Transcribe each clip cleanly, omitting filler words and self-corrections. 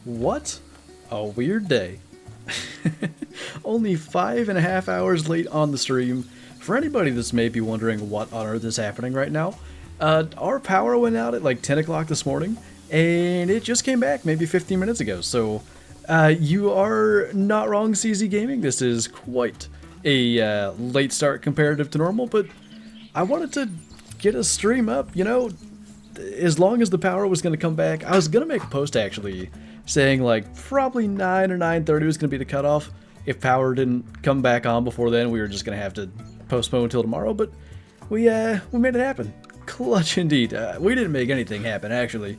What a weird day. Only 5.5 hours late on the stream. For anybody that's maybe wondering what on earth is happening right now, our power went out at like 10 o'clock this morning, and it just came back maybe 15 minutes ago. So you are not wrong, CZ Gaming. This is quite a late start comparative to normal, but I wanted to get a stream up, you know, as long as the power was going to come back. I was going to make a post actually saying like probably 9 or 9:30 was going to be the cutoff. If power didn't come back on before then, we were just going to have to postpone until tomorrow, but we made it happen. Clutch indeed. We didn't make anything happen, actually.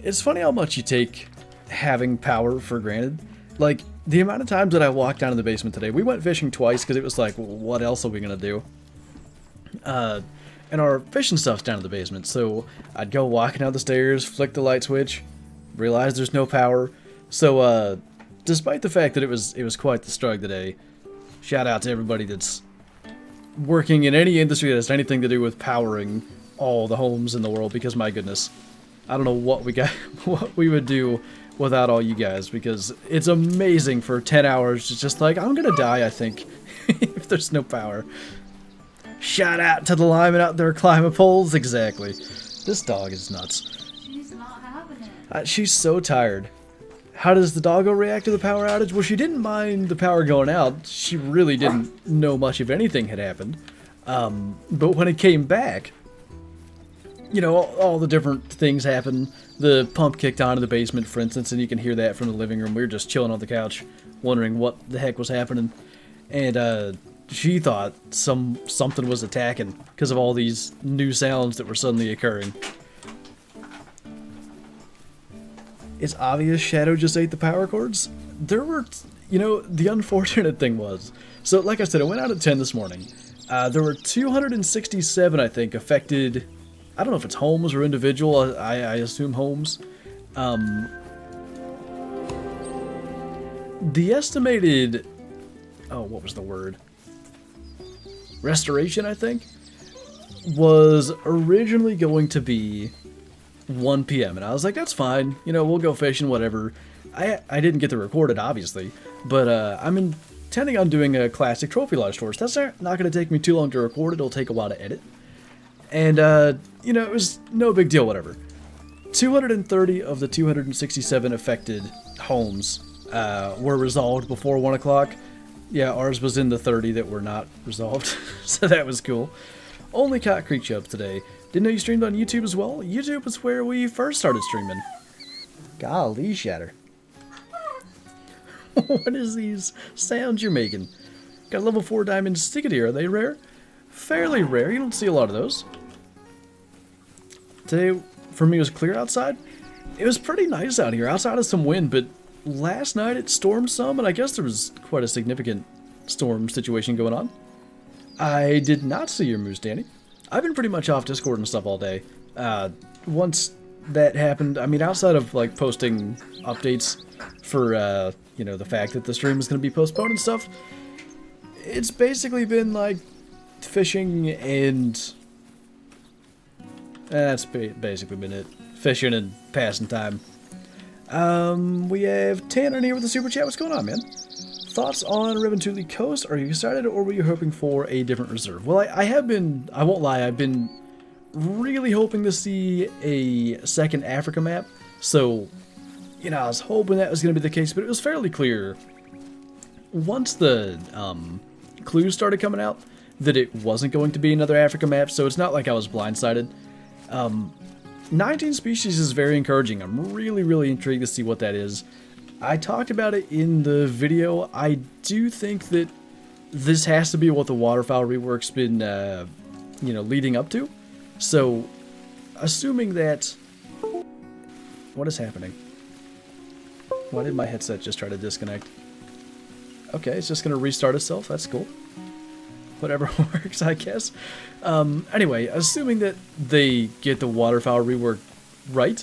It's funny how much you take having power for granted. Like, the amount of times that I walked down in the basement today, we went fishing twice because it was like, well, what else are we going to do? And our fishing stuff's down in the basement, so I'd go walking down the stairs, flick the light switch, realize there's no power. So, despite the fact that it was quite the struggle today, shout out to everybody that's working in any industry that has anything to do with powering all the homes in the world, because my goodness, I don't know what we would do without all you guys, because it's amazing for 10 hours. It's just like, I'm gonna die, I think, if there's no power. Shout out to the lineman out there climbing poles. Exactly. This dog is nuts. She's not having it. She's so tired. How does the doggo react to the power outage? Well, she didn't mind the power going out. She really didn't know much if anything had happened. But when it came back, you know, all the different things happened. The pump kicked on in the basement, for instance, and you can hear that from the living room. We were just chilling on the couch, wondering what the heck was happening. And she thought something was attacking because of all these new sounds that were suddenly occurring. It's obvious Shadow just ate the power cords. There were, you know, the unfortunate thing was, so like I said, it went out at 10 this morning. There were 267, I think, affected. I don't know if it's homes or individual. I assume homes. The estimated, oh, what was the word? Restoration, I think, was originally going to be 1 p.m. and I was like, that's fine, you know, we'll go fishing, whatever. I didn't get to record it, obviously, but I'm intending on doing a classic trophy lodge tours. That's not going to take me too long to record. It'll take a while to edit, and you know, it was no big deal, whatever. 230 of the 267 affected homes were resolved before 1 o'clock. Yeah, ours was in the 30 that were not resolved, so that was cool. Only caught creek chubs today. Didn't know you streamed on YouTube as well? YouTube was where we first started streaming. Golly, Shatter. What is these sounds you're making? Got a level 4 diamond stickity. Are they rare? Fairly rare. You don't see a lot of those. Today, for me, it was clear outside. It was pretty nice out here, outside of some wind, but last night it stormed some, and I guess there was quite a significant storm situation going on. I did not see your moose, Danny. I've been pretty much off Discord and stuff all day. Once that happened, I mean, outside of like posting updates for, you know, the fact that the stream is going to be postponed and stuff, it's basically been like fishing and that's basically been it. Fishing and passing time. We have Tanner in here with the super chat. What's going on, man? Thoughts on Reventuli Coast? Are you excited, or were you hoping for a different reserve? Well, I have been, I won't lie, I've been really hoping to see a second Africa map. So, you know, I was hoping that was going to be the case, but it was fairly clear once the clues started coming out that it wasn't going to be another Africa map, so it's not like I was blindsided. 19 species is very encouraging. I'm really intrigued to see what that is. I talked about it in the video. I do think that this has to be what the waterfowl rework's been, you know, leading up to. So, assuming that... What is happening? Why did my headset just try to disconnect? Okay, it's just going to restart itself. That's cool. Whatever works, I guess. Anyway, assuming that they get the waterfowl rework right,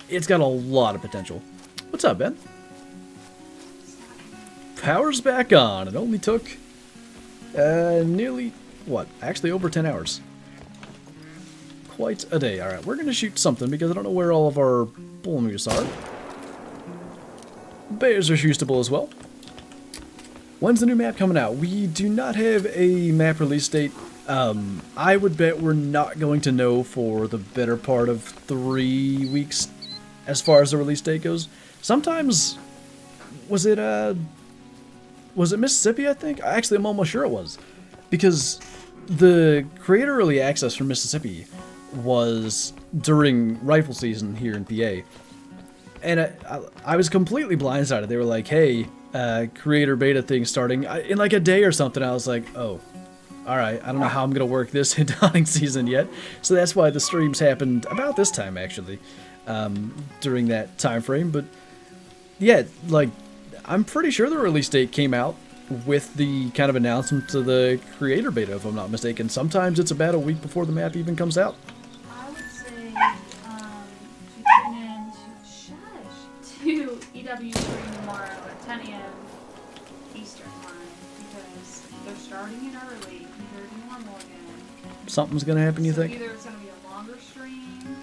it's got a lot of potential. What's up, Ben? Power's back on. It only took nearly, what, actually over 10 hours. Quite a day. Alright, we're going to shoot something because I don't know where all of our bull moose are. Bears are shoostable as well. When's the new map coming out? We do not have a map release date. I would bet we're not going to know for the better part of 3 weeks as far as the release date goes. Sometimes, was it Mississippi, I think? Actually, I'm almost sure it was. Because the creator early access for Mississippi was during rifle season here in PA. And I was completely blindsided. They were like, hey, creator beta thing starting in like a day or something. I was like, oh, all right. I don't know how I'm going to work this into hunting season yet. So that's why the streams happened about this time, actually, during that time frame. But yeah, like, I'm pretty sure the release date came out with the kind of announcement to the creator beta, if I'm not mistaken. Sometimes it's about a week before the map even comes out. I would say to tune in to EW stream tomorrow at 10 a.m. Eastern time because they're starting it early compared to normal again. Something's going to happen, you think? Either it's going to be a longer stream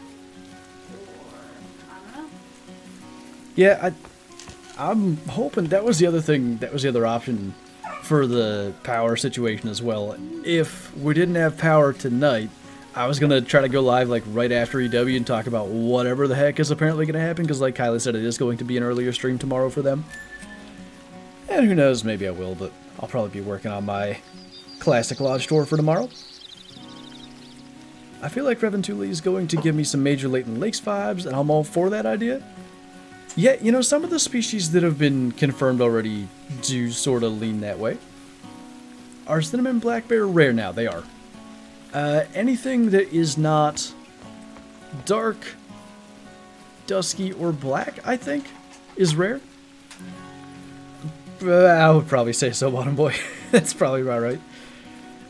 or I don't know. Yeah, I'm hoping that was the other thing, that was the other option for the power situation as well. If we didn't have power tonight, I was going to try to go live like right after EW and talk about whatever the heck is apparently going to happen, because like Kylie said, it is going to be an earlier stream tomorrow for them. And who knows, maybe I will, but I'll probably be working on my classic lodge tour for tomorrow. I feel like Revan Thule is going to give me some major Leighton Lakes vibes, and I'm all for that idea. Yeah, you know, some of the species that have been confirmed already do sort of lean that way. Are cinnamon black bear rare now? They are. Anything that is not dark, dusky, or black, I think, is rare. I would probably say so, bottom boy. That's probably about right.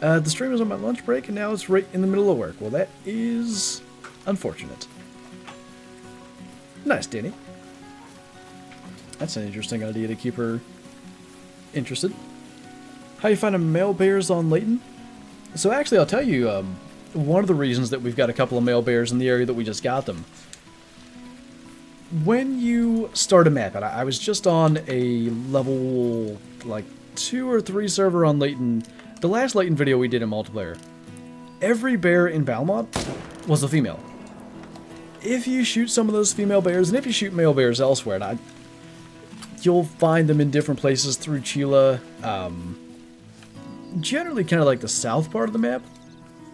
The stream was on my lunch break, and now it's right in the middle of work. Well, that is unfortunate. Nice, Danny. That's an interesting idea to keep her interested. How you finding male bears on Layton? So actually, I'll tell you, one of the reasons that we've got a couple of male bears in the area that we just got them. When you start a map, and I was just on a level like 2 or 3 server on Layton, the last Layton video we did in multiplayer, every bear in Balmont was a female. If you shoot some of those female bears, and if you shoot male bears elsewhere, and you'll find them in different places through Chila. Generally kind of like the south part of the map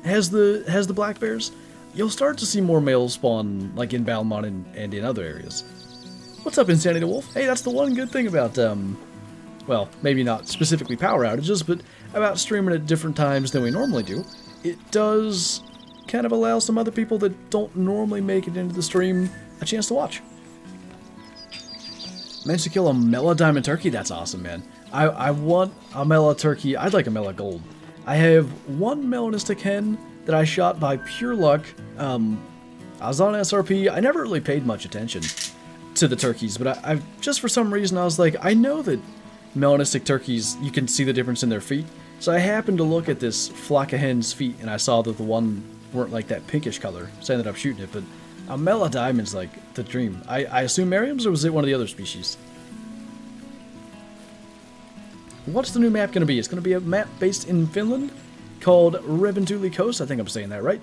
has the black bears. You'll start to see more males spawn like in Balmont and in other areas. What's up, Insanity Wolf? Hey, that's the one good thing about, well, maybe not specifically power outages, but about streaming at different times than we normally do. It does kind of allow some other people that don't normally make it into the stream a chance to watch. Managed to kill a Mela Diamond Turkey? That's awesome, man. I want a Mela Turkey. I'd like a Mela Gold. I have one melanistic hen that I shot by pure luck. I was on SRP. I never really paid much attention to the turkeys, but I just for some reason I was like, I know that melanistic turkeys, you can see the difference in their feet. So I happened to look at this flock of hens' feet, and I saw that the one weren't like that pinkish color, so I ended up shooting it, but a Mela Diamond's like the dream. I assume Merriam's, or was it one of the other species? What's the new map going to be? It's going to be a map based in Finland called Revan Thule Coast. I think I'm saying that right.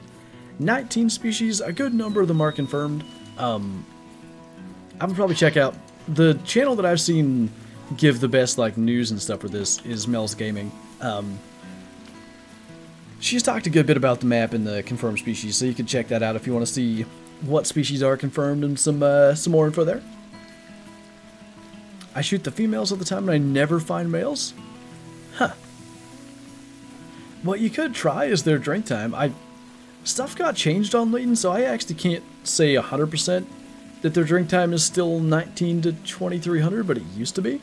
19 species, a good number of them are confirmed. I would probably check out the channel that I've seen give the best like news and stuff for this is Mel's Gaming. She's talked a good bit about the map and the confirmed species, so you can check that out if you want to see what species are confirmed and some more info there. I shoot the females all the time and I never find males? Huh. What you could try is their drink time. Stuff got changed on Layton, so I actually can't say 100% that their drink time is still 19 to 2300, but it used to be.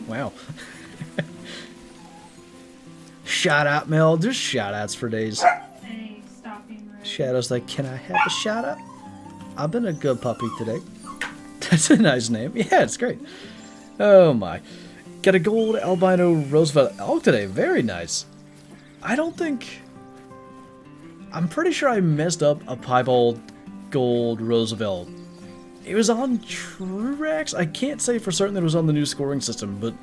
Wow. Shout out, Mel. Just shout outs for days. Hey, stop being rude. Shadow's like, can I have a shout out? I've been a good puppy today. That's a nice name. Yeah, it's great. Oh my. Got a gold albino Roosevelt elk today. Very nice. I'm pretty sure I messed up a piebald gold Roosevelt It was on Truex. I can't say for certain that it was on the new scoring system, but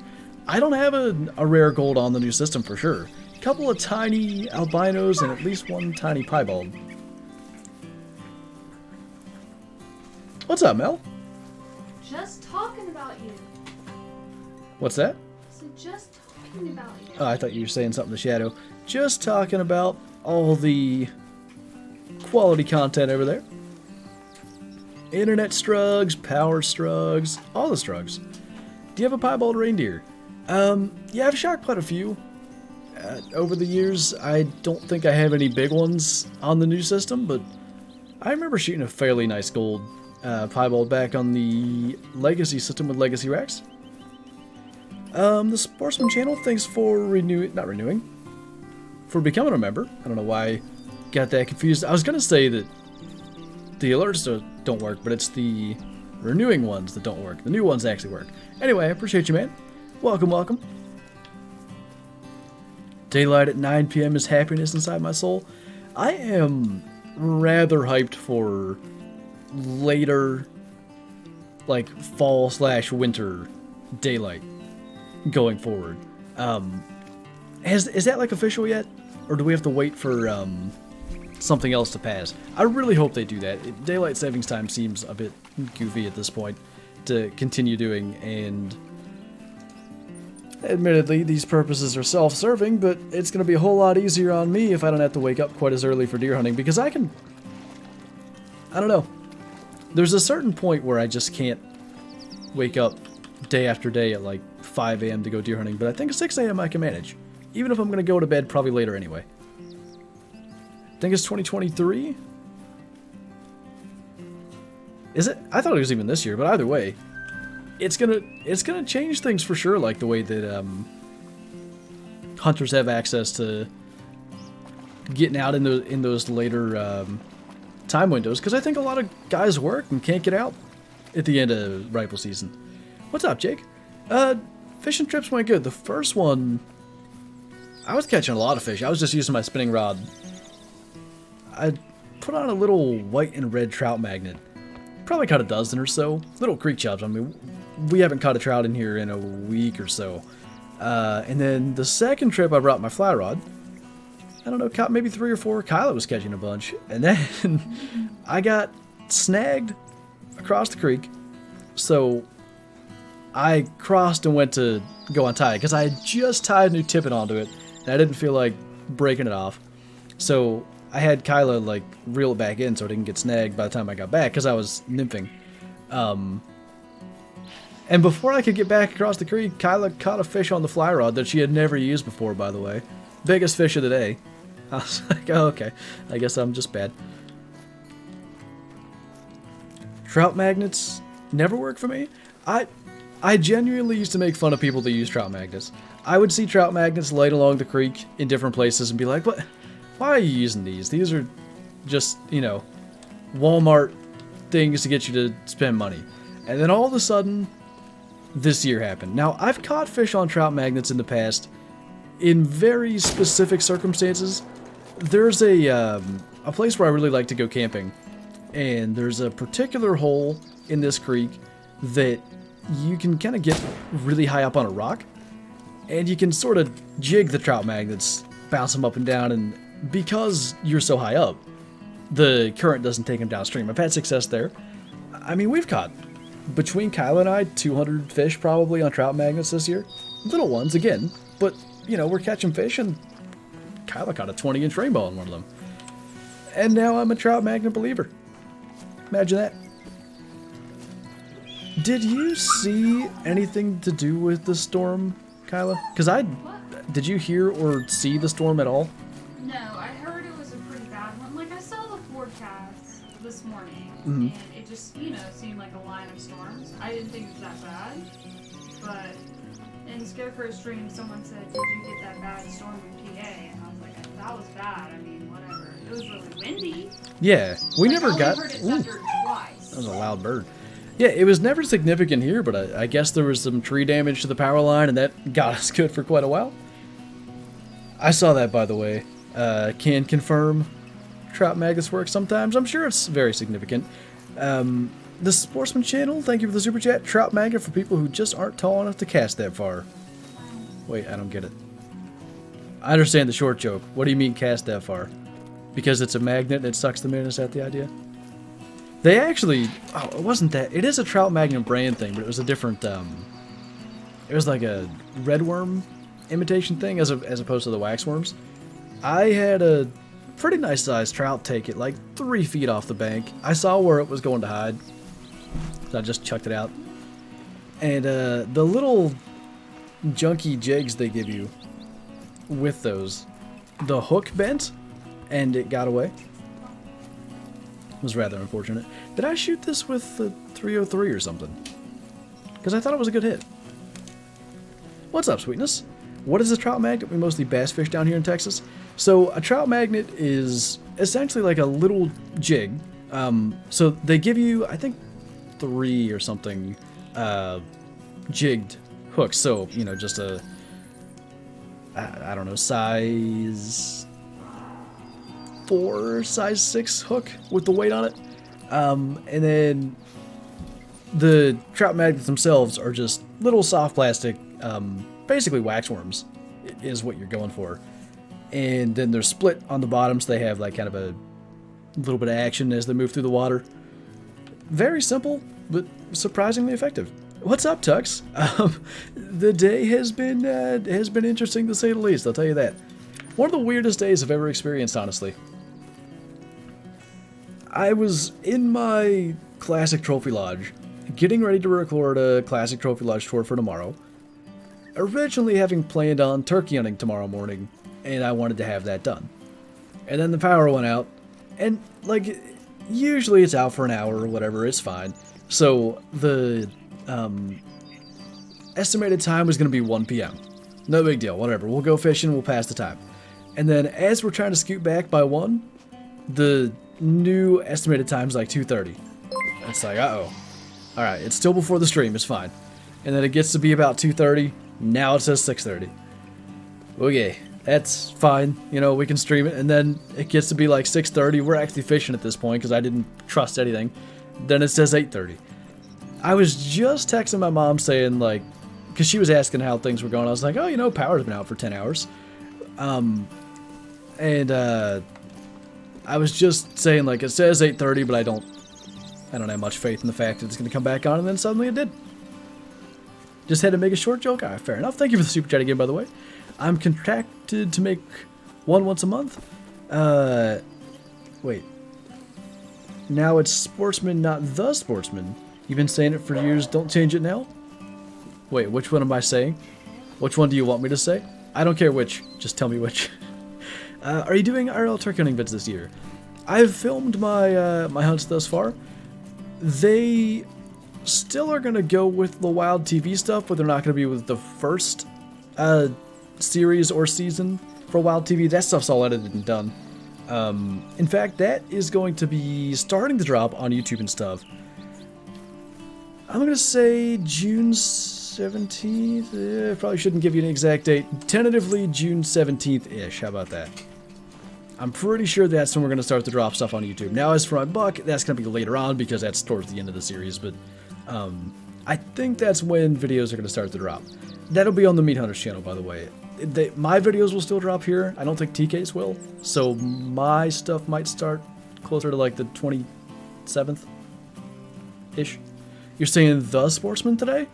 I don't have a rare gold on the new system for sure. A couple of tiny albinos and at least one tiny piebald. What's up, Mel? Just talking about you. What's that? So just talking about you. Oh, I thought you were saying something to Shadow. Just talking about all the quality content over there. Internet strugs, power strugs, all the strugs. Do you have a piebald reindeer? Yeah, I've shot quite a few. Over the years, I don't think I have any big ones on the new system, but I remember shooting a fairly nice gold piebald back on the Legacy system with Legacy Rex. The Sportsman channel, thanks for for becoming a member. I don't know why I got that confused. I was going to say that the alerts don't work, but it's the renewing ones that don't work. The new ones actually work. Anyway, I appreciate you, man. Welcome, welcome. Daylight at 9 p.m. is happiness inside my soul. I am rather hyped for later, like, fall/winter daylight going forward. Is that, like, official yet? Or do we have to wait for something else to pass? I really hope they do that. Daylight savings time seems a bit goofy at this point to continue doing, and admittedly, these purposes are self-serving, but it's going to be a whole lot easier on me if I don't have to wake up quite as early for deer hunting, because I don't know. There's a certain point where I just can't wake up day after day at like 5 a.m. to go deer hunting, but I think 6 a.m. I can manage, even if I'm going to go to bed probably later anyway. I think it's 2023? Is it? I thought it was even this year, but either way, it's gonna change things for sure, like the way that hunters have access to getting out in those later time windows, because I think a lot of guys work and can't get out at the end of rifle season. What's up, Jake? Fishing trips went good. The first one, I was catching a lot of fish. I was just using my spinning rod. I put on a little white and red trout magnet. Probably caught a dozen or so. Little creek chubs. I mean, we haven't caught a trout in here in a week or so. And then the second trip, I brought my fly rod. I don't know, caught maybe 3 or 4. Kyla was catching a bunch. And then I got snagged across the creek. So I crossed and went to go untie it, because I had just tied a new tippet onto it, and I didn't feel like breaking it off. So I had Kyla like reel it back in so it didn't get snagged by the time I got back, because I was nymphing. And before I could get back across the creek, Kyla caught a fish on the fly rod that she had never used before, by the way. Biggest fish of the day. I was like, oh, okay. I guess I'm just bad. Trout magnets never work for me. I genuinely used to make fun of people that use trout magnets. I would see trout magnets laid along the creek in different places and be like, what? Why are you using these? These are just, you know, Walmart things to get you to spend money. And then all of a sudden, this year happened. Now, I've caught fish on trout magnets in the past in very specific circumstances. There's a place where I really like to go camping, and there's a particular hole in this creek that you can kind of get really high up on a rock, and you can sort of jig the trout magnets, bounce them up and down, and because you're so high up, the current doesn't take them downstream. I've had success there. I mean, we've caught, between Kyla and I, 200 fish probably on trout magnets this year. Little ones, again, but, you know, we're catching fish, and Kyla caught a 20-inch rainbow on one of them. And now I'm a trout magnet believer. Imagine that. Did you see anything to do with the storm, Kyla? Because did you hear or see the storm at all? No, I heard it was a pretty bad one. Like, I saw the forecast this morning, Mm-hmm. and it just, you know, seemed like a line of storms. I didn't think it was that bad, but in Scarecrow's stream, someone said, did you get that bad storm in PA? And I was like, that was bad. I mean, whatever. It was really windy. Yeah, we Like, never I got... only heard it Ooh, thunder twice. that was a loud bird. Yeah, it was never significant here, but I guess there was some tree damage to the power line, and that got us good for quite a while. I saw that, by the way. Can confirm trout magnets work sometimes. I'm sure it's very significant. The Sportsman channel, thank you for the super chat. Trout magnet for people who just aren't tall enough to cast that far. Wait, I don't get it. I understand the short joke. What do you mean cast that far? Because it's a magnet and it sucks them in? Is that the idea? They actually... Oh, it wasn't that. It is a trout magnet brand thing, but it was a different... It was like a redworm imitation thing as opposed to the waxworms. I had a pretty nice sized trout take it like 3 feet off the bank. I saw where it was going to hide. So I just chucked it out. And the little junky jigs they give you with those, the hook bent and it got away. It was rather unfortunate. Did I shoot this with the 303 or something? Because I thought it was a good hit. What's up, Sweetness? What is a trout magnet? We mostly bass fish down here in Texas. So a trout magnet is essentially like a little jig. So they give you, I think, 3 or something jigged hooks. So, you know, just a, I don't know, size 4, size 6 hook with the weight on it. And then the trout magnets themselves are just little soft plastic, basically waxworms is what you're going for. And then they're split on the bottom, so they have like kind of a little bit of action as they move through the water. Very simple, but surprisingly effective. What's up, Tux? The day has been interesting to say the least, I'll tell you that. One of the weirdest days I've ever experienced, honestly. I was in my Classic Trophy Lodge, getting ready to record a Classic Trophy Lodge tour for tomorrow. Originally having planned on turkey hunting tomorrow morning, and I wanted to have that done. And then the power went out, and like, usually it's out for an hour or whatever, it's fine. So the estimated time was going to be 1 p.m. No big deal, whatever, we'll go fishing, we'll pass the time. And then as we're trying to scoot back by 1, the new estimated time is like 2:30. It's like, uh-oh. Alright, it's still before the stream, it's fine. And then it gets to be about 2:30, now it says 6:30. Okay, that's fine, you know, we can stream it, and then it gets to be like 6:30, we're actually fishing at this point because I didn't trust anything. Then it says 8:30. I was just texting my mom saying, like, because she was asking how things were going, I was like, oh, you know, power's been out for 10 hours. I was just saying, like, it says 8:30, but I don't have much faith in the fact that it's going to come back on, and then suddenly it did. Just had to make a short joke. Alright, fair enough. Thank you for the super chat again, by the way. I'm contracted to make one once a month. Wait. Now it's Sportsman, not the Sportsman. You've been saying it for years. Don't change it now? Wait, which one am I saying? Which one do you want me to say? I don't care which. Just tell me which. Are you doing IRL turkey hunting vids this year? I've filmed my my hunts thus far. They still are going to go with the Wild TV stuff, but they're not going to be with the first series or season for Wild TV. That stuff's all edited and done. In fact, that is going to be starting to drop on YouTube and stuff. I'm going to say June 17th. Probably shouldn't give you an exact date. Tentatively June 17th-ish. How about that? I'm pretty sure that's when we're going to start to drop stuff on YouTube. Now, as for my buck, that's going to be later on because that's towards the end of the series, but I think that's when videos are going to start to drop. That'll be on the Meat Hunters channel, by the way. My videos will still drop here. I don't think TK's will, so my stuff might start closer to like the 27th-ish. You're saying the Sportsman today?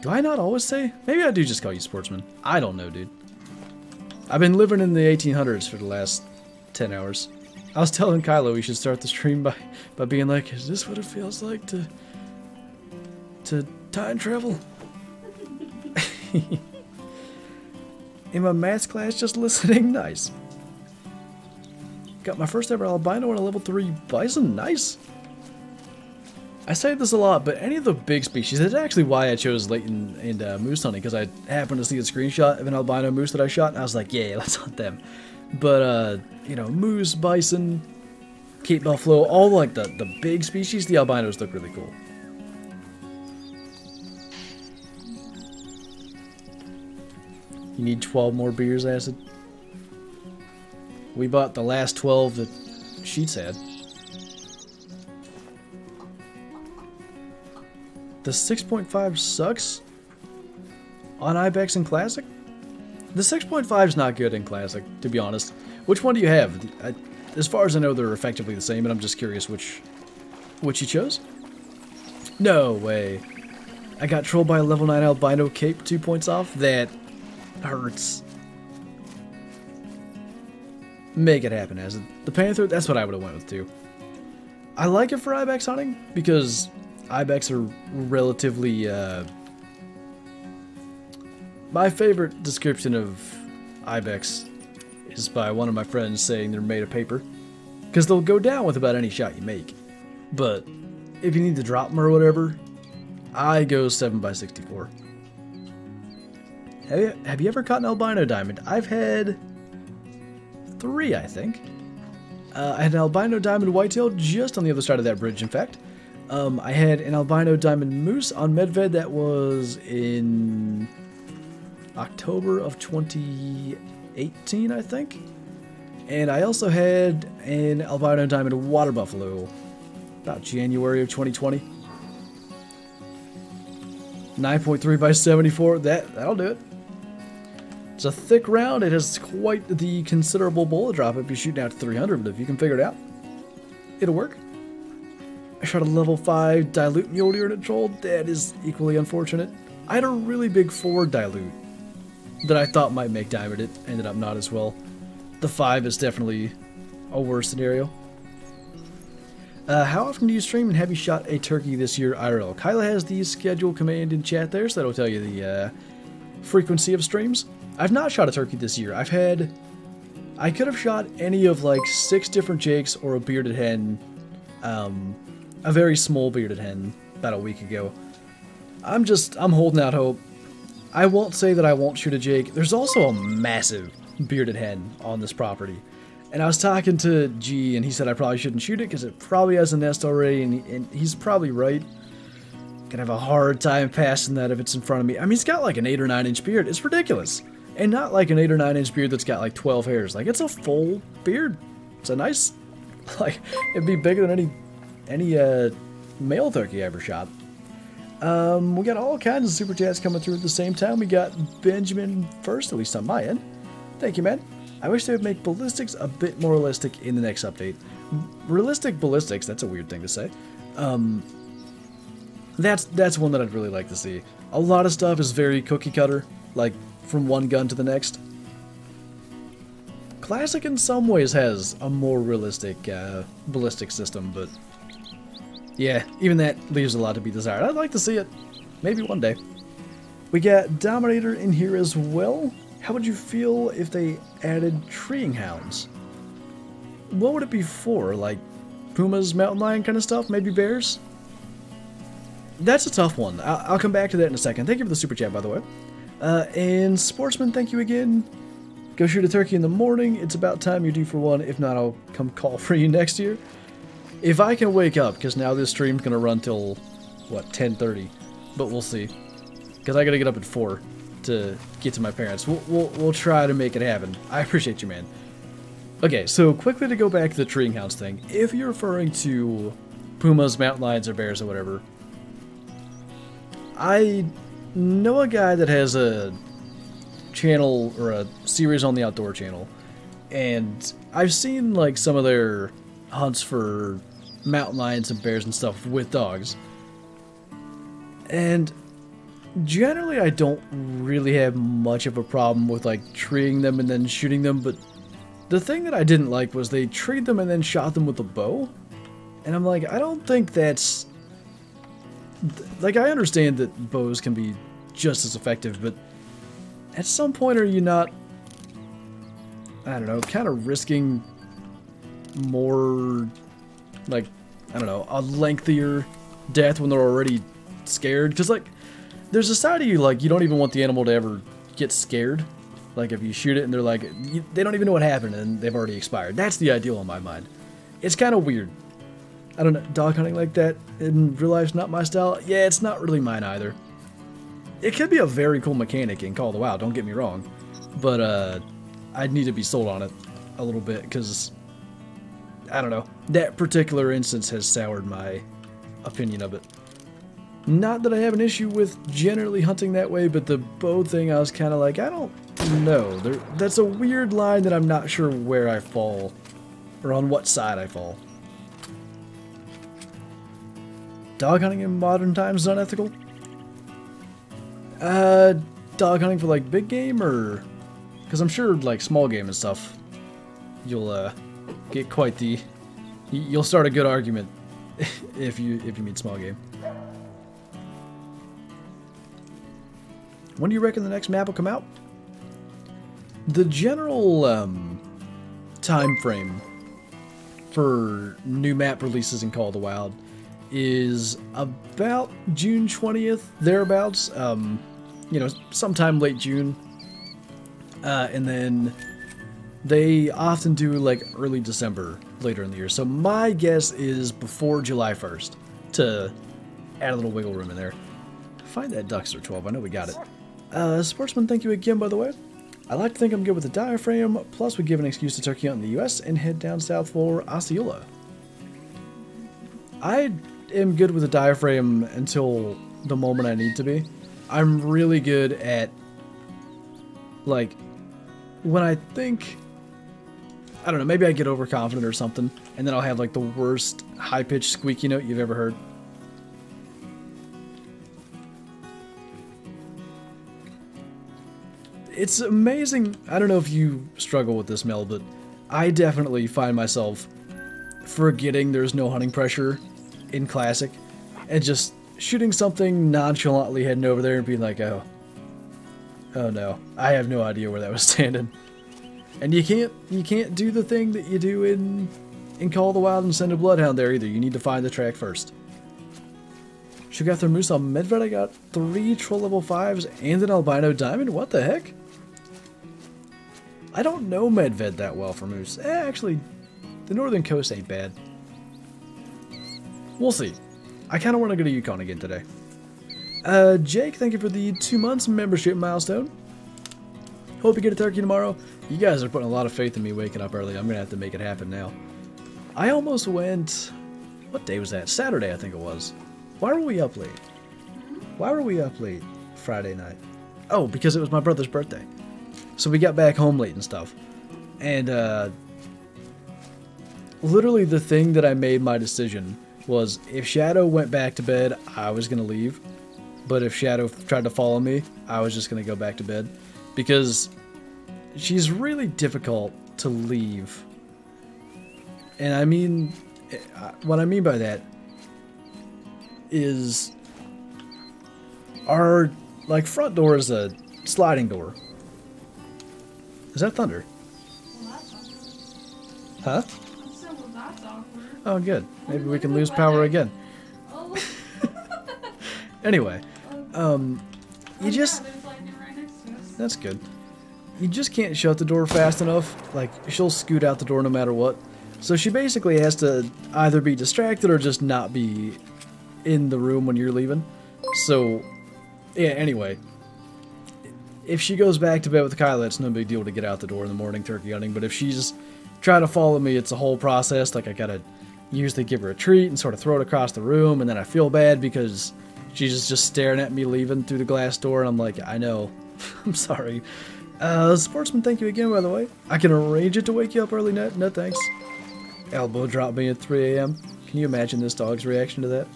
Do I not always say? Maybe I do just call you Sportsman. I don't know, dude. I've been living in the 1800s for the last 10 hours. I was telling Kylo we should start the stream by being like, is this what it feels like to time travel? In my maths class, just listening. Nice. Got my first ever albino and a level 3 bison. Nice. I say this a lot, but any of the big species, that's actually why I chose Layton and moose hunting, because I happened to see a screenshot of an albino moose that I shot, and I was like, yeah, let's hunt them. But, you know, moose, bison, Cape buffalo, all like the big species, the albinos look really cool. You need 12 more beers, Acid? We bought the last 12 that Sheets had. The 6.5 sucks on Ibex and Classic? The 6.5 is not good in Classic, to be honest. Which one do you have? As far as I know, they're effectively the same, and I'm just curious which you chose. No way. I got trolled by a level 9 albino cape 2 points off? That hurts. Make it happen, as the Panther, that's what I would have went with too. I like it for Ibex hunting, because Ibex are relatively, my favorite description of Ibex is by one of my friends saying they're made of paper. Because they'll go down with about any shot you make. But if you need to drop them or whatever, I go 7x64. Have you ever caught an albino diamond? I've had 3, I think. I had an albino diamond whitetail just on the other side of that bridge, in fact. I had an albino diamond moose on Medved that was in October of 2018, I think. And I also had an albino diamond water buffalo about January of 2020. 9.3x74, that'll do it. It's a thick round. It has quite the considerable bullet drop if you're shooting out to 300, but if you can figure it out, it'll work. I shot a level 5 dilute mule deer and it trolled. That is equally unfortunate. I had a really big 4 dilute that I thought might make diamond. It ended up not as well. The 5 is definitely a worse scenario. How often do you stream, and have you shot a turkey this year IRL? Kyla has the schedule command in chat there, so that'll tell you the frequency of streams. I've not shot a turkey this year. I could have shot any of like 6 different jakes or a bearded hen, a very small bearded hen about a week ago. I'm holding out hope. I won't say that I won't shoot a jake. There's also a massive bearded hen on this property. And I was talking to G, and he said I probably shouldn't shoot it because it probably has a nest already, and he's probably right. Gonna have a hard time passing that if it's in front of me. I mean, he's got like an 8 or 9 inch beard. It's ridiculous. And not like an 8 or 9 inch beard that's got like 12 hairs. Like, it's a full beard. It's a nice, like, it'd be bigger than any male turkey I ever shot. We got all kinds of super chats coming through at the same time. We got Benjamin first, at least on my end. Thank you, man. I wish they would make ballistics a bit more realistic in the next update. Realistic ballistics, that's a weird thing to say. That's one that I'd really like to see. A lot of stuff is very cookie cutter, like from one gun to the next. Classic in some ways has a more realistic ballistic system, but yeah, even that leaves a lot to be desired. I'd like to see it. Maybe one day. We got Dominator in here as well. How would you feel if they added treeing hounds? What would it be for? Like pumas, mountain lion kind of stuff? Maybe bears? That's a tough one. I'll come back to that in a second. Thank you for the super chat, by the way. And Sportsman, thank you again. Go shoot a turkey in the morning. It's about time you're due for one. If not, I'll come call for you next year. If I can wake up, because now this stream's going to run till, what, 10:30. But we'll see. Because I got to get up at 4 to get to my parents. We'll try to make it happen. I appreciate you, man. Okay, so quickly to go back to the treeing hounds thing. If you're referring to pumas, mountain lions, or bears, or whatever, I know a guy that has a channel or a series on the Outdoor Channel, and I've seen like some of their hunts for mountain lions and bears and stuff with dogs, and generally I don't really have much of a problem with like treeing them and then shooting them, but the thing that I didn't like was they treed them and then shot them with a bow, and I'm like, I don't think that's like, I understand that bows can be just as effective, but at some point are you not, I don't know, kind of risking more, like, I don't know, a lengthier death when they're already scared? Because, like, there's a side of you, like, you don't even want the animal to ever get scared. Like, if you shoot it and they're like, they don't even know what happened and they've already expired. That's the ideal in my mind. It's kind of weird. I don't know, dog hunting like that in real life's not my style. Yeah, it's not really mine either. It could be a very cool mechanic in Call of the Wild, don't get me wrong. But I'd need to be sold on it a little bit, because, I don't know, that particular instance has soured my opinion of it. Not that I have an issue with generally hunting that way, but the bow thing, I was kind of like, I don't know. That's a weird line that I'm not sure where I fall, or on what side I fall. Dog hunting in modern times is unethical? Dog hunting for like big game, or... Because I'm sure like small game and stuff, you'll get quite the... You'll start a good argument if you mean small game. When do you reckon the next map will come out? The general time frame for new map releases in Call of the Wild is about June 20th, thereabouts. You know, sometime late June. And then they often do like early December later in the year. So my guess is before July 1st to add a little wiggle room in there. Find that Duckster 12. I know we got it. Sportsman, thank you again, by the way. I like to think I'm good with the diaphragm, plus we give an excuse to turkey hunt in the US and head down south for Osceola. I am good with the diaphragm until the moment I need to be. I'm really good at, like, when I think, I don't know, maybe I get overconfident or something, and then I'll have like the worst high-pitched squeaky note you've ever heard. It's amazing. I don't know if you struggle with this, Mel, but I definitely find myself forgetting there's no hunting pressure in Classic and just shooting something nonchalantly, heading over there and being like, oh no, I have no idea where that was standing. And you can't do the thing that you do in Call of the Wild and send a bloodhound there either. You need to find the track first. Should got their moose on Medved. I got 3 troll level 5s and an albino diamond. What the heck? I don't know Medved that well for moose. Actually, the northern coast ain't bad. We'll see. I kind of want to go to Yukon again today. Jake, thank you for the 2 months membership milestone. Hope you get a turkey tomorrow. You guys are putting a lot of faith in me waking up early. I'm going to have to make it happen now. I almost went... What day was that? Saturday, I think it was. Why were we up late? Why were we up late Friday night? Oh, because it was my brother's birthday. So we got back home late and stuff. And, literally the thing that I made my decision was if Shadow went back to bed, I was going to leave. But if Shadow tried to follow me, I was just going to go back to bed. Because she's really difficult to leave. And I mean, what I mean by that is our, like, front door is a sliding door. Is that thunder? Well, that's awkward. Huh? I said, well, that's awkward. Oh, good. Maybe we can lose power again. Oh. Anyway, you just... there's lightning right next to us. That's good. You just can't shut the door fast enough. Like, she'll scoot out the door no matter what. So she basically has to either be distracted or just not be in the room when you're leaving. So, yeah, anyway. If she goes back to bed with Kyla, it's no big deal to get out the door in the morning turkey hunting. But if she's trying to follow me, it's a whole process. Like, I gotta usually give her a treat and sort of throw it across the room. And then I feel bad because she's just staring at me leaving through the glass door. And I'm like, I know. I'm sorry. Sportsman, thank you again, by the way. I can arrange it to wake you up early. No thanks. Elbow dropped me at 3 a.m. Can you imagine this dog's reaction to that?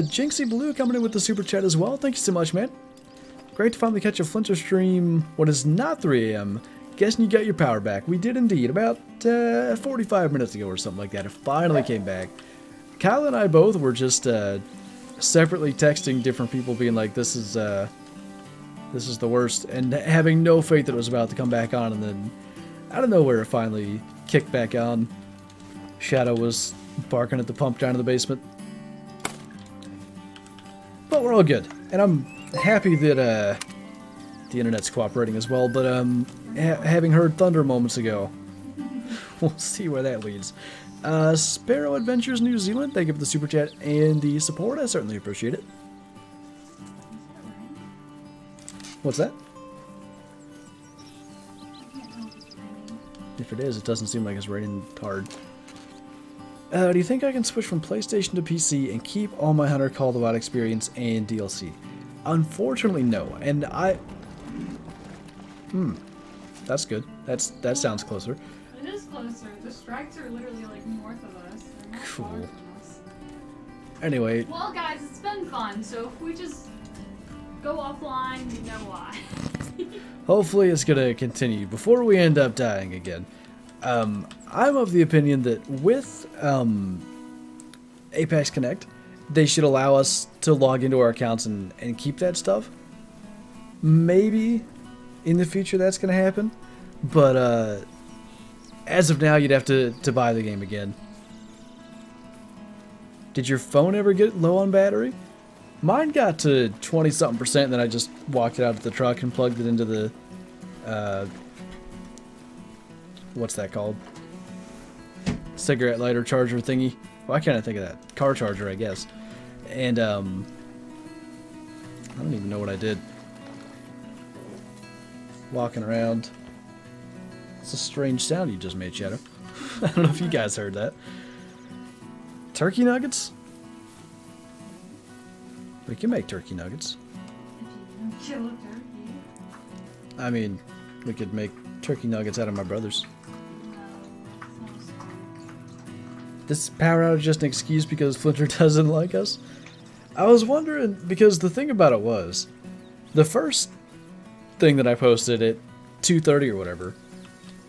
Jinxie Blue coming in with the super chat as well. Thank you so much, man. Great to finally catch a Flinter stream when it's not 3 a.m. Guessing you got your power back. We did indeed. About 45 minutes ago or something like that. It finally came back. Kyle and I both were just separately texting different people being like, this is the worst. And having no faith that it was about to come back on. And then out of nowhere it finally kicked back on. Shadow was barking at the pump down in the basement. But we're all good. And I'm happy that the internet's cooperating as well, but having heard thunder moments ago, we'll see where that leads. Sparrow Adventures New Zealand, thank you for the super chat and the support. I certainly appreciate it. What's that? If it is, it doesn't seem like it's raining hard. Do you think I can switch from PlayStation to PC and keep all my Hunter Call the Wild experience and DLC? Unfortunately, no. And that's good. That sounds closer. It is closer. The strikes are literally like north of us. They're not far Cool. from us. Anyway, Well, guys, it's been fun. So if we just go offline, you know why. hopefully it's gonna continue before we end up dying again. I'm of the opinion that with Apex Connect, they should allow us to log into our accounts and keep that stuff. Maybe in the future that's gonna happen, but as of now, you'd have to buy the game again. Did your phone ever get low on battery? Mine got to 20-something%, and then I just walked it out to the truck and plugged it into the, what's that called? Cigarette lighter charger thingy. Why can't I think of that? Car charger, I guess. And, I don't even know what I did. Walking around. It's a strange sound you just made, Shadow. I don't know if you guys heard that. Turkey nuggets? We can make turkey nuggets. If you don't kill a turkey. I mean, we could make turkey nuggets out of my brother's. No, sounds fun. This power outage is just an excuse because Flinter doesn't like us? I was wondering, because the thing about it was, the first thing that I posted at 2:30 or whatever,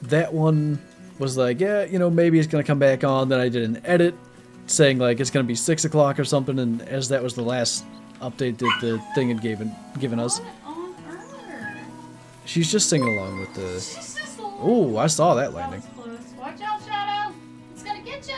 that one was like, yeah, you know, maybe it's going to come back on. Then I did an edit saying like it's going to be 6 o'clock or something, and as that was the last update that the thing had given us. What on earth? She's just singing along with the... She's just a Ooh, I saw that lightning. That was close. Watch out, Shadow. It's gonna get you.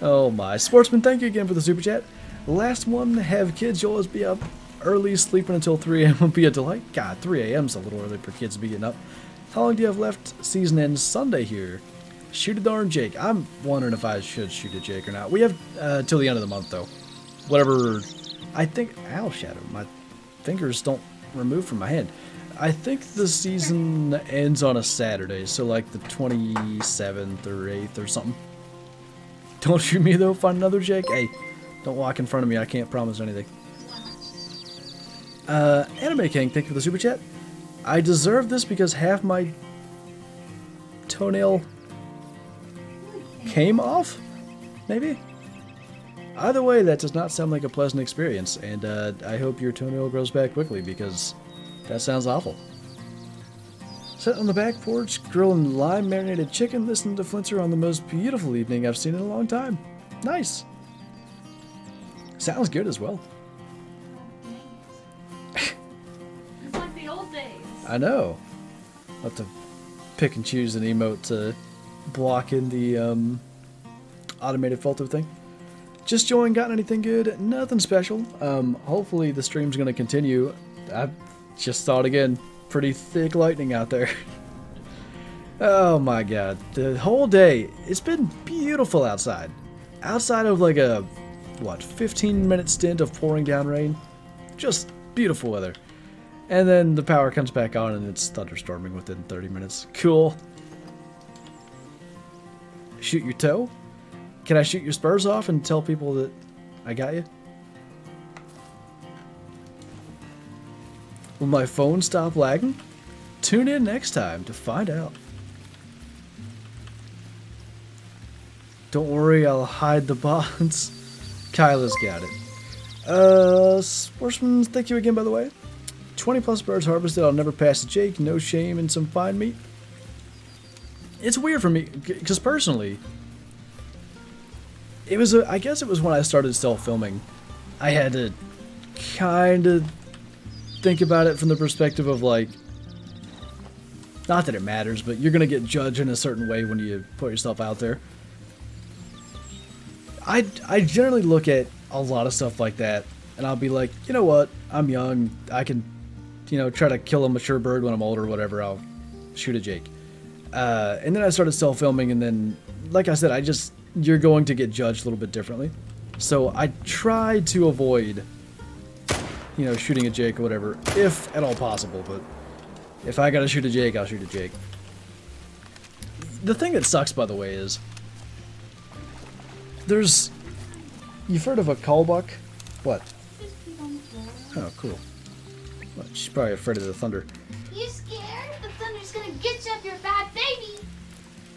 Oh my. Sportsman, thank you again for the super chat. Last one, have kids, you'll always be up early, sleeping until 3 a.m. will be a delight. God, 3 a.m.'s a little early for kids to be getting up. How long do you have left? Season ends Sunday here. Shoot a darn Jake. I'm wondering if I should shoot a Jake or not. We have till the end of the month, though. Whatever. I think... Ow, Shadow. My fingers don't remove from my hand. I think the season ends on a Saturday, so like the 27th or 8th or something. Don't shoot me, though. Find another Jake. Hey, don't walk in front of me. I can't promise anything. Anime King, thank you for the super chat. I deserve this because half my toenail came off? Maybe? Either way, that does not sound like a pleasant experience, and I hope your toenail grows back quickly because that sounds awful. Sitting on the back porch, grilling lime marinated chicken, listening to Flinter on the most beautiful evening I've seen in a long time. Nice. Sounds good as well. It's like the old days. I know. I'll have to pick and choose an emote to block in the automated filter thing. Just joined, got anything good? Nothing special. Hopefully the stream's going to continue. I just saw it again. Pretty thick lightning out there. Oh my god. The whole day, it's been beautiful outside. Outside of like a, 15-minute stint of pouring down rain. Just beautiful weather. And then the power comes back on and it's thunderstorming within 30 minutes. Cool. Shoot your toe? Can I shoot your spurs off and tell people that I got you? Will my phone stop lagging? Tune in next time to find out. Don't worry, I'll hide the bonds. Kyla's got it. Sportsman, thank you again, by the way. 20 plus birds harvested, I'll never pass a Jake, no shame, and some fine meat. It's weird for me, because personally, it was, I guess it was when I started self-filming. I had to kind of think about it from the perspective of like, not that it matters, but you're going to get judged in a certain way when you put yourself out there. I generally look at a lot of stuff like that, and I'll be like, you know what, I'm young, I can, try to kill a mature bird when I'm older or whatever, I'll shoot a Jake. And then I started self-filming, and then, like I said, you're going to get judged a little bit differently. So I try to avoid, shooting a Jake or whatever, if at all possible, but if I gotta shoot a Jake, I'll shoot a Jake. The thing that sucks, by the way, is there's... You've heard of a call buck? What? Just peed on the floor. Oh, cool. Well, she's probably afraid of the thunder. You scared? The thunder's gonna get you up your bad baby.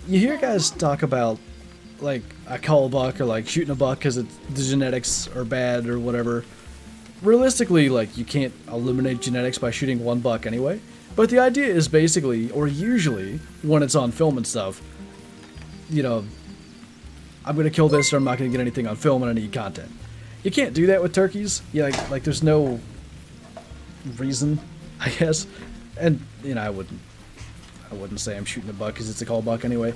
You hear guys talk about, like, a call buck or, like, shooting a buck because the genetics are bad or whatever. Realistically, like, you can't eliminate genetics by shooting one buck anyway. But the idea is basically, or usually, when it's on film and stuff, you know, I'm going to kill this or I'm not going to get anything on film and I need content. You can't do that with turkeys. Yeah, like there's no reason, I guess. And, you know, I wouldn't say I'm shooting a buck because it's a call buck anyway.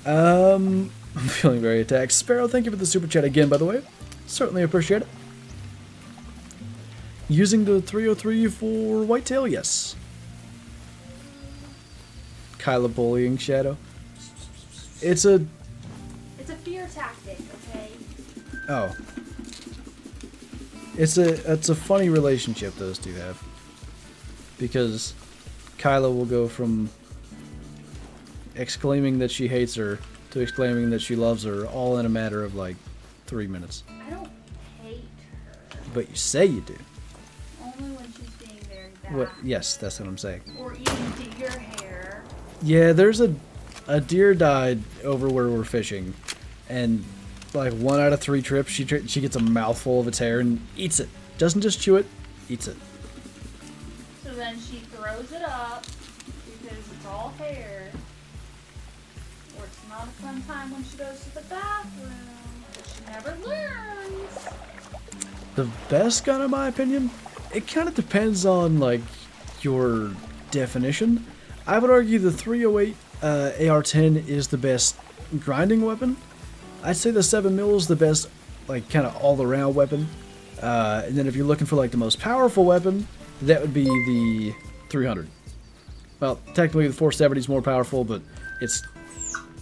I'm feeling very attacked. Sparrow, thank you for the super chat again, by the way. Certainly appreciate it. Using the 303 for whitetail, yes. Kyla bullying Shadow. It's a fear tactic, okay? Oh. It's a funny relationship those two have. Because Kyla will go from exclaiming that she hates her to exclaiming that she loves her all in a matter of like 3 minutes. I don't hate her. But you say you do. Only when she's being very bad. What? Yes, that's what I'm saying. Or eating deer hair. Yeah, there's a deer died over where we're fishing, and like 1 out of 3 trips, she gets a mouthful of its hair and eats it. Doesn't just chew it, eats it. So then she throws it up because it's all hair. Or it's not a fun time when she goes to the bathroom. But she never learns. The best gun, in my opinion, it kind of depends on like your definition. I would argue the 308 AR-10 is the best grinding weapon. I'd say the 7mm is the best, like, kind of all-around weapon. And then if you're looking for, like, the most powerful weapon, that would be the 300. Well, technically the 470 is more powerful, but it's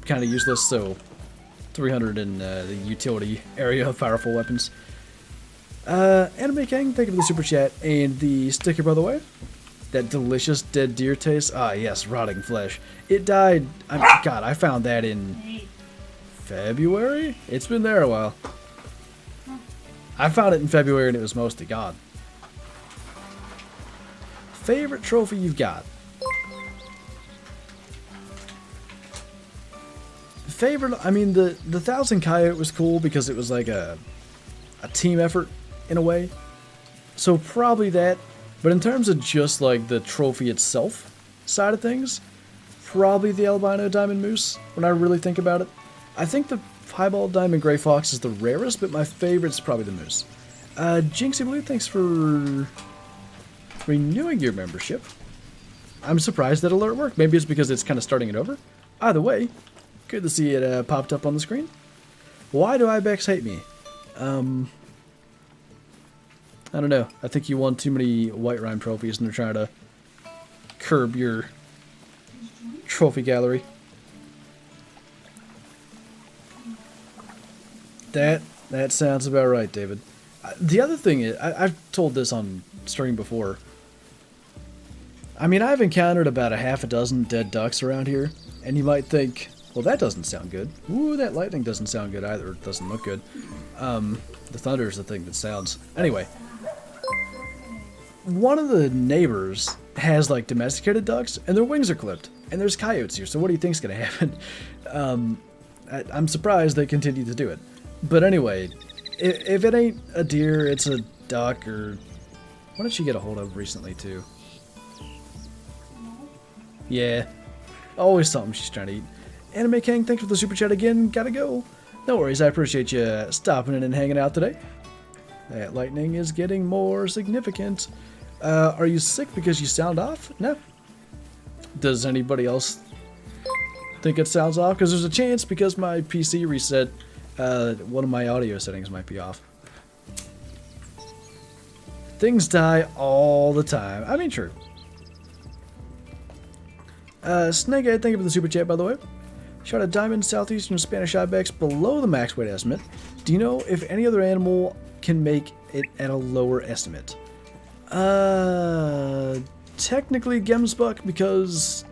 kind of useless, so 300 in the utility area of powerful weapons. Anime King, thank you for the super chat and the sticker, by the way. That delicious dead deer taste. Ah, yes, rotting flesh. It died. God, I found that in February? It's been there a while. I found it in February and it was mostly gone. Favorite trophy you've got? Favorite, I mean, the 1,000 Coyote was cool because it was like a team effort in a way. So probably that. But in terms of just like the trophy itself side of things, probably the albino diamond moose when I really think about it. I think the piebald diamond gray fox is the rarest, but my favorite's probably the moose. JaxyBeard, thanks for renewing your membership. I'm surprised that alert worked. Maybe it's because it's kind of starting it over. Either way, good to see it popped up on the screen. Why do Ibex hate me? I don't know. I think you won too many White Rhyme trophies and they're trying to curb your trophy gallery. That sounds about right, David. The other thing is, I've told this on stream before. I mean, I've encountered about a half a dozen dead ducks around here, and you might think, well, that doesn't sound good. Ooh, that lightning doesn't sound good either. It doesn't look good. The thunder is the thing that sounds. Anyway. One of the neighbors has like domesticated ducks and their wings are clipped and there's coyotes here, so what do you think's gonna happen? I'm surprised they continue to do it, but anyway, if it ain't a deer, it's a duck. Or what did she get a hold of recently too? Yeah, always something she's trying to eat. Anime King, thanks for the super chat again. Gotta go. No worries, I appreciate you stopping in and hanging out today. That lightning is getting more significant. Are you sick because you sound off? No. Does anybody else think it sounds off? Because there's a chance because my PC reset, one of my audio settings might be off. Things die all the time. I mean, true. Snakehead, thank you for the super chat, by the way. Shot a diamond southeastern Spanish ibex below the max weight estimate. Do you know if any other animal can make it at a lower estimate? Technically Gemsbuck, because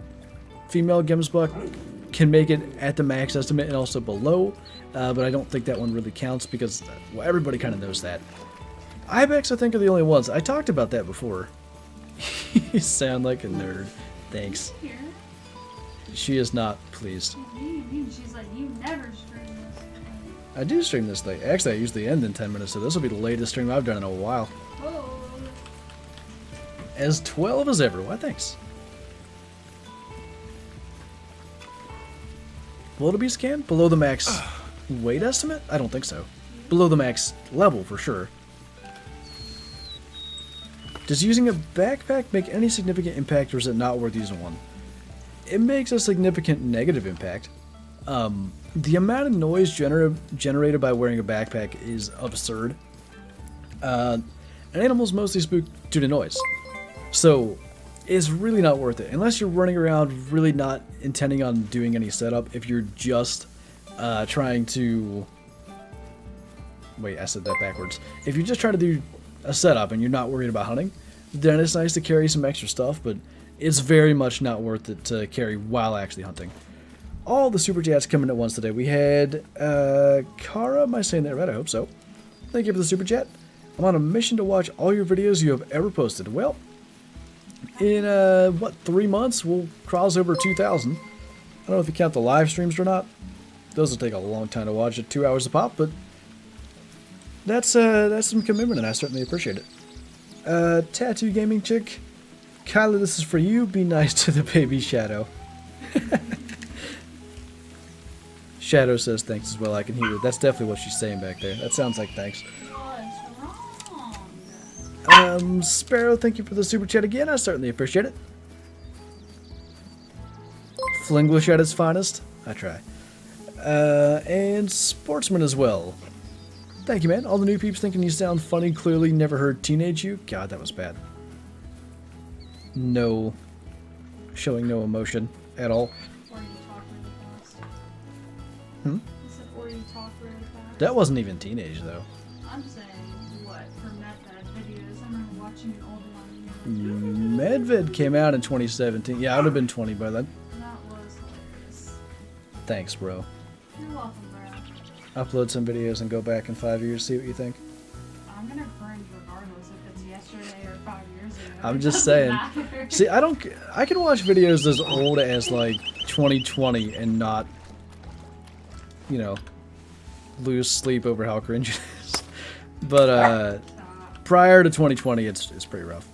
female Gemsbuck can make it at the max estimate and also below, but I don't think that one really counts because, well, everybody kind of knows that. Ibex, I think, are the only ones. I talked about that before. You sound like a nerd. Thanks. Here. She is not pleased. She's like, you never stream this. I do stream this late. Actually, I usually end in 10 minutes, so this will be the latest stream I've done in a while. Oh. As 12 as ever. Why, thanks. Will it be scanned? Below the max weight estimate? I don't think so. Below the max level, for sure. Does using a backpack make any significant impact, or is it not worth using one? It makes a significant negative impact. The amount of noise generated by wearing a backpack is absurd. And animals mostly spook due to noise. So, it's really not worth it. Unless you're running around really not intending on doing any setup. If you're just trying to... Wait, I said that backwards. If you're just trying to do a setup and you're not worried about hunting, then it's nice to carry some extra stuff, but it's very much not worth it to carry while actually hunting. All the super chats coming at once today. We had Kara, am I saying that right? I hope so. Thank you for the super chat. I'm on a mission to watch all your videos you have ever posted. Well, in what, 3 months we'll cross over 2,000. I don't know if you count the live streams or not. Those will take a long time to watch at 2 hours a pop, but that's some commitment, and I certainly appreciate it. Tattoo gaming chick, Kyla, this is for you. Be nice to the baby Shadow. Shadow says thanks as well. I can hear it. That's definitely what she's saying back there. That sounds like thanks. What's wrong? Sparrow, thank you for the super chat again. I certainly appreciate it. Flinglish at its finest. I try. And Sportsman as well. Thank you, man. All the new peeps thinking you sound funny. Clearly never heard Teenage You. God, that was bad. No. Showing no emotion at all. Or you talk really fast. Hmm? I said, or you talk really fast. That wasn't even teenage, though. I'm saying, what, for MedVed videos. I remember watching an old one. Medved came out in 2017. Yeah, I would have been 20 by then. That was hilarious. Thanks, bro. You're welcome, bro. Upload some videos and go back in 5 years, see what you think. I'm gonna cringe regardless if it's yesterday or 5 years ago. I'm It just doesn't saying. matter. See, I can watch videos as old as like 2020 and not, you know, lose sleep over how cringe it is. But prior to 2020, it's pretty rough.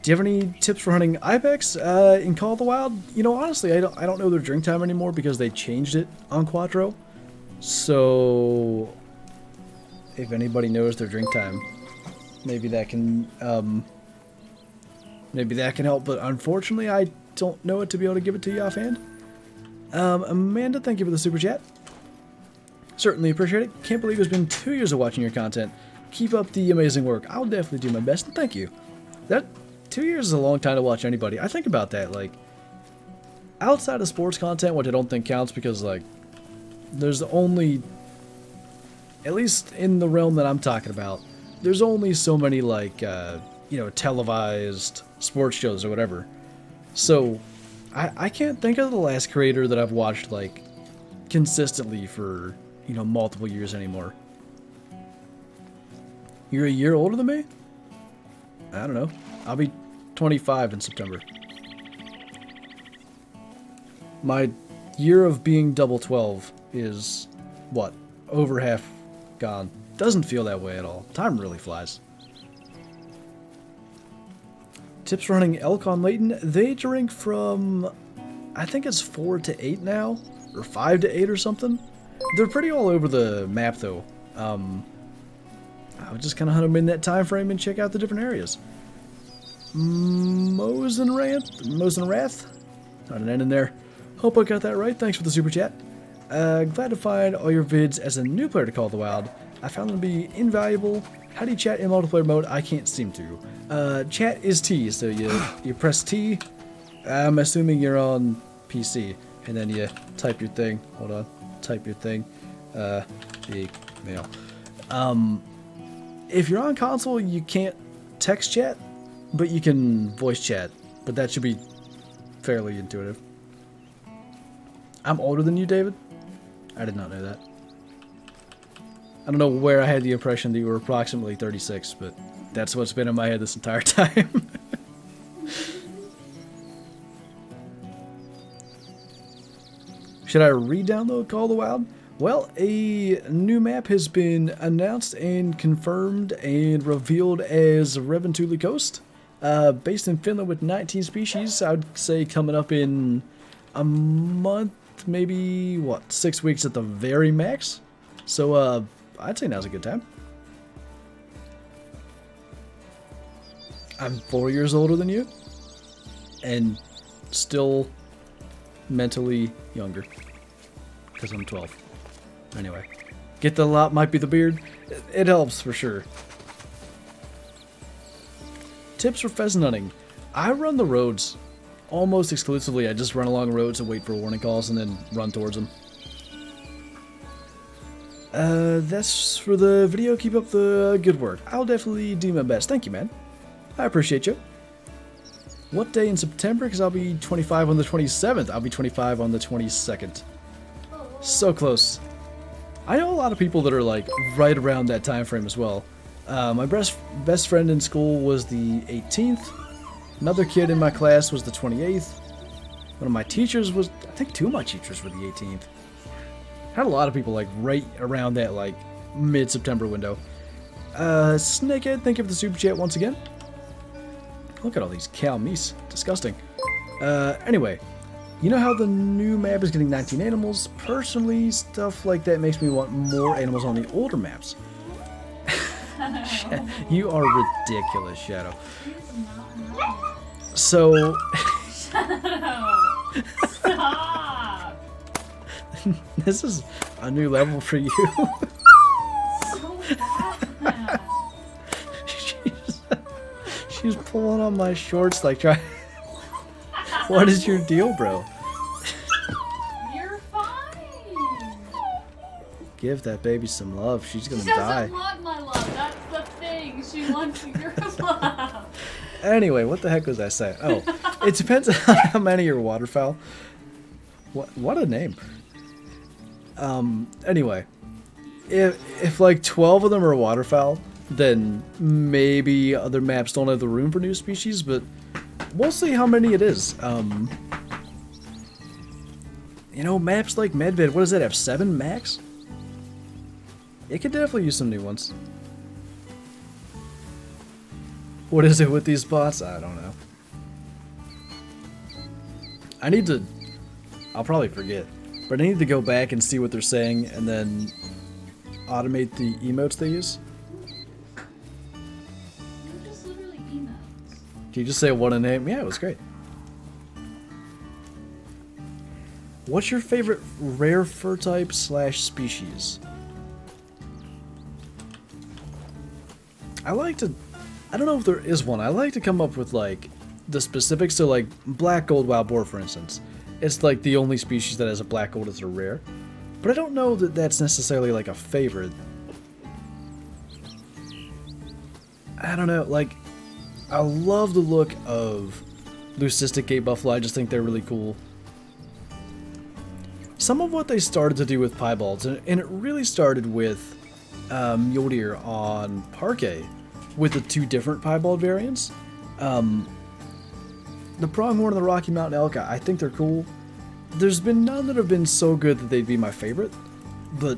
Do you have any tips for hunting ibex in Call of the Wild? You know, honestly, I don't know their drink time anymore because they changed it on Quattro. So, if anybody knows their drink time, maybe that can help. But unfortunately, I don't know it to be able to give it to you offhand. Amanda, thank you for the super chat. Certainly appreciate it. Can't believe it's been 2 years of watching your content. Keep up the amazing work. I'll definitely do my best, and thank you. That 2 years is a long time to watch anybody. I think about that, like, outside of sports content, which I don't think counts because, like, there's only, at least in the realm that I'm talking about, there's only so many, like, you know, televised sports shows or whatever. So, I can't think of the last creator that I've watched, like, consistently for, you know, multiple years anymore. You're a year older than me? I don't know. I'll be 25 in September. My year of being double 12 is, what, over half gone. Doesn't feel that way at all. Time really flies. Tips for hunting elk on Layton. They drink from, I think it's 4 to 8 now, or 5 to 8 or something. They're pretty all over the map though. I would just kind of hunt them in that time frame and check out the different areas. Mosenrath? Not an N in there. Hope I got that right. Thanks for the super chat. Glad to find all your vids as a new player to Call of the Wild. I found them to be invaluable. How do you chat in multiplayer mode? I can't seem to. Chat is T, so you press T. I'm assuming you're on PC, and then you type your thing. Hold on. Type your thing. Email. If you're on console, you can't text chat, but you can voice chat. But that should be fairly intuitive. I'm older than you, David? I did not know that. I don't know where I had the impression that you were approximately 36, but that's what's been in my head this entire time. Should I re-download Call of the Wild? Well, a new map has been announced and confirmed and revealed as Reventuli Coast. Based in Finland with 19 species, I would say coming up in a month, maybe, what, 6 weeks at the very max? So, I'd say now's a good time. I'm 4 years older than you, and still mentally younger, because I'm 12. Anyway, get the lot might be the beard. It helps for sure. Tips for pheasant hunting. I run the roads almost exclusively. I just run along roads and wait for warning calls and then run towards them. That's for the video. Keep up the good work. I'll definitely do my best. Thank you, man. I appreciate you. What day in September? Because I'll be 25 on the 27th. I'll be 25 on the 22nd. So close. I know a lot of people that are like right around that time frame as well. My best friend in school was the 18th. Another kid in my class was the 28th. One of my teachers was, I think 2 of my teachers were the 18th. Had a lot of people like right around that like mid-September window. Snakehead, thank you for the super chat once again. Look at all these cow meese. Disgusting. Anyway. You know how the new map is getting 19 animals? Personally, stuff like that makes me want more animals on the older maps. You are ridiculous, Shadow. So... Stop! This is a new level for you. So bad. She's pulling on my shorts like try. What is your deal, bro? You're fine. Give that baby some love. She's gonna She die. doesn't want my love. That's the thing. She wants your love. Anyway, what the heck was I saying? Oh, it depends on how many are waterfowl. What a name. Anyway, if like 12 of them are waterfowl, then maybe other maps don't have the room for new species, but we'll see how many it is. You know, maps like Medved, what does that have, 7 max? It could definitely use some new ones. What is it with these bots? I don't know. I need to... I'll probably forget. But I need to go back and see what they're saying and then automate the emotes they use. They're just literally emotes. Can you just say what a name? Yeah, it was great. What's your favorite rare fur type / species? I like to... I don't know if there is one. I like to come up with, like, the specifics. So, like, black gold wild boar, for instance. It's, like, the only species that has a black gold as a rare. But I don't know that that's necessarily, like, a favorite. I don't know. Like, I love the look of leucistic gate buffalo. I just think they're really cool. Some of what they started to do with piebalds, and it really started with mule deer on parquet, with the 2 different piebald variants. The pronghorn and the Rocky Mountain elk, I think they're cool. There's been none that have been so good that they'd be my favorite, but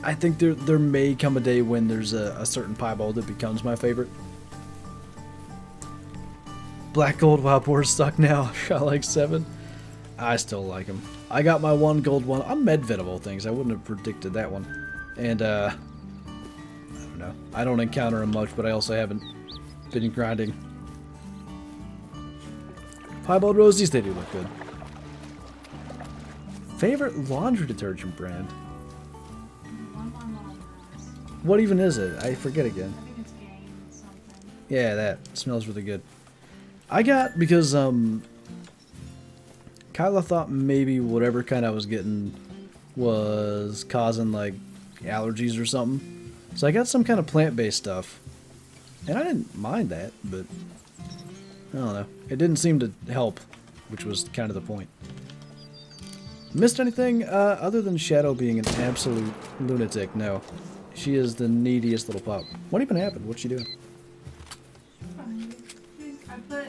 I think there may come a day when there's a certain piebald that becomes my favorite. Black gold wild boar stuck now. Shot like 7. I still like them. I got my 1 gold one. I'm Medved of all things. I wouldn't have predicted that one. And I don't know. I don't encounter them much, but I also haven't been grinding. Piebald rosies, they do look good. Favorite laundry detergent brand? One my mom has. What even is it? I forget again. I think it's Kane something. Yeah, that smells really good. I got, because Kyla thought maybe whatever kind I was getting was causing like allergies or something. So I got some kind of plant-based stuff. And I didn't mind that, but I don't know. It didn't seem to help, which was kind of the point. Missed anything other than Shadow being an absolute lunatic? No. She is the neediest little pup. What even happened? What's she doing? I put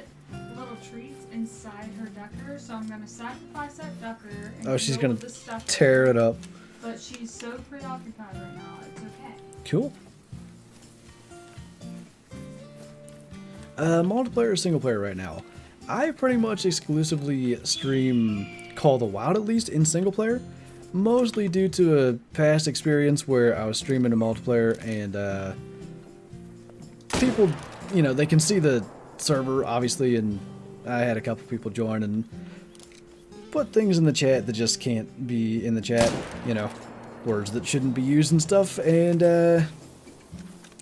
little treats inside her ducker, so I'm gonna sacrifice that ducker. And She's deal gonna with the stuff tear it up. But she's so preoccupied right now, it's okay. Cool. Multiplayer or single player right now? I pretty much exclusively stream Call the Wild, at least in single player. Mostly due to a past experience where I was streaming a multiplayer and people, you know, they can see the server obviously, and I had a couple people join and put things in the chat that just can't be in the chat, you know, words that shouldn't be used and stuff, and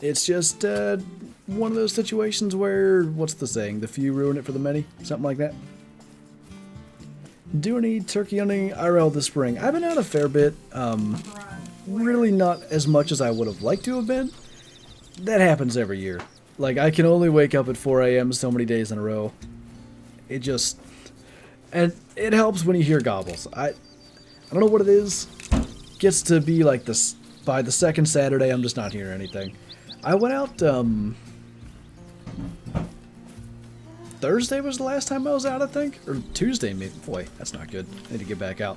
it's just one of those situations where, what's the saying, the few ruin it for the many, something like that. Do any turkey hunting IRL this spring? I've been out a fair bit, really not as much as I would have liked to have been. That happens every year. Like, I can only wake up at 4 a.m. so many days in a row. It just... And it helps when you hear gobbles. I don't know what it is. Gets to be like this, by the second Saturday, I'm just not hearing anything. I went out, Thursday was the last time I was out, I think? Or Tuesday, maybe. Boy, that's not good. I need to get back out.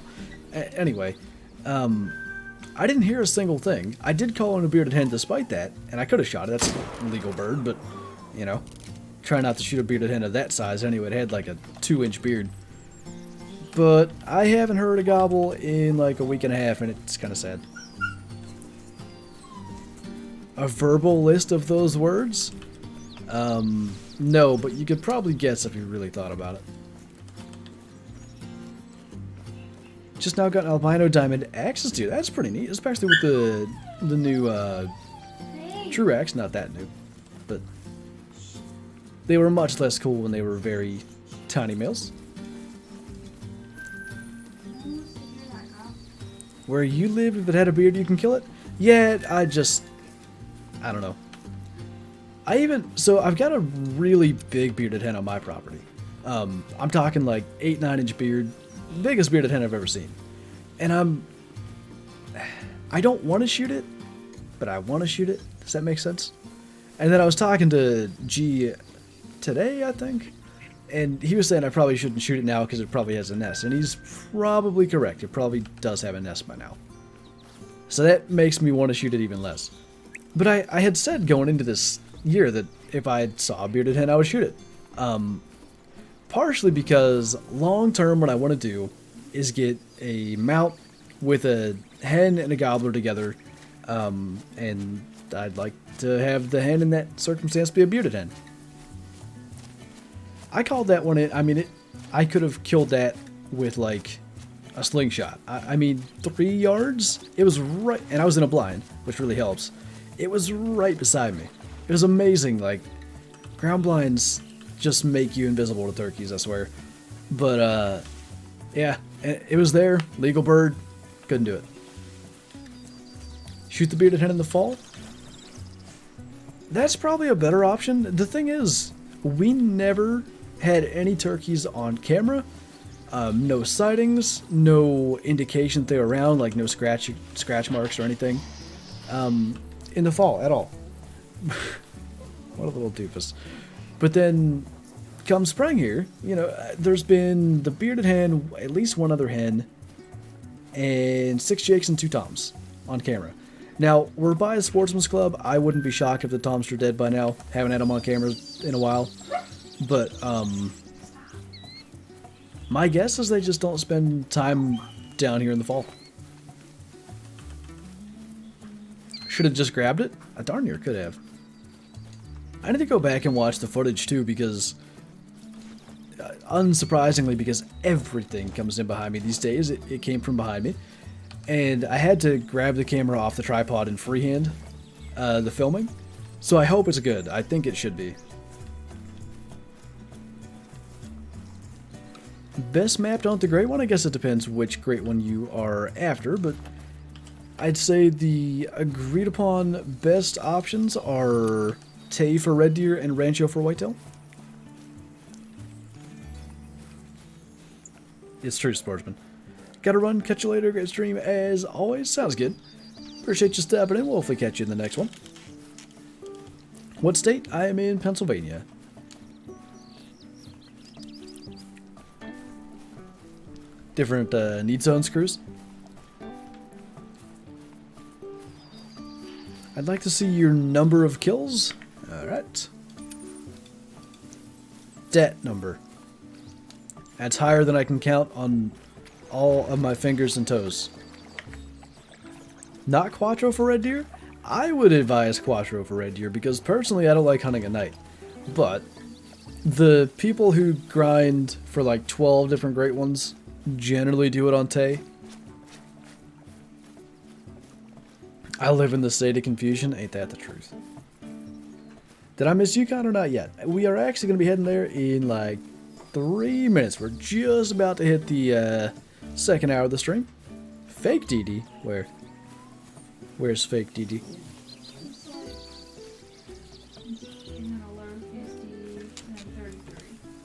Anyway, I didn't hear a single thing. I did call in a bearded hen despite that, and I could have shot it. That's a legal bird, but, you know, try not to shoot a bearded hen of that size anyway. It had like a 2-inch beard. But I haven't heard a gobble in like a week and a half, and it's kind of sad. A verbal list of those words? No, but you could probably guess if you really thought about it. Just now got an albino diamond axes, dude. That's pretty neat, especially with the new true axe. Not that new, but they were much less cool when they were very tiny males. Where you live, if it had a beard, you can kill it? Yeah, I don't know. So I've got a really big bearded hen on my property. I'm talking like 8-9 inch beard, biggest bearded hen I've ever seen. And I don't want to shoot it, but I want to shoot it. Does that make sense? And then I was talking to G today, I think, and he was saying I probably shouldn't shoot it now because it probably has a nest, and he's probably correct. It probably does have a nest by now. So that makes me want to shoot it even less. But I had said going into this year that if I saw a bearded hen, I would shoot it. Partially because long term what I want to do is get a mount with a hen and a gobbler together, and I'd like to have the hen in that circumstance be a bearded hen. I called that one in. I mean, I could have killed that with like a slingshot. I mean, 3 yards. It was right, and I was in a blind, which really helps. It was right beside me. It was amazing. Like, ground blinds just make you invisible to turkeys, I swear. But yeah, it was there. Legal bird. Couldn't do it. Shoot the bearded hen in the fall? That's probably a better option. The thing is, we never had any turkeys on camera. No sightings, no indication they were around, like no scratch marks or anything in the fall at all. What a little doofus. But then come spring here, you know, there's been the bearded hen, at least one other hen, and 6 jakes and 2 toms on camera. Now, we're by a sportsman's club. I wouldn't be shocked if the toms were dead by now. Haven't had them on camera in a while. But my guess is they just don't spend time down here in the fall. Should have just grabbed it? I darn near could have. I need to go back and watch the footage too, because unsurprisingly, because everything comes in behind me these days, it came from behind me. And I had to grab the camera off the tripod and freehand the filming. So I hope it's good. I think it should be. Best map to hunt the great one? I guess it depends which great one you are after, but I'd say the agreed upon best options are Tay for red deer and Rancho for whitetail. It's true, sportsman. Gotta run. Catch you later. Great stream as always. Sounds good. Appreciate you stepping in. We'll hopefully catch you in the next one. What state? I am in Pennsylvania. Different need zone screws. I'd like to see your number of kills. Alright. Dat number. That's higher than I can count on all of my fingers and toes. Not Quattro for red deer? I would advise Quattro for red deer because personally I don't like hunting at night. But the people who grind for like 12 different great ones generally do it on Tay. I live in the state of confusion. Ain't that the truth? Did I miss Yukon or not yet? We are actually going to be heading there in like 3 minutes. We're just about to hit the second hour of the stream. Fake DD? Where? Where's fake DD?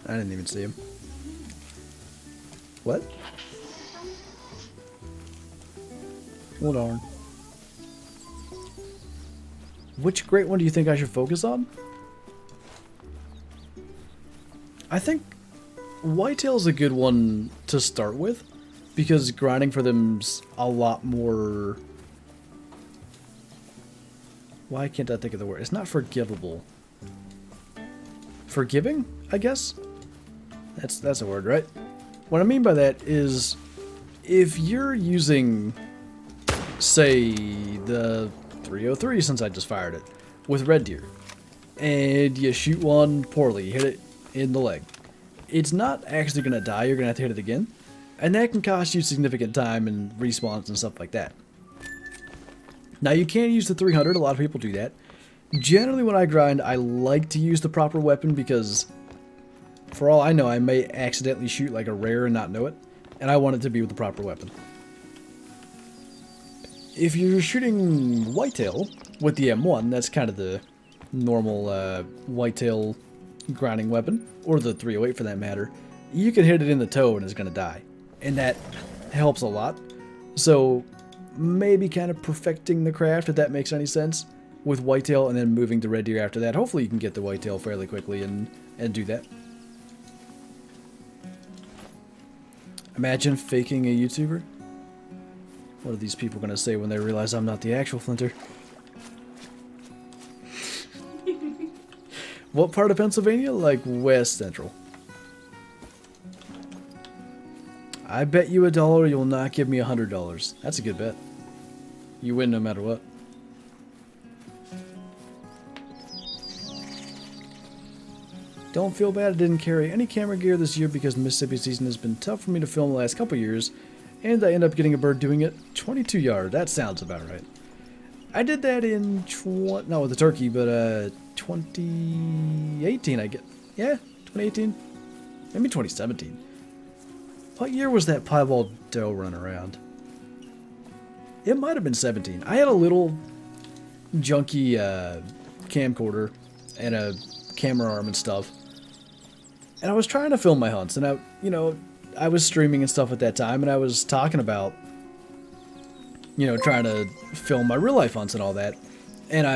I didn't even see him. What? Hold on. Which great one do you think I should focus on? I think whitetail's a good one to start with because grinding for them's a lot more... Why can't I think of the word? It's not forgivable. Forgiving, I guess? That's a word, right? What I mean by that is if you're using, say, the 303 since I just fired it with red deer and you shoot one poorly, you hit it in the leg, it's not actually going to die, you're going to have to hit it again, and that can cost you significant time and respawns and stuff like that. Now you can use the 300, a lot of people do that. Generally when I grind I like to use the proper weapon because for all I know I may accidentally shoot like a rare and not know it, and I want it to be with the proper weapon. If you're shooting whitetail with the M1, that's kind of the normal whitetail grinding weapon, or the 308 for that matter, you can hit it in the toe and it's going to die. And that helps a lot. So maybe kind of perfecting the craft, if that makes any sense, with whitetail and then moving to red deer after that. Hopefully you can get the whitetail fairly quickly and do that. Imagine faking a YouTuber. What are these people going to say when they realize I'm not the actual Flinter? What part of Pennsylvania? Like West Central. I bet you $1 you'll not give me $100. That's a good bet. You win no matter what. Don't feel bad I didn't carry any camera gear this year because the Mississippi season has been tough for me to film the last couple years, and I end up getting a bird doing it. 22 yard, that sounds about right. I did that in, not with the turkey, but 2018 I get. Yeah, 2018. Maybe 2017. What year was that piebald doe run around? It might have been 17. I had a little junky camcorder and a camera arm and stuff. And I was trying to film my hunts, and I was streaming and stuff at that time, and I was talking about, trying to film my real life hunts and all that. And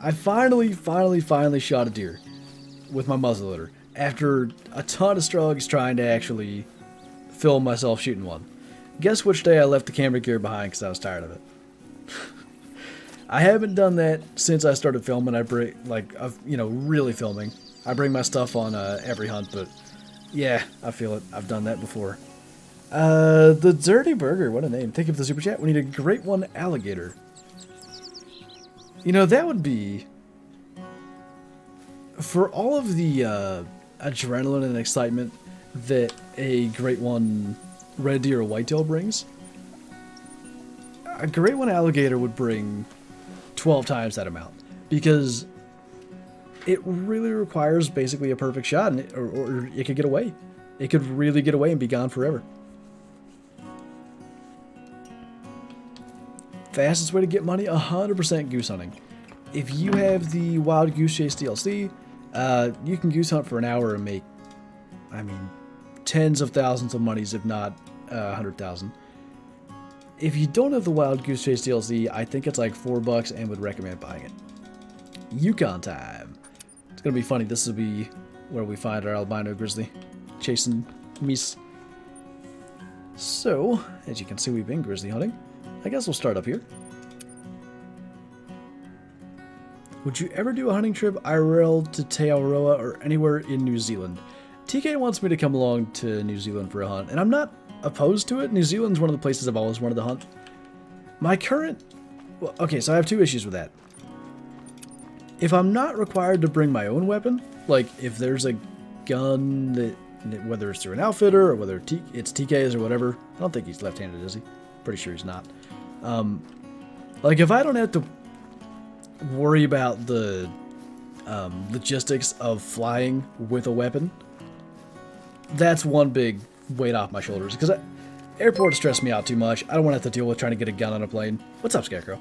I finally shot a deer with my muzzleloader after a ton of struggles trying to actually film myself shooting one. Guess which day I left the camera gear behind because I was tired of it. I haven't done that since I started filming. I bring, really filming. I bring my stuff on every hunt, but yeah, I feel it. I've done that before. The Dirty Burger, what a name. Thank you for the super chat. We need a great one alligator. That would be, for all of the adrenaline and excitement that a great one red deer or whitetail brings, a great one alligator would bring 12 times that amount, because it really requires basically a perfect shot, and or it could get away. It could really get away and be gone forever. Fastest way to get money, 100% goose hunting. If you have the Wild Goose Chase DLC, you can goose hunt for an hour and make, tens of thousands of monies, if not 100,000. If you don't have the Wild Goose Chase DLC, I think it's like $4 and would recommend buying it. Yukon time. It's gonna be funny. This will be where we find our albino grizzly chasing meese. So, as you can see, we've been grizzly hunting. I guess we'll start up here. Would you ever do a hunting trip IRL to Aurora or anywhere in New Zealand? TK wants me to come along to New Zealand for a hunt, and I'm not opposed to it. New Zealand's one of the places I've always wanted to hunt. My current... Well, okay, so I have two issues with that. If I'm not required to bring my own weapon, like if there's a gun that, whether it's through an outfitter or whether it's TK's or whatever, I don't think he's left-handed, is he? Pretty sure he's not. Like if I don't have to worry about the logistics of flying with a weapon, that's one big weight off my shoulders, because airports stress me out too much. I don't want to have to deal with trying to get a gun on a plane. What's up, Scarecrow?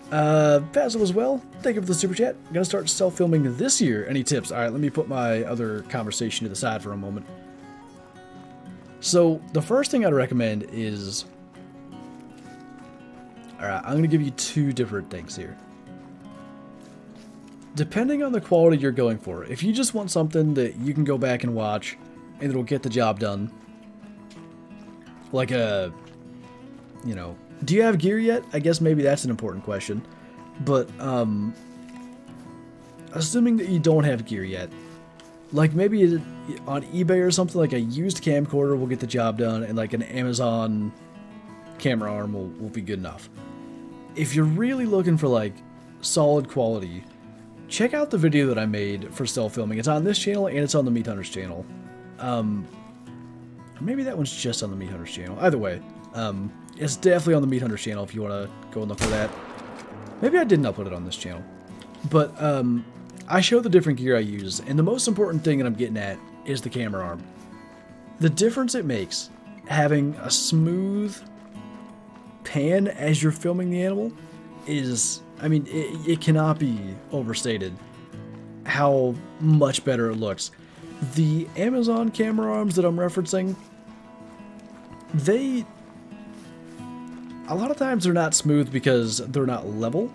Basil as well, thank you for the super chat. I'm gonna start self-filming this year. Any tips? Alright, let me put my other conversation to the side for a moment. So, the first thing I'd recommend is... Alright, I'm gonna give you two different things here. Depending on the quality you're going for, if you just want something that you can go back and watch and it'll get the job done, like a, you know, do you have gear yet? I guess maybe that's an important question, but assuming that you don't have gear yet, like maybe on eBay or something, like a used camcorder will get the job done, and like an Amazon camera arm will be good enough. If you're really looking for like solid quality, check out the video that I made for self-filming. It's on this channel and it's on the Meat Hunters channel. Or maybe that one's just on the Meat Hunters channel. Either way, it's definitely on the Meat Hunters channel if you want to go and look for that. Maybe I didn't upload it on this channel. But I show the different gear I use, and the most important thing that I'm getting at is the camera arm. The difference it makes having a smooth pan as you're filming the animal is... I mean, it cannot be overstated how much better it looks. The Amazon camera arms that I'm referencing, a lot of times they're not smooth because they're not level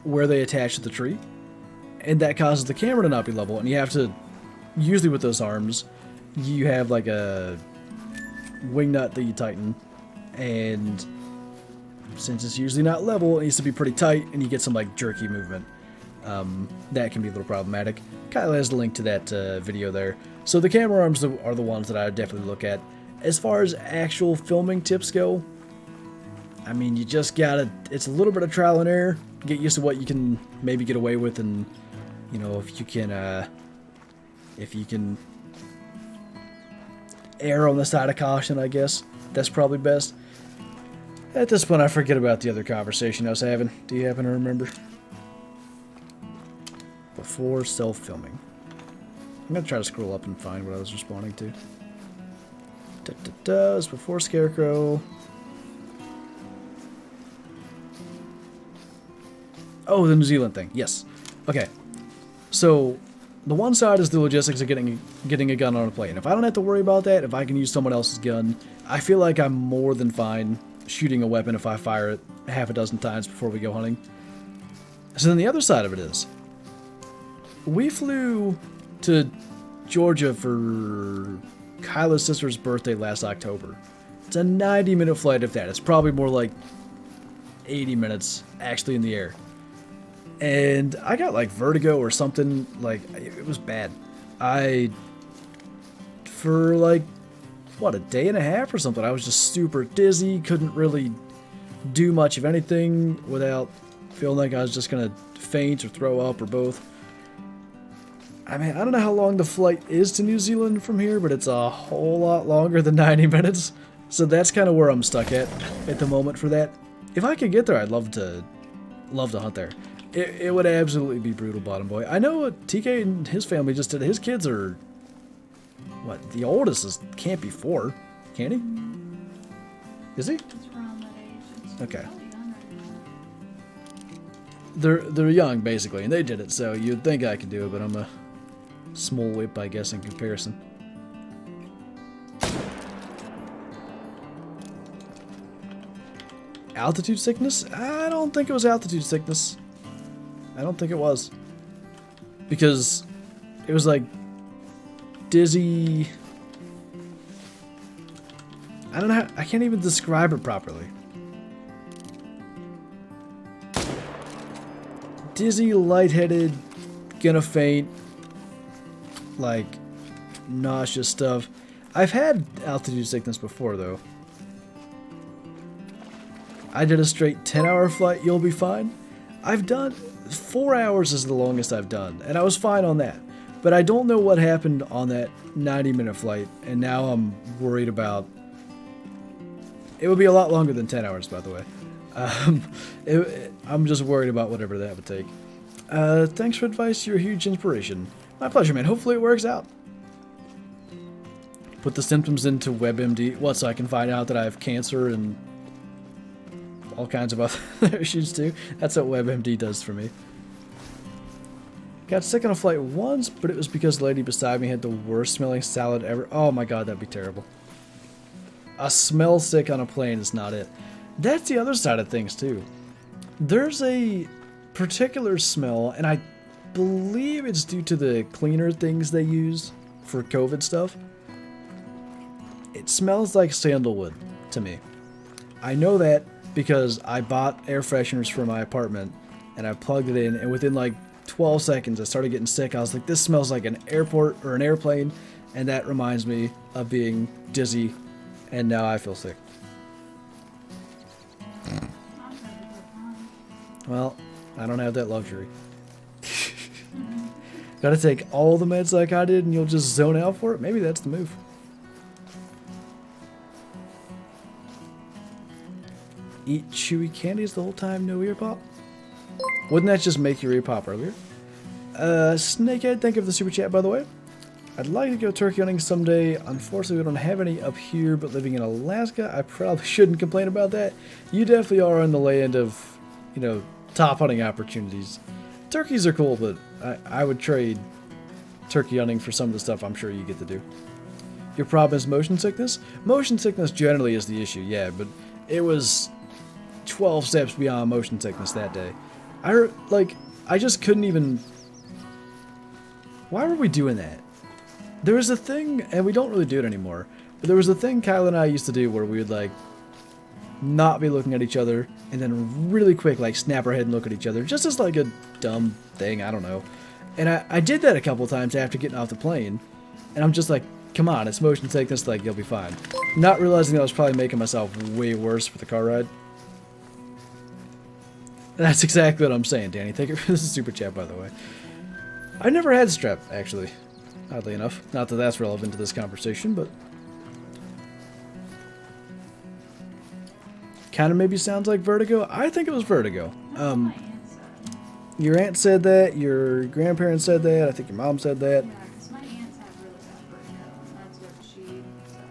where they attach to the tree. And that causes the camera to not be level. And you have to, usually with those arms, you have like a wing nut that you tighten, and since it's usually not level, it needs to be pretty tight, and you get some like jerky movement. That can be a little problematic. Kyle has the link to that video there. So the camera arms are the ones that I would definitely look at. As far as actual filming tips go, I mean, you just gotta, it's a little bit of trial and error. Get used to what you can maybe get away with, and you know, if you can err on the side of caution, I guess that's probably best. At this point, I forget about the other conversation I was having. Do you happen to remember? Before self-filming. I'm going to try to scroll up and find what I was responding to. Does before Scarecrow. Oh, the New Zealand thing. Yes. Okay. So, the one side is the logistics of getting a gun on a plane. If I don't have to worry about that, if I can use someone else's gun, I feel like I'm more than fine shooting a weapon if I fire it half a dozen times before we go hunting. So then the other side of it is, we flew to Georgia for Kyla's sister's birthday last October. It's a 90-minute flight, if that. It's probably more like 80 minutes actually in the air. And I got like vertigo or something, like it was bad. For like, what, a day and a half or something, I was just super dizzy, couldn't really do much of anything without feeling like I was just gonna faint or throw up or both. I mean, I don't know how long the flight is to New Zealand from here, but it's a whole lot longer than 90 minutes. So that's kind of where I'm stuck at the moment for that. If I could get there, I'd love to hunt there. It would absolutely be brutal, Bottom Boy. I know TK and his family just did. His kids are, what, the oldest can't be 4, can he? Is he? It's around that age. It's Okay. probably young right now. They're young, basically, and they did it, so you'd think I could do it, but I'm a small whip, I guess, in comparison. Altitude sickness? I don't think it was altitude sickness. I don't think it was. Because it was like dizzy. I don't know. I can't even describe it properly. Dizzy, lightheaded, gonna faint, like nauseous stuff. I've had altitude sickness before though. I did a straight 10-hour flight, you'll be fine. I've done 4 hours is the longest I've done, and I was fine on that. But I don't know what happened on that 90-minute flight, and now I'm worried about. It would be a lot longer than 10 hours, by the way. I'm just worried about whatever that would take. Thanks for advice. You're a huge inspiration. My pleasure, man. Hopefully it works out. Put the symptoms into WebMD. What, so I can find out that I have cancer and all kinds of other issues too? That's what WebMD does for me. Got sick on a flight once, but it was because the lady beside me had the worst smelling salad ever. Oh my god, that'd be terrible. A smell sick on a plane is not it. That's the other side of things too. There's a particular smell, and I believe it's due to the cleaner things they use for COVID stuff. It smells like sandalwood to me. I know that because I bought air fresheners for my apartment and I plugged it in, and within like 12 seconds I started getting sick. I was like, this smells like an airport or an airplane, and that reminds me of being dizzy, and now I feel sick. Well, I don't have that luxury. Gotta take all the meds like I did and you'll just zone out for it? Maybe that's the move. Eat chewy candies the whole time, no ear pop? Wouldn't that just make your ear pop earlier? Snakehead, thank you for the super chat, by the way. I'd like to go turkey hunting someday. Unfortunately, we don't have any up here, but living in Alaska, I probably shouldn't complain about that. You definitely are on the land of, you know, top hunting opportunities. Turkeys are cool, but I would trade turkey hunting for some of the stuff I'm sure you get to do. Your problem is motion sickness? Motion sickness generally is the issue, yeah, but it was 12 steps beyond motion sickness that day. I just couldn't even. Why were we doing that? There was a thing, and we don't really do it anymore, but there was a thing Kyle and I used to do where we would like not be looking at each other and then really quick like snap our head and look at each other, just as like a dumb thing, I don't know. And I did that a couple times after getting off the plane, and I'm just like, come on, it's motion sickness, like you'll be fine. Not realizing that I was probably making myself way worse for the car ride. That's exactly what I'm saying, Danny. Thank you for the super chat, by the way. I never had strep, actually. Oddly enough. Not that that's relevant to this conversation, but... kind of maybe sounds like vertigo. I think it was vertigo. Your aunt said that. Your grandparents said that. I think your mom said that. Yeah, because my aunts have really bad vertigo, and that's what she said.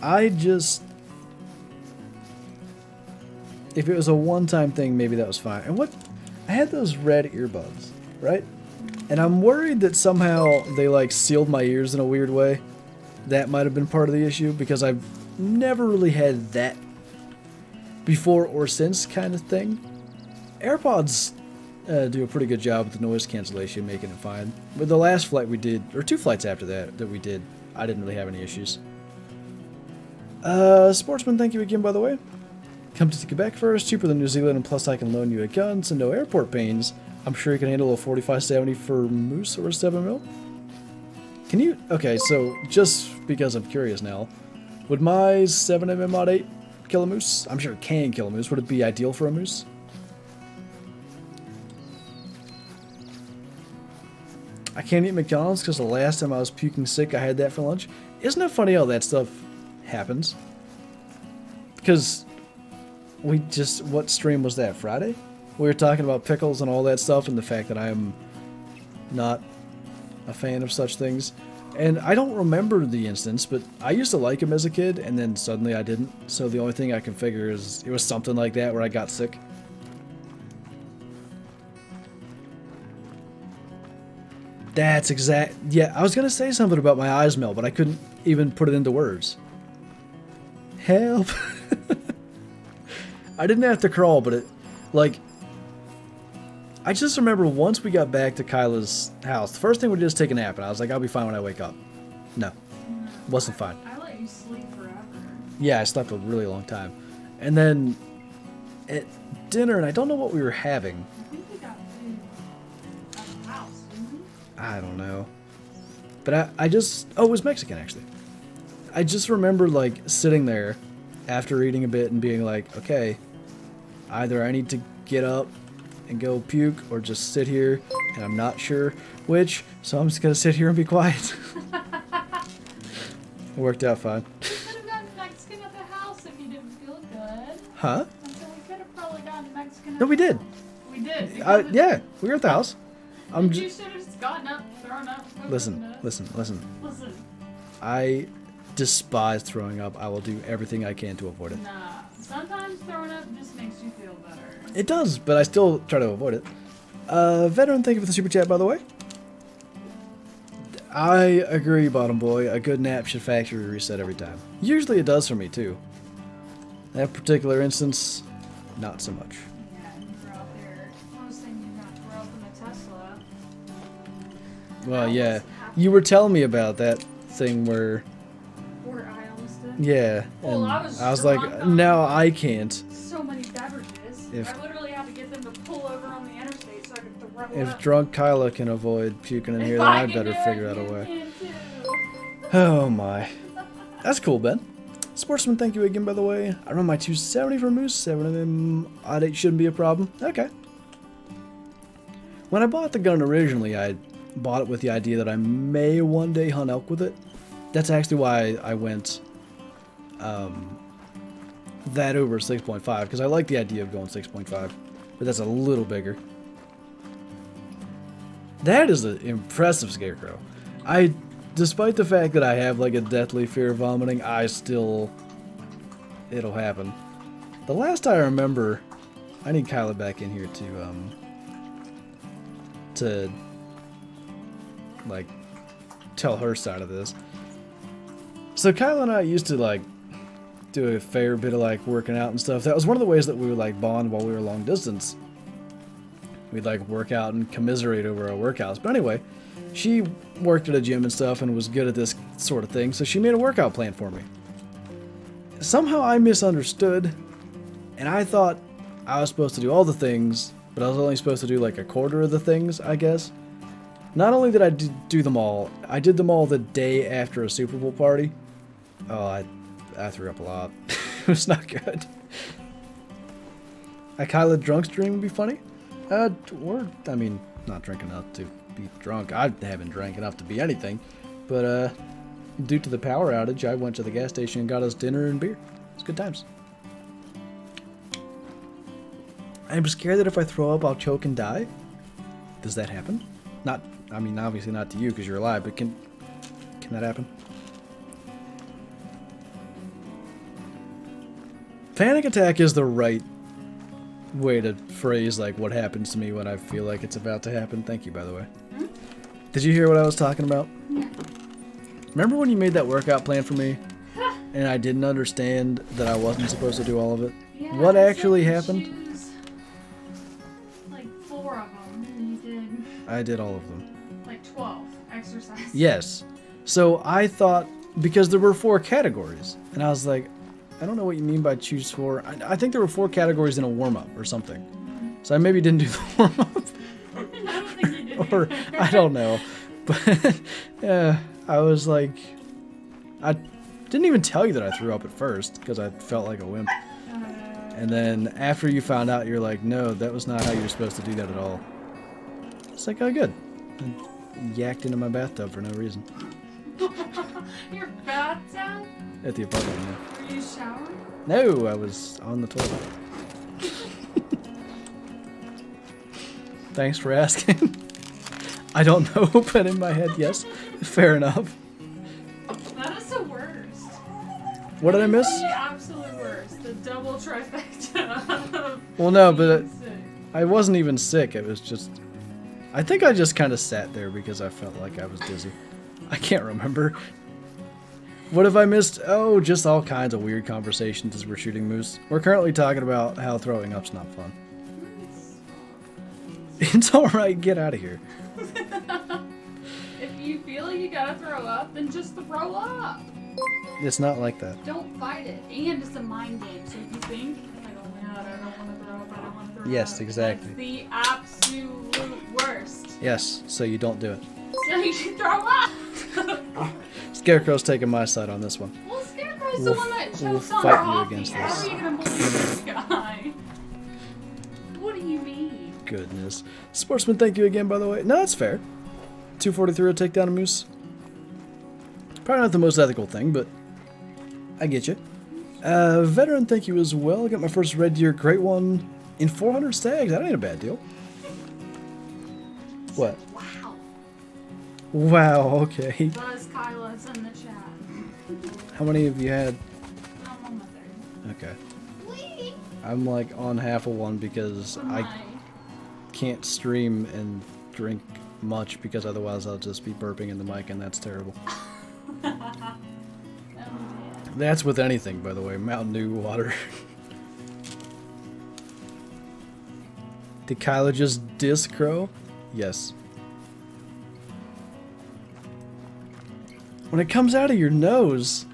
I just... if it was a one-time thing, maybe that was fine. And what... I had those red earbuds, right? And I'm worried that somehow they like sealed my ears in a weird way. That might have been part of the issue, because I've never really had that before or since kind of thing. AirPods do a pretty good job with the noise cancellation, making it fine. But the last flight we did, or 2 flights after that we did, I didn't really have any issues. Sportsman, thank you again, by the way. Come to Quebec first, cheaper than New Zealand, and plus I can loan you a gun, so no airport pains. I'm sure you can handle a 45-70 for moose or a 7mm. Can you? Okay, so just because I'm curious now, would my 7mm mod 8 kill a moose? I'm sure it can kill a moose. Would it be ideal for a moose? I can't eat McDonald's because the last time I was puking sick, I had that for lunch. Isn't it funny how that stuff happens? Because we just, what stream was that, Friday? We were talking about pickles and all that stuff, and the fact that I am not a fan of such things. And I don't remember the instance, but I used to like him as a kid, and then suddenly I didn't. So the only thing I can figure is it was something like that where I got sick. That's exact. Yeah, I was going to say something about my eyes melt, but I couldn't even put it into words. Help. I didn't have to crawl, but it, like, I just remember once we got back to Kyla's house, the first thing we did was take a nap, and I was like, I'll be fine when I wake up. No, wasn't fine. I let you sleep forever. Yeah, I slept a really long time. And then at dinner, and I don't know what we were having. I think we got food at the house, didn't we? I don't know. But I just, oh, it was Mexican, actually. I just remember, like, sitting there after eating a bit and being like, okay, either I need to get up and go puke or just sit here, and I'm not sure which, so I'm just going to sit here and be quiet. It worked out fine. We could have gotten Mexican at the house if you didn't feel good. Huh? And so we could have probably gotten Mexican at No, we the did. house. We did. Yeah, we were at the house. I'm You just, should have just gotten up, thrown up. opened listen, it. listen, listen. Listen. I despise throwing up. I will do everything I can to avoid it. Nah. Sometimes throwing up just makes you feel better. It does, but I still try to avoid it. Veteran, thank you for the super chat, by the way. I agree, bottom boy. A good nap should factory reset every time. Usually it does for me, too. That particular instance, not so much. Yeah, you were out there. I was thinking you got to throw up in the Tesla. Well, That yeah. wasn't happening. You were telling me about that thing where... Where I almost did. Yeah. Well, and I was like, drunk on- no, I can't. So many beverages. If- I literally had to get them to pull over on the interstate so I could throw If up. drunk Kyla can avoid puking in If here, then I can better do it, figure out a you way. can too. Oh my. That's cool, Ben. Sportsman, thank you again, by the way. I run my 270 for moose. 7 of them odd 8 shouldn't be a problem. Okay. When I bought the gun originally, I bought it with the idea that I may one day hunt elk with it. That's actually why I went that over 6.5, because I like the idea of going 6.5, but that's a little bigger. That is an impressive scarecrow. Despite the fact that I have like a deathly fear of vomiting, it'll happen. The last I remember, I need Kyla back in here to like tell her side of this. So Kyla and I used to like do a fair bit of like working out and stuff. That was one of the ways that we would like bond while we were long distance. We'd like work out and commiserate over our workouts. But anyway, she worked at a gym and stuff and was good at this sort of thing, so she made a workout plan for me. Somehow I misunderstood, and I thought I was supposed to do all the things, but I was only supposed to do like a quarter of the things, I guess. Not only did I do them all, I did them all the day after a Super Bowl party. Oh, I threw up a lot. It was not good. A Kyla drunk stream would be funny. Or, I mean, not drink enough to be drunk. I haven't drank enough to be anything. But, due to the power outage, I went to the gas station and got us dinner and beer. It's good times. I'm scared that if I throw up, I'll choke and die. Does that happen? Not, I mean, obviously not to you because you're alive, but can that happen? Panic attack is the right way to phrase like what happens to me when I feel like it's about to happen. Thank you, by the way. Hmm? Did you hear what I was talking about? Yeah. Remember when you made that workout plan for me and I didn't understand that I wasn't supposed to do all of it? Yeah, What I said actually you happened? choose, like 4 of them, and you did I did all of them. like 12 exercises. Yes. So I thought, because there were 4 categories, and I was like, I don't know what you mean by choose 4. I think there were 4 categories in a warm-up or something. So I maybe didn't do the warm-up. I don't think you did. Or, I don't know. But, yeah, I was like, I didn't even tell you that I threw up at first, because I felt like a wimp. And then after you found out, you're like, no, that was not how you were supposed to do that at all. It's like, oh, good. I yacked into my bathtub for no reason. Your bathtub? At the apartment, yeah. Were you showering? No, I was on the toilet. Thanks for asking. I don't know, but in my head, yes. Fair enough. That is the worst. What did I miss? The absolute worst. The double trifecta. Well, no, but Being sick. I wasn't even sick. It was just... I think I just kind of sat there because I felt like I was dizzy. I can't remember. What have I missed? Oh, just all kinds of weird conversations as we're shooting moose. We're currently talking about how throwing up's not fun. It's alright, get out of here. If you feel like you gotta throw up, then just throw up. It's not like that. Don't fight it. And it's a mind game, so if you think, like, oh my god, I don't want to throw up, I don't want to throw up. Yes, exactly. That's the absolute worst. Yes, so you don't do it. So you should throw up. Scarecrow's taking my side on this one. Well, Scarecrow's the one that we'll chokes on fight you coffee. against How this. are you gonna believe this guy? What do you mean? Goodness. Sportsman, thank you again, by the way. No, that's fair. 243 will take down a moose. Probably not the most ethical thing, but I get you. Veteran, thank you as well. I got my first red deer, great one, in 400 stags. That ain't a bad deal. What? Wow. Wow, okay. Buzz Kyla's in the chat. How many have you had? I'm on my third. Okay. Wait. I'm like on half of one because I My. can't stream and drink much because otherwise I'll just be burping in the mic and that's terrible. Oh, man. That's with anything, by the way. Mountain Dew water. Did Kyla just diss Crow? Yes. When it comes out of your nose,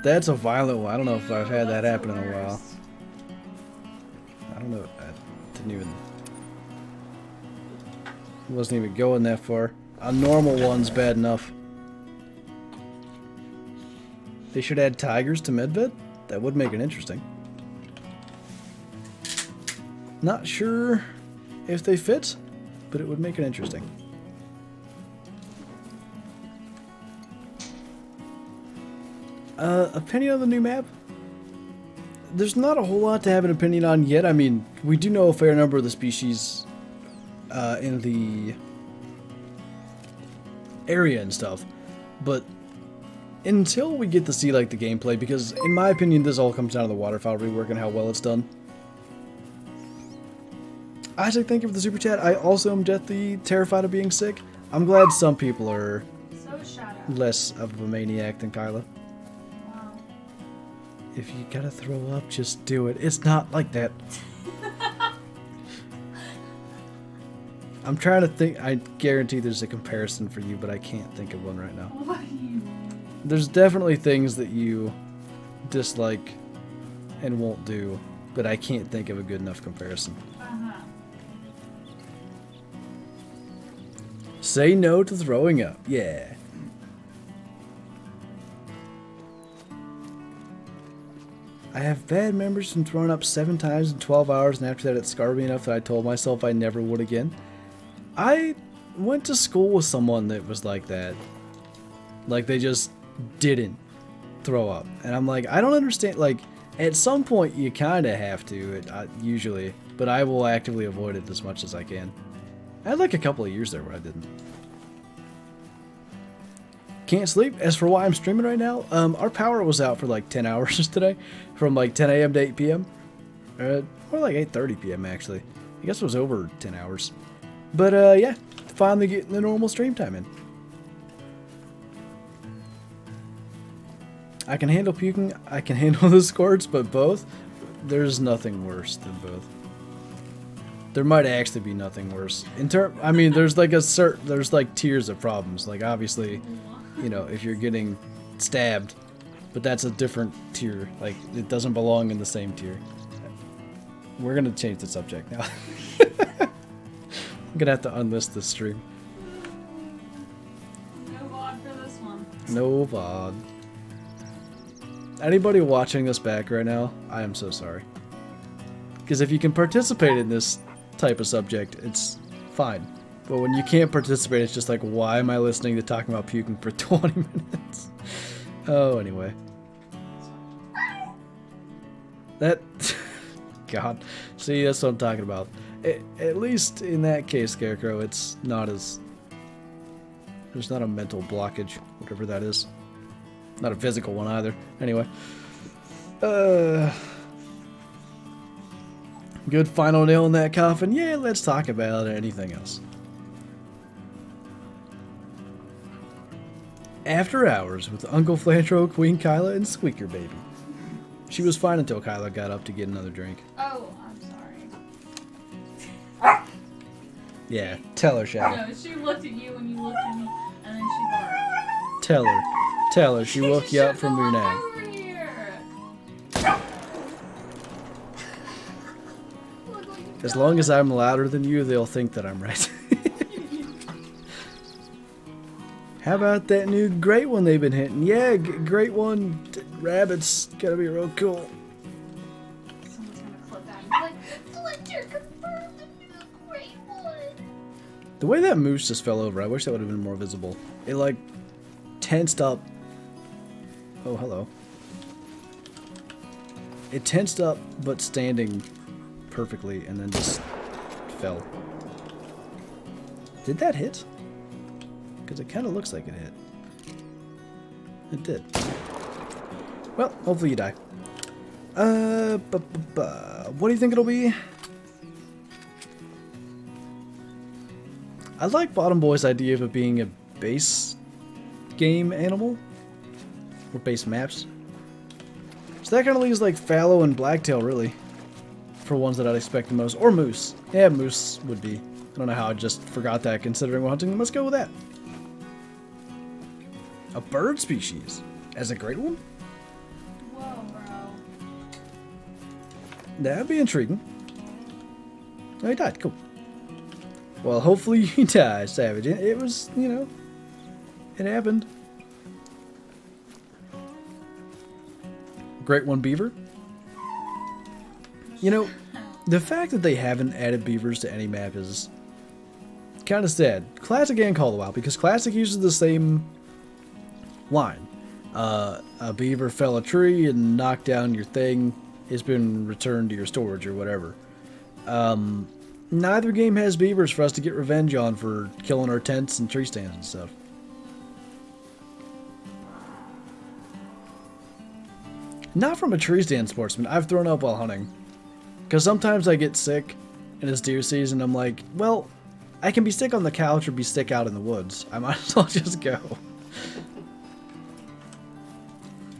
that's a violent one. I don't know if I've had that happen in a while. I don't know. I didn't even... Wasn't even going that far. A normal one's bad enough. They should add tigers to Medved? That would make it interesting. Not sure if they fit, but it would make it interesting. Opinion on the new map? There's not a whole lot to have an opinion on yet. I mean, we do know a fair number of the species in the area and stuff, but until we get to see like the gameplay, because in my opinion this all comes down to the waterfowl rework and how well it's done. Isaac, thank you for the super chat. I also am deathly terrified of being sick. I'm glad some people are So shout out. less of a maniac than Kyla. Wow. If you gotta throw up, just do it. It's not like that. I'm trying to think. I guarantee there's a comparison for you, but I can't think of one right now. What do you mean? There's definitely things that you dislike and won't do, but I can't think of a good enough comparison. Uh-huh. Say no to throwing up. Yeah. I have bad memories from throwing up 7 times in 12 hours, and after that it scarred me enough that I told myself I never would again. I went to school with someone that was like that. Like, they just didn't throw up. And I'm like, I don't understand. Like, at some point you kind of have to, usually. But I will actively avoid it as much as I can. I had like a couple of years there where I didn't. Can't sleep. As for why I'm streaming right now, our power was out for like 10 hours today. From like 10 a.m. to 8 p.m. Or like 8:30 p.m. actually. I guess it was over 10 hours. But yeah, finally getting the normal stream time in. I can handle puking, I can handle the squirts, but both, there's nothing worse than both. There might actually be nothing worse. I mean, there's like there's like tiers of problems. Like obviously, you know, if you're getting stabbed, but that's a different tier. Like it doesn't belong in the same tier. We're gonna change the subject now. I'm gonna have to unlist this stream. No VOD for this one. No VOD. Anybody watching this back right now, I am so sorry. Because if you can participate in this type of subject, it's fine. But when you can't participate, it's just like, why am I listening to talking about puking for 20 minutes? Oh, anyway. That... God. See, that's what I'm talking about. At least in that case, Scarecrow, it's not as... There's not a mental blockage, whatever that is. Not a physical one either. Anyway. Good final nail in that coffin. Yeah, let's talk about anything else. After hours with Uncle Flantro, Queen Kyla, and Squeaker Baby. She was fine until Kyla got up to get another drink. Oh, I'm sorry. Yeah, tell her, Shadow. No, she looked at you and you looked at me, and then she barked. Tell her. Tell her she woke you up from your nap. Over here. Look what you've As done. long as I'm louder than you, they'll think that I'm right. How about that new great one they've been hitting? Yeah, great one. Rabbits. Gotta be real cool. Someone's gonna clip that and be like, Flinter confirmed the new great one. The way that moose just fell over, I wish that would have been more visible. It like tensed up. Oh, hello. It tensed up, but standing perfectly, and then just fell. Did that hit? Because it kind of looks like it hit. It did. Well, hopefully you die. What do you think it'll be? I like Bottom Boy's idea of it being a base game animal. Or base maps. So that kind of leaves like fallow and blacktail, really. For ones that I'd expect the most. Or moose. Yeah, moose would be. I don't know how I just forgot that considering we're hunting. Let's go with that. A bird species. As a great one? Whoa, bro. That'd be intriguing. Oh, he died. Cool. Well, hopefully you die, Savage. It was, you know, it happened. Great one beaver. You know, the fact that they haven't added beavers to any map is kind of sad. Classic and Call the Wild, because Classic uses the same line. A beaver fell a tree and knocked down your thing. It's been returned to your storage or whatever. Neither game has beavers for us to get revenge on for killing our tents and tree stands and stuff. Not from a tree stand sportsman. I've thrown up while hunting. Because sometimes I get sick and it's deer season. I'm like, well, I can be sick on the couch or be sick out in the woods. I might as well just go.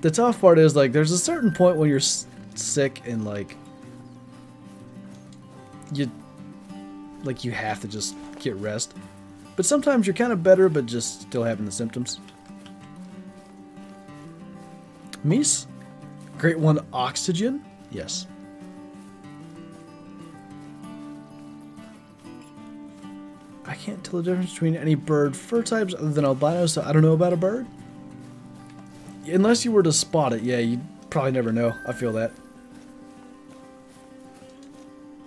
The tough part is, like, there's a certain point when you're sick and, like, you have to just get rest. But sometimes you're kind of better, but just still having the symptoms. Meese? Great one, oxygen? Yes. I can't tell the difference between any bird fur types other than albino, so I don't know about a bird. Unless you were to spot it, yeah, you'd probably never know. I feel that.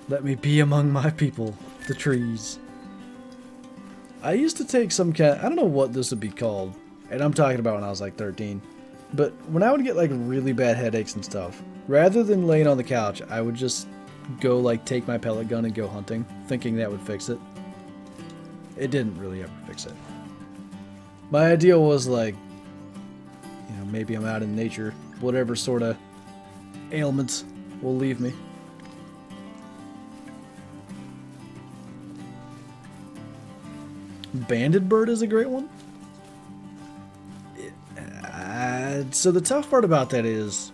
Let me be among my people, the trees. I used to take some kind, I don't know what this would be called, and I'm talking about when I was like 13, but when I would get like really bad headaches and stuff, rather than laying on the couch, I would just go like take my pellet gun and go hunting, thinking that would fix it. It didn't really ever fix it. My idea was like, you know, maybe I'm out in nature, whatever sort of ailments will leave me. Banded bird is a great one. So the tough part about that is,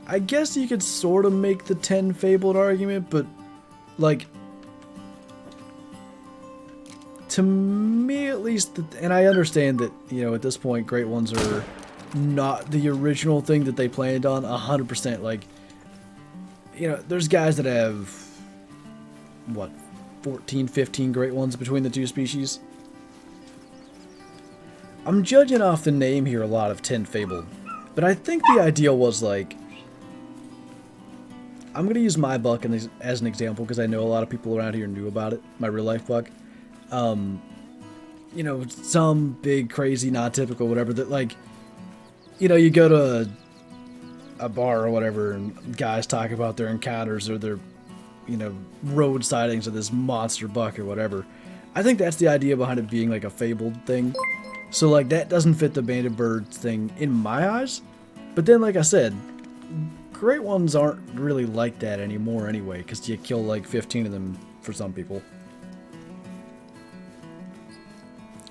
I guess you could sort of make the 10 fabled argument, but like, to me at least, and I understand that, you know, at this point great ones are not the original thing that they planned on 100%. Like, you know, there's guys that have, what, 14, 15 great ones between the two species. I'm judging off the name here a lot of 10 fabled, but I think the ideal was like, I'm going to use my buck as an example because I know a lot of people around here knew about it, my real life buck. You know, some big, crazy, not typical, whatever, that like, you know, you go to a bar or whatever and guys talk about their encounters or their, you know, road sightings of this monster buck or whatever. I think that's the idea behind it being like a fabled thing. So like that doesn't fit the banded birds thing in my eyes. But then like I said, great ones aren't really like that anymore anyway, because you kill like 15 of them for some people.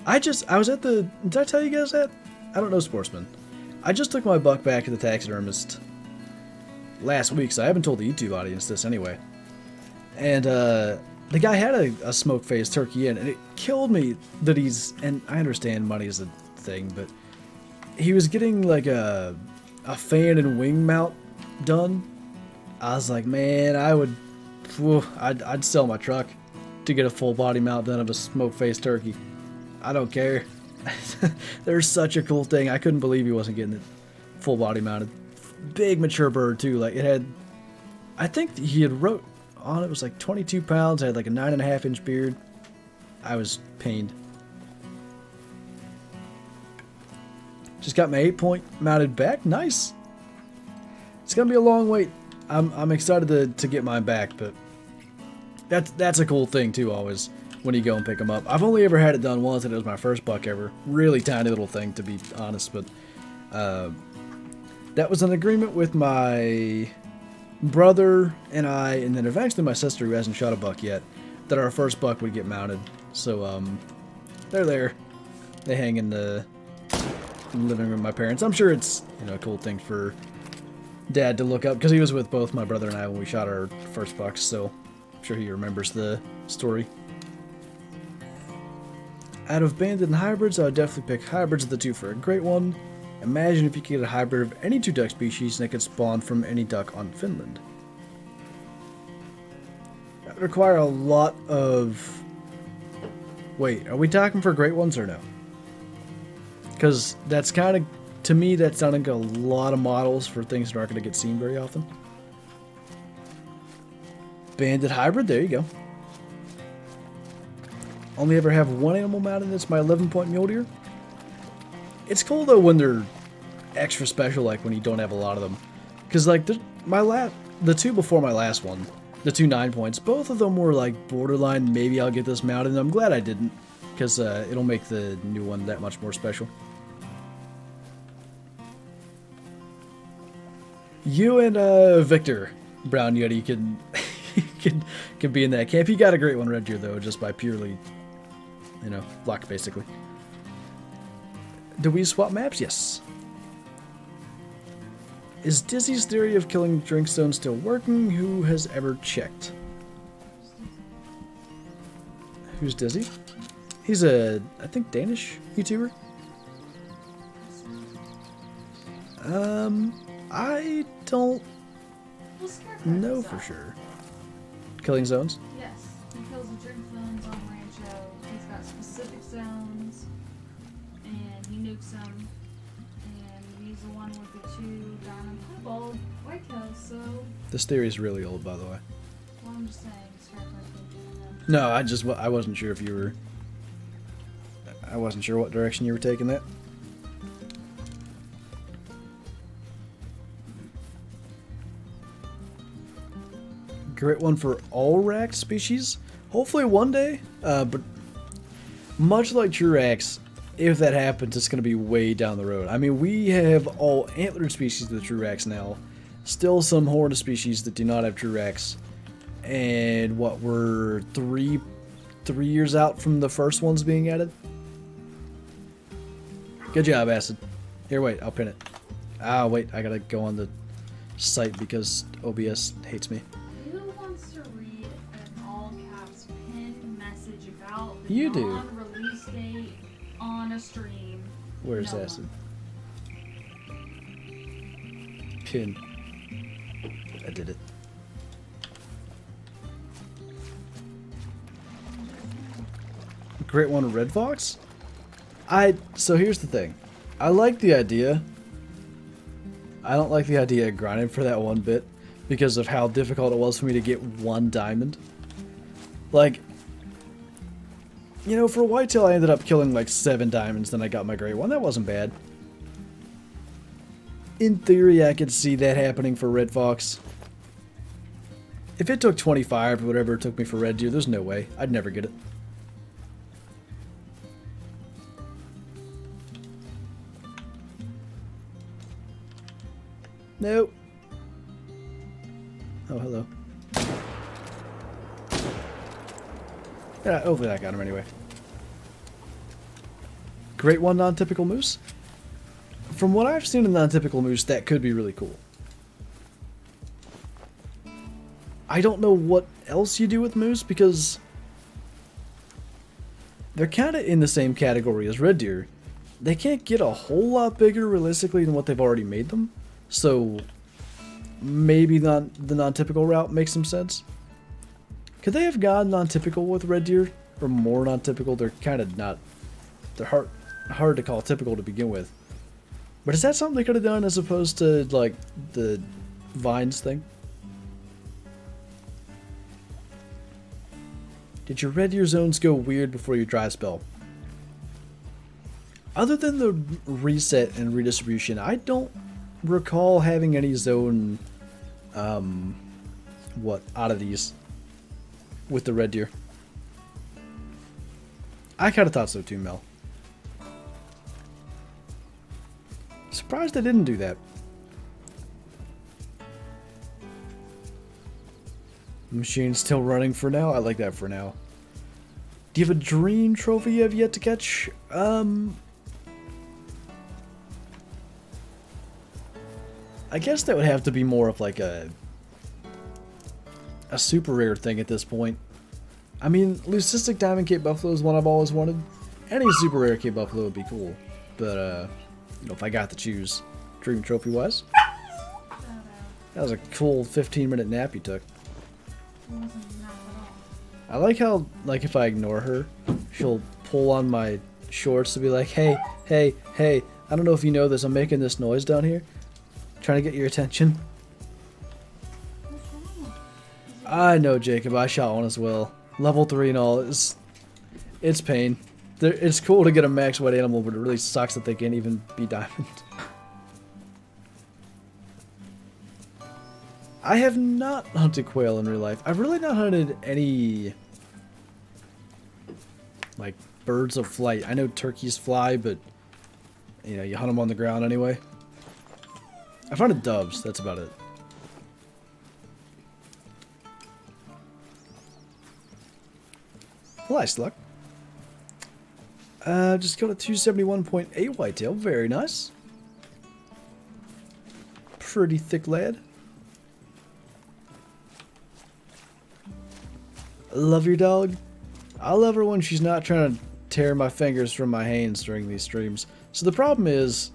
I was at the, did I tell you guys that? I don't know, sportsman. I just took my buck back to the taxidermist last week, so I haven't told the YouTube audience this anyway. And the guy had a smoke-faced turkey in, and it killed me that he's, and I understand money is a thing, but he was getting like a fan and wing mount done. I was like, man, I'd sell my truck to get a full body mount done of a smoke-faced turkey. I don't care. There's such a cool thing. I couldn't believe he wasn't getting it full body mounted. Big mature bird too. Like it had, I think he had wrote on it was like 22 pounds. Had like a 9.5 inch beard. I was pained. Just got my 8-point mounted back. Nice. It's gonna be a long wait. I'm excited to get mine back, but that's a cool thing too. Always when you go and pick them up. I've only ever had it done once, and it was my first buck ever. Really tiny little thing, to be honest, but that was an agreement with my brother and I, and then eventually my sister, who hasn't shot a buck yet, that our first buck would get mounted. So they're there. They hang in the living room with my parents. I'm sure it's, you know, a cool thing for Dad to look up, because he was with both my brother and I when we shot our first bucks, so I'm sure he remembers the story. Out of banded and hybrids, I would definitely pick hybrids of the two for a great one. Imagine if you could get a hybrid of any two duck species and it could spawn from any duck on Finland. That would require a lot of... Wait, are we talking for great ones or no? Because that's kind of, to me, that's sounding like a lot of models for things that aren't going to get seen very often. Banded hybrid, there you go. Only ever have one animal mounted, that's my 11-point mule deer. It's cool though when they're extra special, like when you don't have a lot of them. Because like the two before my last one, the two 9-points, both of them were like borderline, maybe I'll get this mounted, and I'm glad I didn't, because it'll make the new one that much more special. You and Victor Brown Yeti can be in that camp. He got a great one red deer though, just by purely, you know, luck basically. Do we swap maps? Yes. Is Dizzy's theory of killing Drinkstone still working? Who has ever checked? Who's Dizzy? He's a, I think, Danish YouTuber. I don't know for sure. Killing zones? Yes. He kills the drink zones on Rancho. He's got specific zones, and he nukes them. And he's the one with the 2 diamond piebald whitetails, so... This theory is really old, by the way. Well, I'm just saying, Scarface. No, I wasn't sure if you were... I wasn't sure what direction you were taking that. Great one for all rack species. Hopefully one day, but much like true racks, if that happens, it's going to be way down the road. I mean, we have all antlered species of the true racks now. Still some horned species that do not have true racks. And what, we're three years out from the first ones being added? Good job, Acid. Here, wait, I'll pin it. Ah, wait, I gotta go on the site because OBS hates me. You do. Release date on a stream. Where's Acid? Pin. I did it. Great one, Red Fox? So here's the thing. I like the idea. I don't like the idea of grinding for that one bit because of how difficult it was for me to get 1 diamond. Like, you know, for whitetail, I ended up killing like 7 diamonds, then I got my great one. That wasn't bad. In theory, I could see that happening for red fox. If it took 25 or whatever it took me for red deer, there's no way. I'd never get it. Nope. Oh, hello. Yeah, hopefully I got him anyway. Great one, non-typical moose. From what I've seen in non-typical moose, that could be really cool. I don't know what else you do with moose because they're kind of in the same category as red deer. They can't get a whole lot bigger realistically than what they've already made them. So maybe the non-typical route makes some sense. Could they have gone non-typical with red deer? Or more non-typical? They're kind of not... They're hard to call typical to begin with. But is that something they could have done as opposed to, like, the vines thing? Did your red deer zones go weird before your dry spell? Other than the reset and redistribution, I don't recall having any zone, oddities with the red deer. I kind of thought so too, Mel. Surprised I didn't do that. Machine's still running for now. I like that for now. Do you have a dream trophy you have yet to catch? I guess that would have to be more of like a super rare thing at this point. I mean, Leucistic Diamond Cape Buffalo is one I've always wanted. Any super rare Cape Buffalo would be cool. But, you know, if I got to choose dream trophy wise. That was a cool 15-minute nap you took. I like how, like, if I ignore her, she'll pull on my shorts to be like, hey, hey, hey, I don't know if you know this, I'm making this noise down here. Trying to get your attention. I know, Jacob, I shot one as well. Level 3 and all, it's pain. It's cool to get a max white animal, but it really sucks that they can't even be diamond. I have not hunted quail in real life. I've really not hunted any, like, birds of flight. I know turkeys fly, but, you know, you hunt them on the ground anyway. I've hunted doves, that's about it. Well, nice luck. Just got a 271.8 whitetail. Very nice. Pretty thick lad. Love your dog. I love her when she's not trying to tear my fingers from my hands during these streams. So the problem is,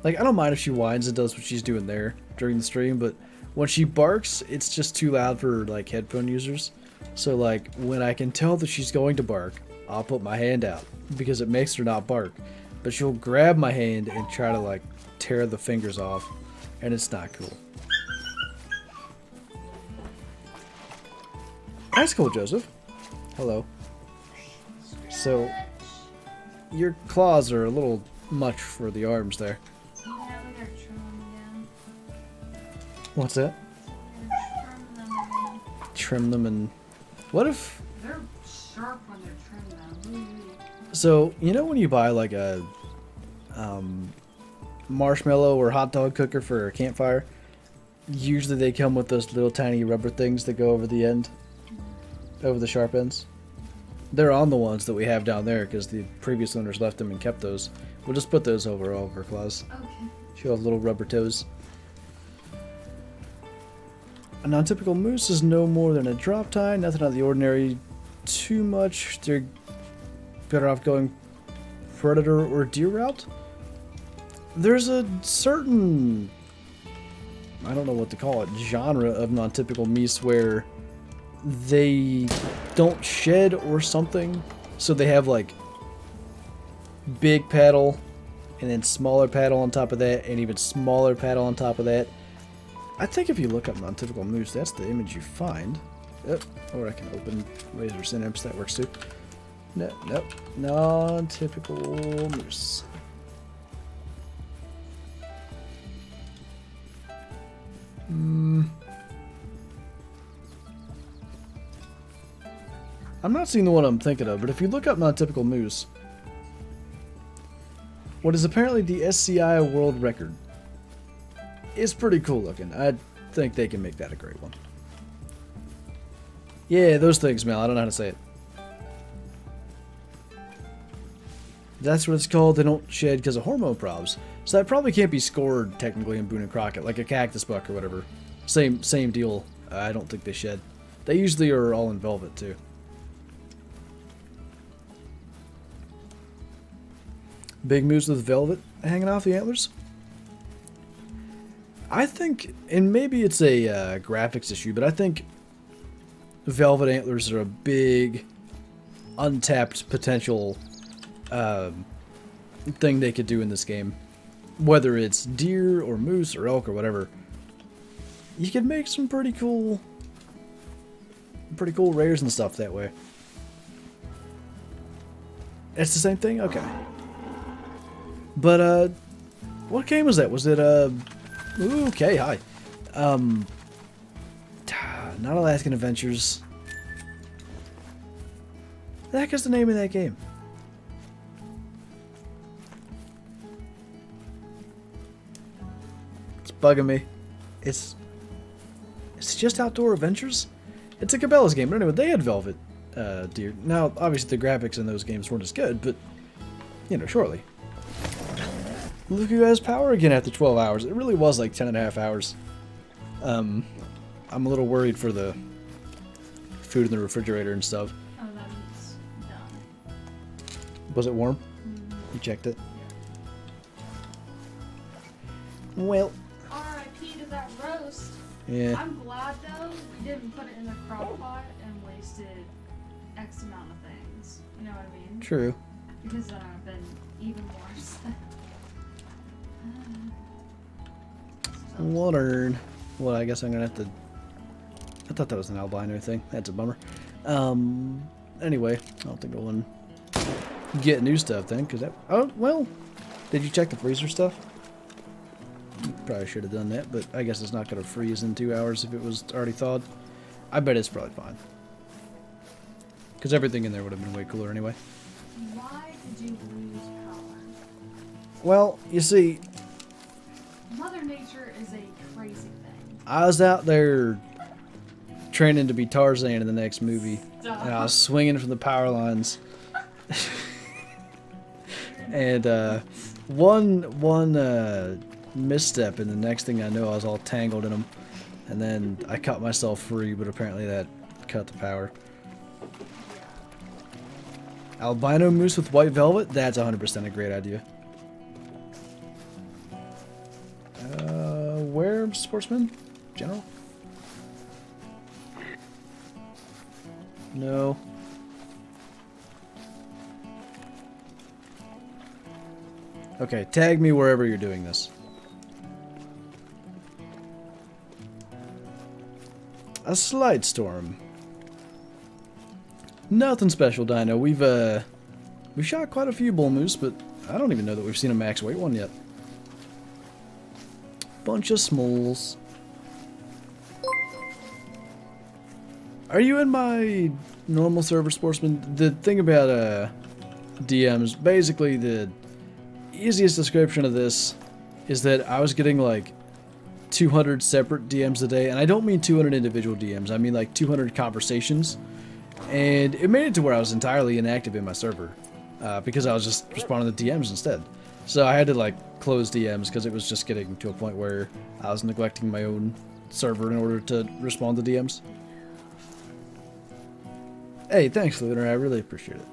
like, I don't mind if she whines and does what she's doing there during the stream, but when she barks, it's just too loud for, like, headphone users. So, like, when I can tell that she's going to bark, I'll put my hand out because it makes her not bark. But she'll grab my hand and try to, like, tear the fingers off, and it's not cool. That's cool, Joseph. Hello. So, your claws are a little much for the arms there. Yeah, we gotta trim them again. What's that? Trim them again. Trim them and... What if... They're sharp when they're trimmed though. So, you know when you buy like a marshmallow or hot dog cooker for a campfire? Usually they come with those little tiny rubber things that go over the end. Over the sharp ends. They're on the ones that we have down there because the previous owners left them and kept those. We'll just put those over all of our claws. Okay. She'll have little rubber toes. A non-typical moose is no more than a drop tine. Nothing out of the ordinary too much. They're better off going predator or deer route. There's a certain, I don't know what to call it, genre of non-typical meese where they don't shed or something. So they have like big paddle and then smaller paddle on top of that and even smaller paddle on top of that. I think if you look up non-typical moose, that's the image you find. Yep. Or I can open Razor Synapse, that works too. No, nope. Non-typical moose. I'm not seeing the one I'm thinking of, but if you look up non-typical moose, what is apparently the SCI world record is pretty cool looking. I think they can make that a great one. Yeah, those things, Mel. I don't know how to say it. That's what it's called. They don't shed because of hormone probs. So that probably can't be scored technically in Boone and Crockett, like a cactus buck or whatever. Same deal. I don't think they shed. They usually are all in velvet too. Big moose with velvet hanging off the antlers. I think, and maybe it's a graphics issue, but I think velvet antlers are a big untapped potential thing they could do in this game. Whether it's deer or moose or elk or whatever, you could make some pretty cool rares and stuff that way. It's the same thing? Okay. But, what game was that? Was it, ooh, okay, hi. Not Alaskan Adventures. The heck is the name of that game? It's bugging me. It's just Outdoor Adventures? It's a Cabela's game, but anyway, they had velvet deer. Now, obviously the graphics in those games weren't as good, but, you know, surely. Look who has power again after 12 hours. It really was like 10 and a half hours. I'm a little worried for the food in the refrigerator and stuff. Oh, that means done. Was it warm? Mm-hmm. You checked it? Yeah. Well. R.I.P. to that roast. Yeah. I'm glad though we didn't put it in the crock pot and wasted X amount of things. You know what I mean? True. Because then I've been even worse. Water. Well, I guess I'm gonna have to. I thought that was an albino thing. That's a bummer. Anyway, I don't think I want to get new stuff then, because that. Oh well. Did you check the freezer stuff? You probably should have done that, but I guess it's not gonna freeze in 2 hours if it was already thawed. I bet it's probably fine. Because everything in there would have been way cooler anyway. Why did you lose power? Well, you see, Mother Nature is a crazy thing. I was out there training to be Tarzan in the next movie, and I was swinging from the power lines. And one misstep, and the next thing I know, I was all tangled in them. And then I cut myself free, but apparently that cut the power. Albino moose with white velvet? That's 100% a great idea. Where, sportsman? General? No. Okay, tag me wherever you're doing this. A slide storm. Nothing special, Dino. We've shot quite a few bull moose, but I don't even know that we've seen a max weight one yet. Bunch of smalls. Are you in my normal server, sportsman? The thing about DMs, basically the easiest description of this is that I was getting like 200 separate DMs a day, and I don't mean 200 individual DMs, I mean like 200 conversations, and it made it to where I was entirely inactive in my server because I was just responding to DMs instead. So I had to like close DMs because it was just getting to a point where I was neglecting my own server in order to respond to DMs. Hey, thanks, Flinter. I really appreciate it.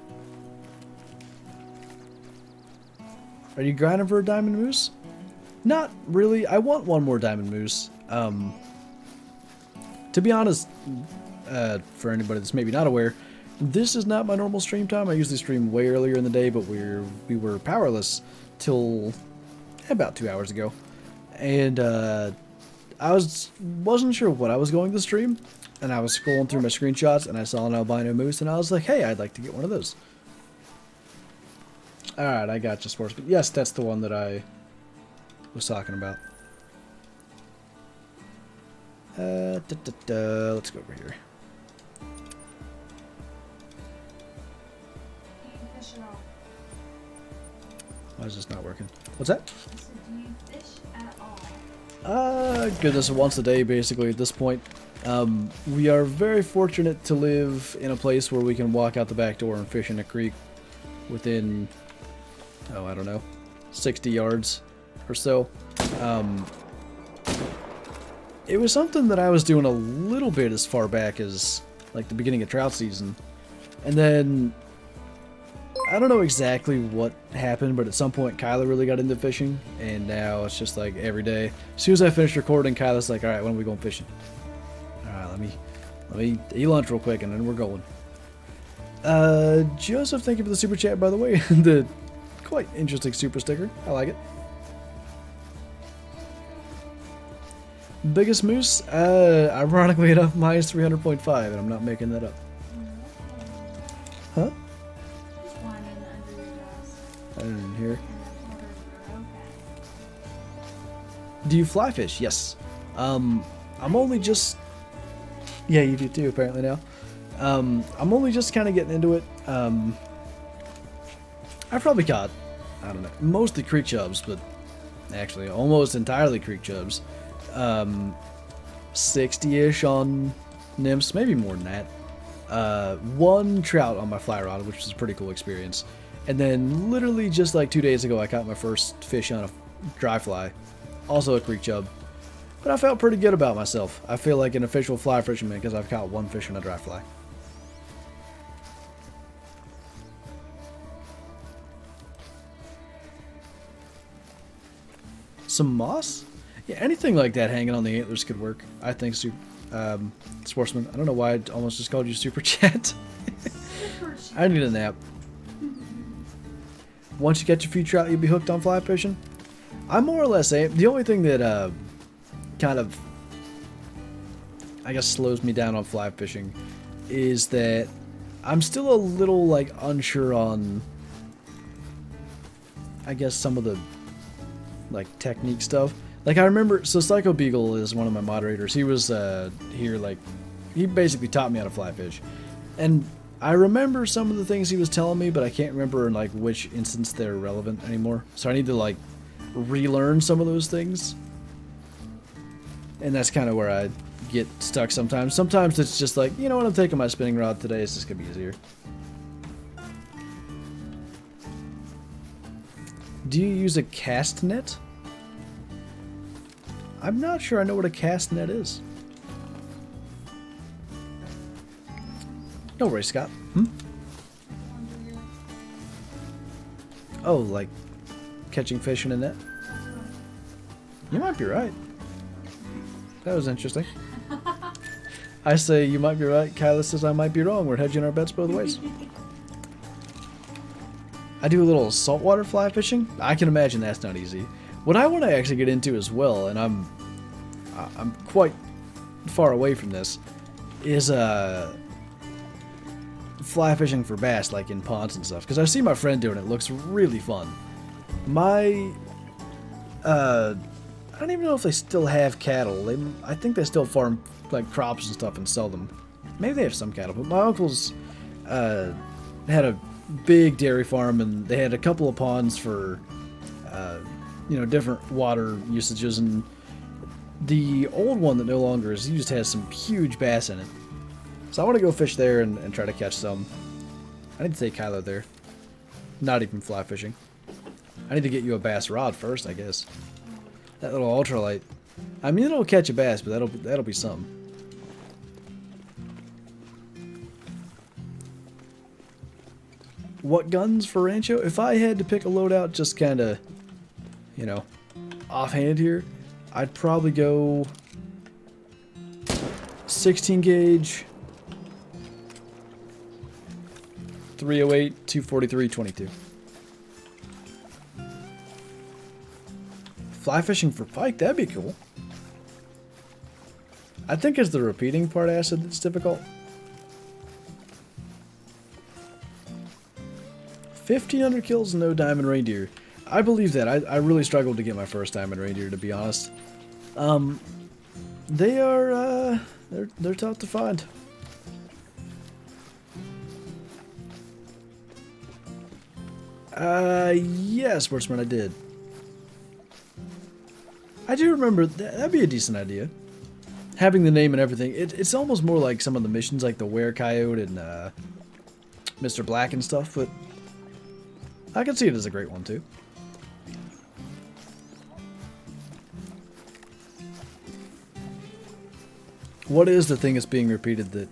Are you grinding for a diamond moose? Not really. I want one more diamond moose. To be honest, for anybody that's maybe not aware, this is not my normal stream time. I usually stream way earlier in the day, but we were powerless till about 2 hours ago, and I wasn't sure what I was going to stream, and I was scrolling through my screenshots, and I saw an albino moose, and I was like, hey, I'd like to get one of those. Alright, I got you, sportsman. Yes, that's the one that I was talking about. Let's go over here. Why is this not working? What's that? So do you fish at all? Goodness, once a day, basically, at this point. We are very fortunate to live in a place where we can walk out the back door and fish in a creek within oh, I don't know, 60 yards or so. It was something that I was doing a little bit as far back as like the beginning of trout season. And then I don't know exactly what happened, but at some point Kyla really got into fishing, and now it's just like every day. As soon as I finish recording, Kyla's like, alright, when are we going fishing? Alright, let me eat lunch real quick and then we're going. Joseph, thank you for the super chat, by the way. The quite interesting super sticker. I like it. Biggest moose? Ironically enough, mine is 300.5, and I'm not making that up. Huh? There's one under your desk. I didn't hear. And then over your Do you fly fish? Yes. I'm only just... Yeah, you do too, apparently now. I'm only just kind of getting into it. I've probably caught, I don't know, mostly creek chubs, but actually almost entirely creek chubs. 60-ish on nymphs, maybe more than that. One trout on my fly rod, which was a pretty cool experience. And then literally just like 2 days ago, I caught my first fish on a dry fly, also a creek chub. But I felt pretty good about myself. I feel like an official fly fisherman because I've caught one fish on a dry fly. Some moss? Yeah, anything like that hanging on the antlers could work. I think, Sportsman. I don't know why I almost just called you Super Chat. I need a nap. Once you get your few trout, you'll be hooked on fly fishing. I'm more or less the only thing that kind of, I guess, slows me down on fly fishing is that I'm still a little like unsure on, I guess, some of the like technique stuff. Like I remember, so Psycho Beagle is one of my moderators. He was here, like he basically taught me how to fly fish, and I remember some of the things he was telling me, but I can't remember in like which instance they're relevant anymore. So I need to like relearn some of those things, and that's kind of where I get stuck sometimes. Sometimes it's just like, you know what, I'm taking my spinning rod today. It's just gonna be easier. Do you use a cast net? I'm not sure I know what a cast net is. No worries, Scott. Oh, like catching fish in a net? You might be right. That was interesting. I say you might be right. Kyla says I might be wrong. We're hedging our bets both ways. I do a little saltwater fly fishing. I can imagine that's not easy. What I want to actually get into as well, and I'm quite far away from this, is fly fishing for bass, like in ponds and stuff. Because I see my friend doing it. It looks really fun. I don't even know if they still have cattle. I think they still farm like crops and stuff and sell them. Maybe they have some cattle, but my uncle's had a big dairy farm, and they had a couple of ponds for you know, different water usages, and the old one that no longer is used has some huge bass in it. So I want to go fish there and try to catch some. I need to take Kylo there. Not even fly fishing. I need to get you a bass rod first, I guess. That little ultralight. I mean, it'll catch a bass, but that'll be something. What guns for Rancho? If I had to pick a loadout, just kind of, you know, offhand here, I'd probably go 16 gauge, 308, 243, 22. Fly fishing for pike, that'd be cool. I think it's the repeating part acid that's difficult. 1,500 kills and no diamond reindeer. I believe that. I really struggled to get my first diamond reindeer, to be honest. They are, they're tough to find. Yeah, Sportsman, I did. I do remember, that'd be a decent idea. Having the name and everything. It's almost more like some of the missions, like the Were Coyote and Mr. Black and stuff, but I can see it as a great one too. What is the thing that's being repeated that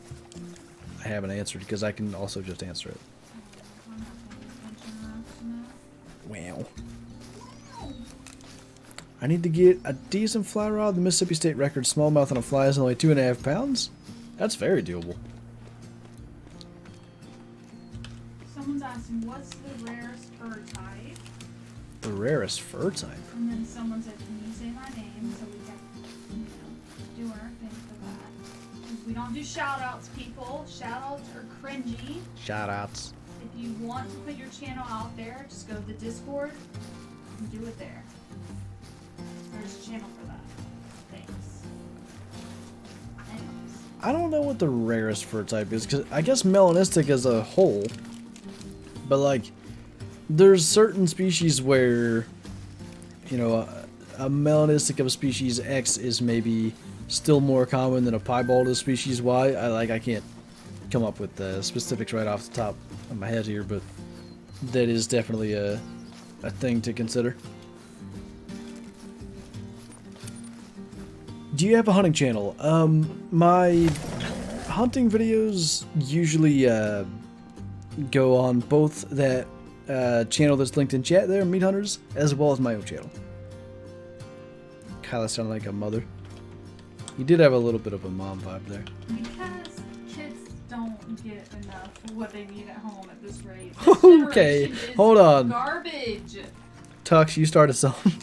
I haven't answered? Because I can also just answer it. Wow. I need to get a decent fly rod. The Mississippi State record smallmouth on a fly is only 2.5 pounds. That's very doable. Someone's asking, what's the rarest fur type? The rarest fur type? And then someone said, can you say my name so we can, do our thing for that. Because we don't do shout-outs, people. Shout-outs are cringy. Shout-outs. If you want to put your channel out there, just go to the Discord and do it there. There's a channel for that. Thanks. Anyways. I don't know what the rarest fur type is, because I guess melanistic as a whole, but like, there's certain species where, you know, a melanistic of a species X is maybe still more common than a piebald of species Y. I can't come up with the specifics right off the top of my head here, but that is definitely a thing to consider. Do you have a hunting channel? My hunting videos usually go on both that channel that's linked in chat there, Meat Hunters, as well as my own channel. Kyla sounded like a mother. You did have a little bit of a mom vibe there. Because kids don't get enough of what they need at home at this rate. Okay, hold on. Garbage. Tux, you started something.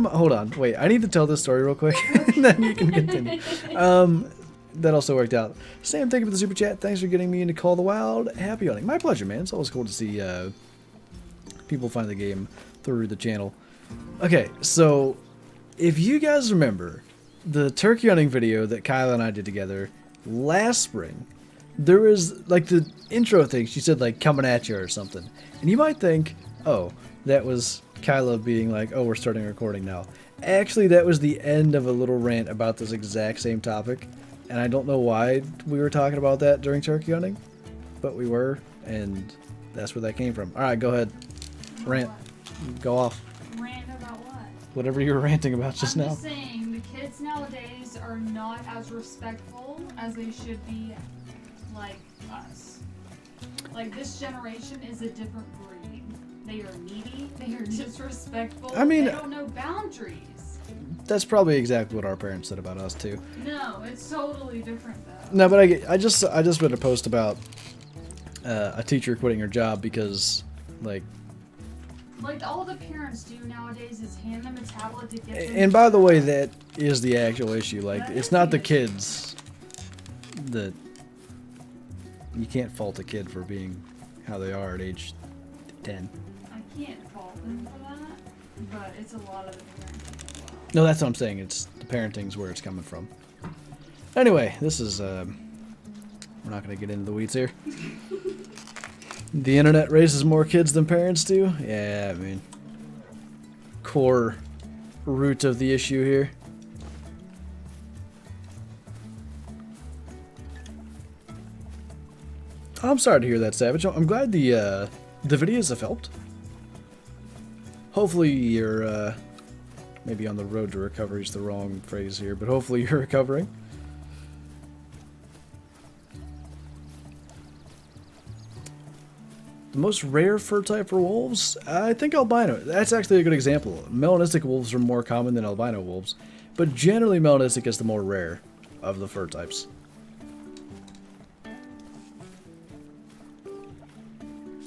Hold on, wait. I need to tell this story real quick, and then you can continue. That also worked out. Sam, thank you for the super chat. Thanks for getting me into Call the Wild. Happy hunting. My pleasure, man. It's always cool to see people find the game through the channel. Okay, so if you guys remember the turkey hunting video that Kyla and I did together last spring, there was like the intro thing. She said like coming at you or something, and you might think, oh, that was Kyla being like, oh, we're starting recording now. Actually, that was the end of a little rant about this exact same topic, and I don't know why we were talking about that during turkey hunting, but we were, and that's where that came from. All right, go ahead. Rant. Go off. Rant about what? Whatever you were ranting about just now. I'm just saying, the kids nowadays are not as respectful as they should be like us. Like, this generation is a different breed. They are needy, they are disrespectful, I mean, they don't know boundaries. That's probably exactly what our parents said about us too. No, it's totally different though. No, but I just read a post about a teacher quitting her job because, like all the parents do nowadays is hand them a tablet to get them. And by the way, that is the actual issue. Like, it's not the kids that you can't fault a kid for being how they are at age 10. I can't fault them for that, but it's a lot of the parenting as well. No, that's what I'm saying. It's the parenting's where it's coming from. Anyway, this is we're not going to get into the weeds here. The internet raises more kids than parents do? Yeah, I mean, core root of the issue here. I'm sorry to hear that, Savage. I'm glad the videos have helped. Hopefully you're maybe on the road to recovery is the wrong phrase here, but hopefully you're recovering. The most rare fur type for wolves? I think albino. That's actually a good example. Melanistic wolves are more common than albino wolves, but generally melanistic is the more rare of the fur types.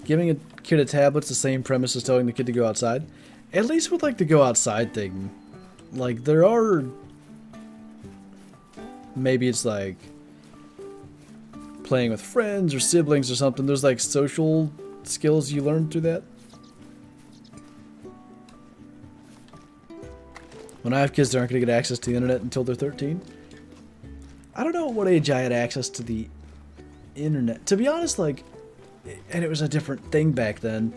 Giving a kid a tablet's the same premise as telling the kid to go outside. At least with like the go outside thing, like there are, maybe it's like playing with friends or siblings or something. There's like social skills you learn through that. When I have kids, they aren't going to get access to the internet until they're 13. I don't know at what age I had access to the internet. To be honest, like, and it was a different thing back then.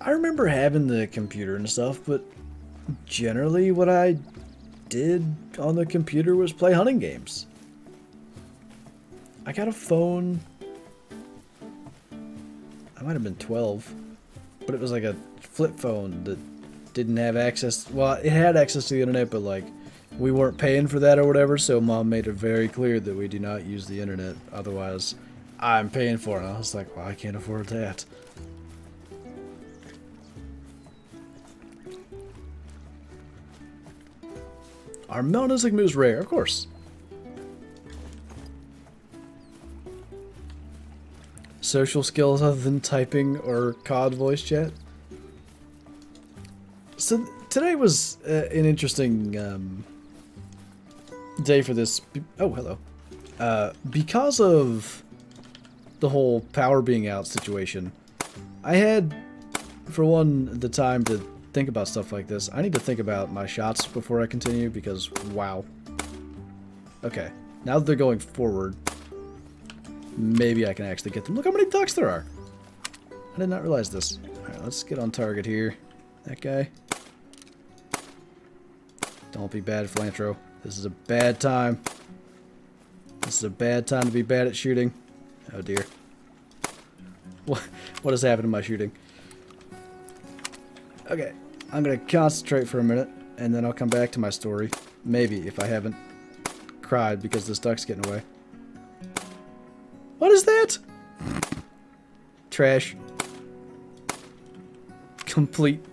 I remember having the computer and stuff, but generally what I did on the computer was play hunting games. I got a phone. I might have been 12. but it was like a flip phone that didn't have access. Well, it had access to the internet, but like we weren't paying for that or whatever. So mom made it very clear that we do not use the internet. Otherwise, I'm paying for it. And I was like, well, I can't afford that. Are melanistic moves rare? Of course. Social skills other than typing or COD voice chat? So today was an interesting day for this. Oh, hello. Because of the whole power being out situation, I had, for one, the time to think about stuff like this. I need to think about my shots before I continue because, wow. Okay, now that they're going forward, maybe I can actually get them. Look how many ducks there are. I did not realize this. Alright, let's get on target here. That guy. Don't be bad, Flantro. This is a bad time. This is a bad time to be bad at shooting. Oh dear. What has happened to my shooting? Okay, I'm gonna concentrate for a minute, and then I'll come back to my story. Maybe, if I haven't cried because this duck's getting away. What is that? Trash. Complete.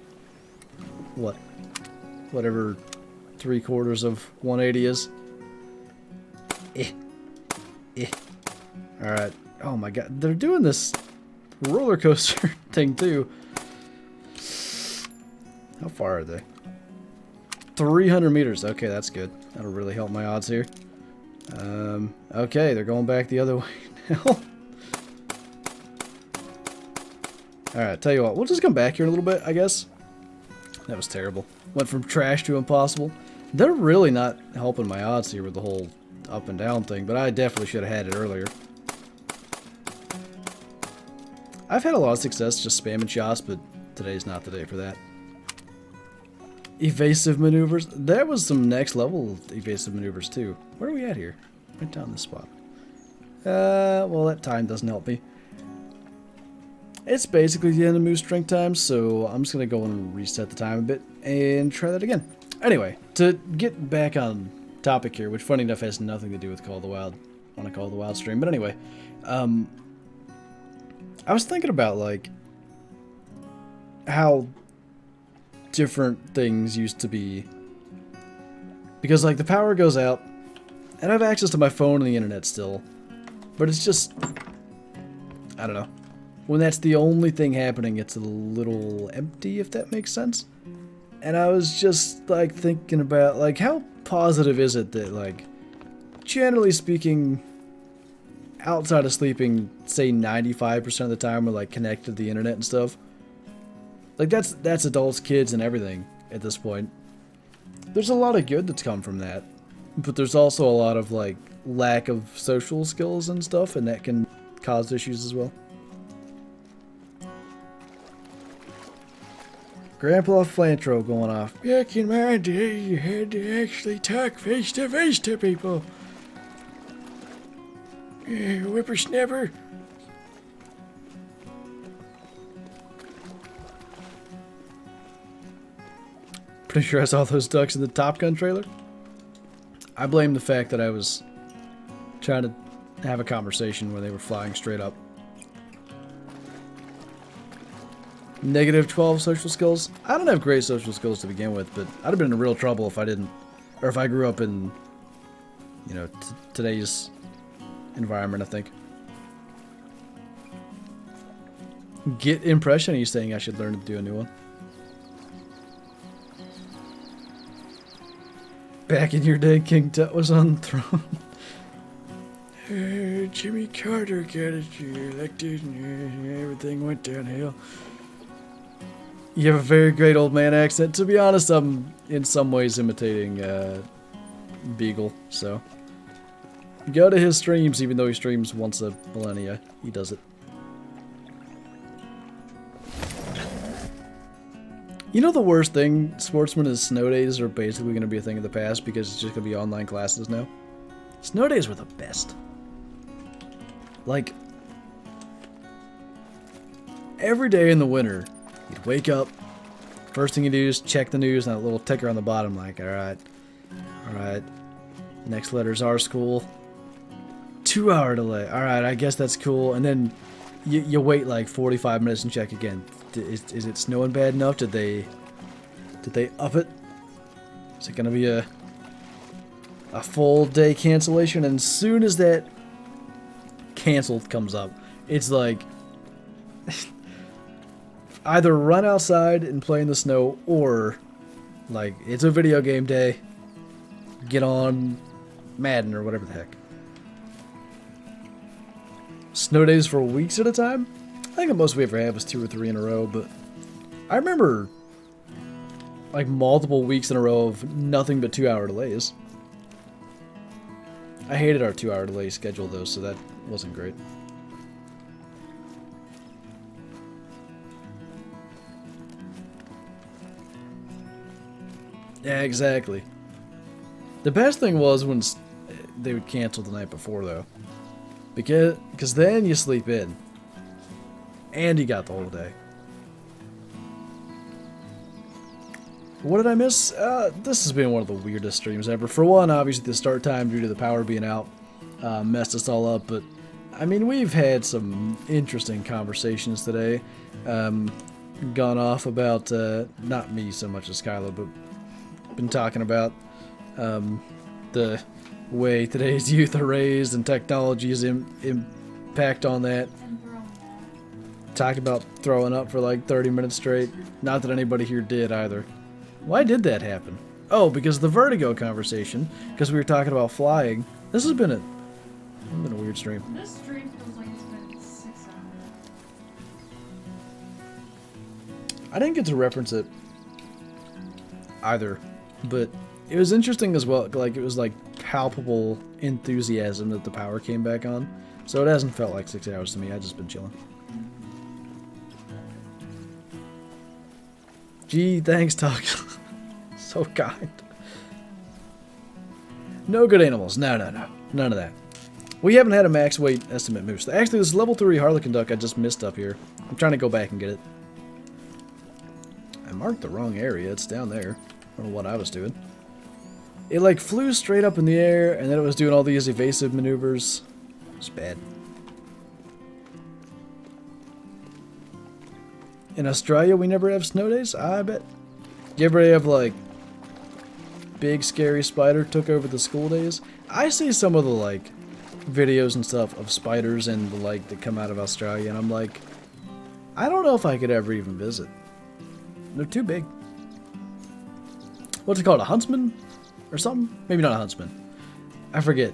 What? Whatever 3/4 of 180 is. Alright. Oh my god. They're doing this roller coaster thing too. How far are they? 300 meters. Okay, that's good. That'll really help my odds here. Okay, they're going back the other way now. Alright, tell you what. We'll just come back here in a little bit, I guess. That was terrible. Went from trash to impossible. They're really not helping my odds here with the whole up and down thing, but I definitely should have had it earlier. I've had a lot of success just spamming shots, but today's not the day for that. Evasive maneuvers. There was some next level evasive maneuvers too. Where are we at here? Right down this spot. Well, that time doesn't help me. It's basically the end of move strength time, so I'm just going to go and reset the time a bit and try that again. Anyway, to get back on topic here, which funny enough has nothing to do with Call of the Wild, on a Call of the Wild stream, but anyway, I was thinking about, like, how different things used to be. Because, like, the power goes out, and I have access to my phone and the internet still, but it's just, I don't know. When that's the only thing happening, it's a little empty, if that makes sense. And I was just, like, thinking about, like, how positive is it that, like, generally speaking, outside of sleeping, say 95% of the time we're, like, connected to the internet and stuff. Like, that's adults, kids, and everything at this point. There's a lot of good that's come from that. But there's also a lot of, like, lack of social skills and stuff, and that can cause issues as well. Grandpa Flantro going off. Back in my day, you had to actually talk face to face to people. Whippersnapper. Pretty sure I saw those ducks in the Top Gun trailer. I blame the fact that I was trying to have a conversation where they were flying straight up. Negative 12 social skills. I don't have great social skills to begin with, but I'd have been in real trouble if I didn't, or if I grew up in, you know, today's environment, I think. Get impression? Are you saying I should learn to do a new one? Back in your day, King Tut was on the throne. Jimmy Carter got elected and everything went downhill. You have a very great old man accent. To be honest, I'm in some ways imitating Beagle, so. Go to his streams, even though he streams once a millennia. He does it. You know the worst thing, sportsmen, is snow days are basically going to be a thing of the past because it's just going to be online classes now. Snow days were the best. Like, every day in the winter, You'd wake up. First thing you do is check the news and that little ticker on the bottom, like, alright. Next letter's our school. 2-hour delay. Alright, I guess that's cool. And then you wait like 45 minutes and check again. Is it snowing bad enough? Did they up it? Is it gonna be a full day cancellation? And as soon as that canceled comes up, it's like either run outside and play in the snow, or like it's a video game day, get on Madden or whatever the heck. Snow days for weeks at a time? I think the most we ever had was 2 or 3 in a row, but I remember like multiple weeks in a row of nothing but 2-hour delays. I hated our 2-hour delay schedule though, so that wasn't great. Yeah, exactly. The best thing was when they would cancel the night before though. Because then you sleep in. And you got the whole day. What did I miss? This has been one of the weirdest streams ever. For one, obviously the start time due to the power being out messed us all up. But, I mean, we've had some interesting conversations today. Gone off about, not me so much as Kylo, but been talking about the way today's youth are raised and technology's impact on that. Talked about throwing up for like 30 minutes straight. Not that anybody here did either. Why did that happen? Oh, because of the vertigo conversation. Because we were talking about flying. This has been a weird stream. This stream feels like it's been 6 hours. I didn't get to reference it either, but it was interesting as well. Like it was like palpable enthusiasm that the power came back on. So it hasn't felt like 6 hours to me. I've just been chilling. Gee, thanks, Tuck. So kind. No good animals. No. None of that. We haven't had a max weight estimate moose. Actually, this level 3 Harlequin duck I just missed up here. I'm trying to go back and get it. I marked the wrong area. It's down there. I don't know what I was doing. It like flew straight up in the air, and then it was doing all these evasive maneuvers. It's bad. In Australia, we never have snow days? I bet. You ever have, like, big scary spider took over the school days? I see some of the, like, videos and stuff of spiders and the like that come out of Australia, and I'm like, I don't know if I could ever even visit. They're too big. What's it called? A huntsman? Or something? Maybe not a huntsman. I forget.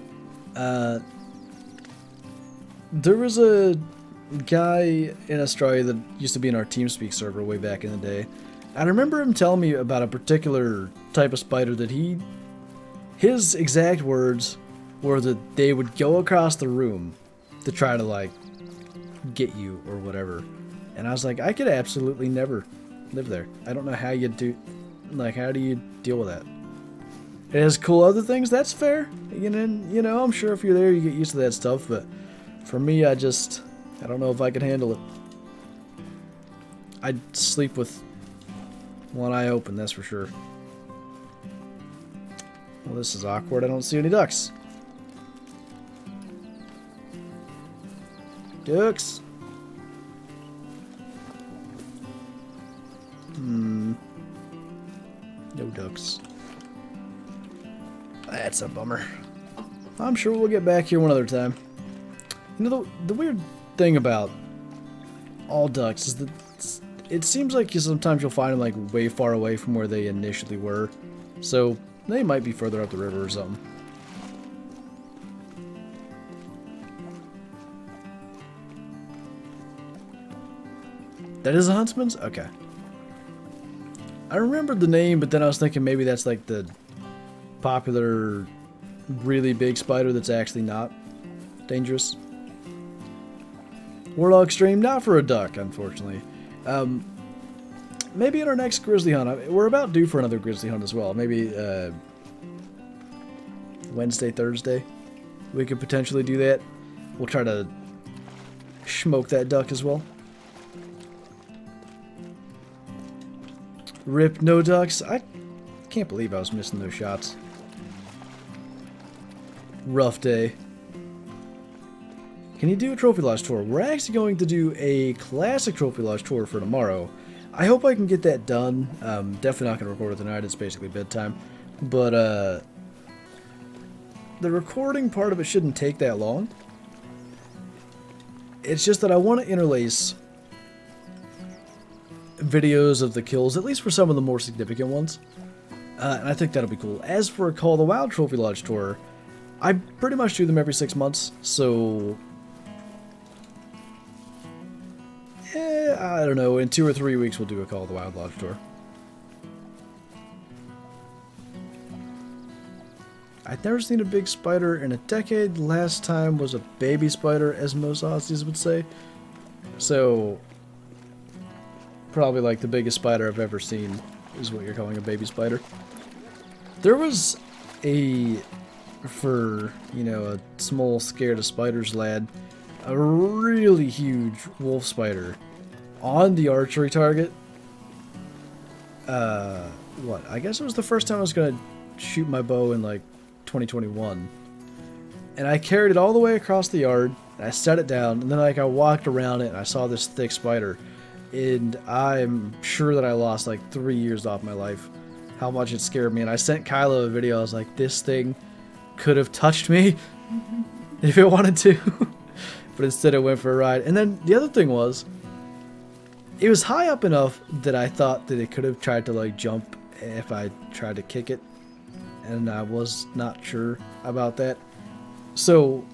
There was a guy in Australia that used to be in our TeamSpeak server way back in the day. I remember him telling me about a particular type of spider that his exact words were that they would go across the room to try to like get you or whatever. And I was like, I could absolutely never live there. I don't know how you do, like, how do you deal with that? It has cool other things, that's fair. You know, I'm sure if you're there you get used to that stuff, but for me, I don't know if I could handle it. I'd sleep with one eye open, that's for sure. Well, this is awkward. I don't see any ducks. Ducks. No ducks. That's a bummer. I'm sure we'll get back here one other time. You know, the weird thing about all ducks is that it seems like sometimes you'll find them like way far away from where they initially were. So they might be further up the river or something. That is a huntsman's? Okay. I remembered the name, but then I was thinking maybe that's like the popular, really big spider that's actually not dangerous. Warlock stream, not for a duck, unfortunately. Maybe in our next grizzly hunt. We're about due for another grizzly hunt as well. Maybe Wednesday, Thursday. We could potentially do that. We'll try to smoke that duck as well. Rip, no ducks. I can't believe I was missing those shots. Rough day. Can you do a Trophy Lodge tour? We're actually going to do a classic Trophy Lodge tour for tomorrow. I hope I can get that done. Definitely not going to record it tonight. It's basically bedtime. But the recording part of it shouldn't take that long. It's just that I want to interlace videos of the kills, at least for some of the more significant ones. And I think that'll be cool. As for a Call of the Wild Trophy Lodge tour, I pretty much do them every 6 months, so I don't know, in 2 or 3 weeks we'll do a Call of the Wild Lodge tour. I've never seen a big spider in a decade. Last time was a baby spider, as most Aussies would say. So, probably like the biggest spider I've ever seen is what you're calling a baby spider. There was for, you know, a small scared of spiders lad, a really huge wolf spider on the archery target. I guess it was the first time I was gonna shoot my bow in like 2021, and I carried it all the way across the yard, and I set it down, and then like I walked around it and I saw this thick spider, and I'm sure that I lost like 3 years off my life, how much it scared me. And I sent Kylo a video. I was like, this thing could have touched me if it wanted to, but instead it went for a ride. And then the other thing was, it was high up enough that I thought that it could have tried to like jump if I tried to kick it, and I was not sure about that. So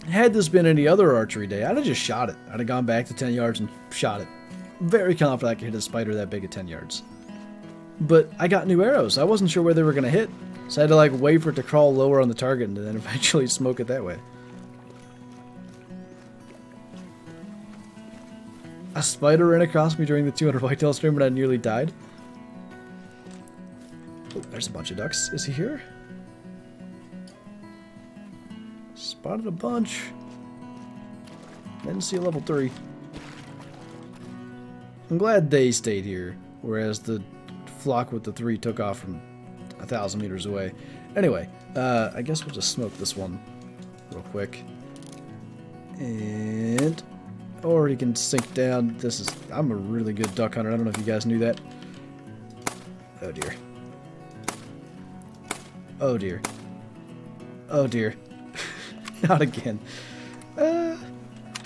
had this been any other archery day, I'd have just shot it. I'd have gone back to 10 yards and shot it. Very confident I could hit a spider that big at 10 yards. But I got new arrows. I wasn't sure where they were going to hit, so I had to like wait for it to crawl lower on the target and then eventually smoke it that way. A spider ran across me during the 200 whitetail stream and I nearly died. Oh, there's a bunch of ducks. Is he here? Spotted a bunch. Didn't see a level 3. I'm glad they stayed here, whereas the flock with the 3 took off from 1,000 meters away. Anyway, I guess we'll just smoke this one real quick. And already can sink down. I'm a really good duck hunter. I don't know if you guys knew that. Oh dear. Oh dear. Oh dear. Not again.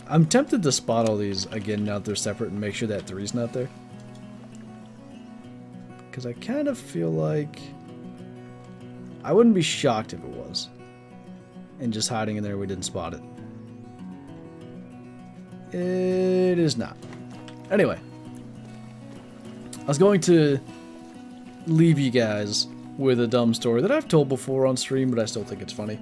I'm tempted to spot all these again now that they're separate and make sure that 3's not there. Because I kind of feel like I wouldn't be shocked if it was. And just hiding in there we didn't spot it. It is not. Anyway. I was going to leave you guys with a dumb story that I've told before on stream, but I still think it's funny.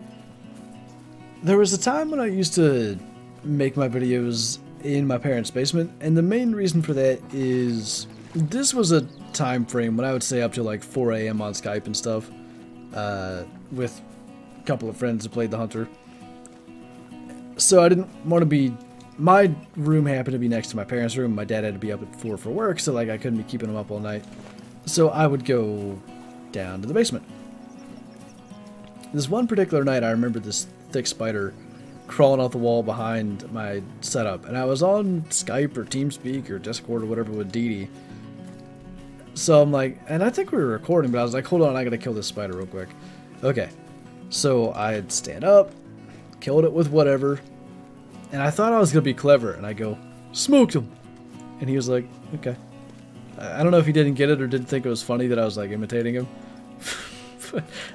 There was a time when I used to make my videos in my parents' basement, and the main reason for that is this was a time frame when I would stay up till like 4 a.m. on Skype and stuff with a couple of friends who played the hunter. So I didn't want to be... My room happened to be next to my parents' room. My dad had to be up at 4 for work, so like I couldn't be keeping him up all night. So I would go down to the basement. This one particular night, I remember this thick spider crawling off the wall behind my setup, and I was on Skype or TeamSpeak or Discord or whatever with Dee Dee. So I'm like, and I think we were recording, but I was like, hold on, I gotta kill this spider real quick. Okay, so I'd stand up, killed it with whatever, and I thought I was gonna be clever, and I go, smoked him, and he was like, okay. I don't know if he didn't get it or didn't think it was funny that I was like imitating him.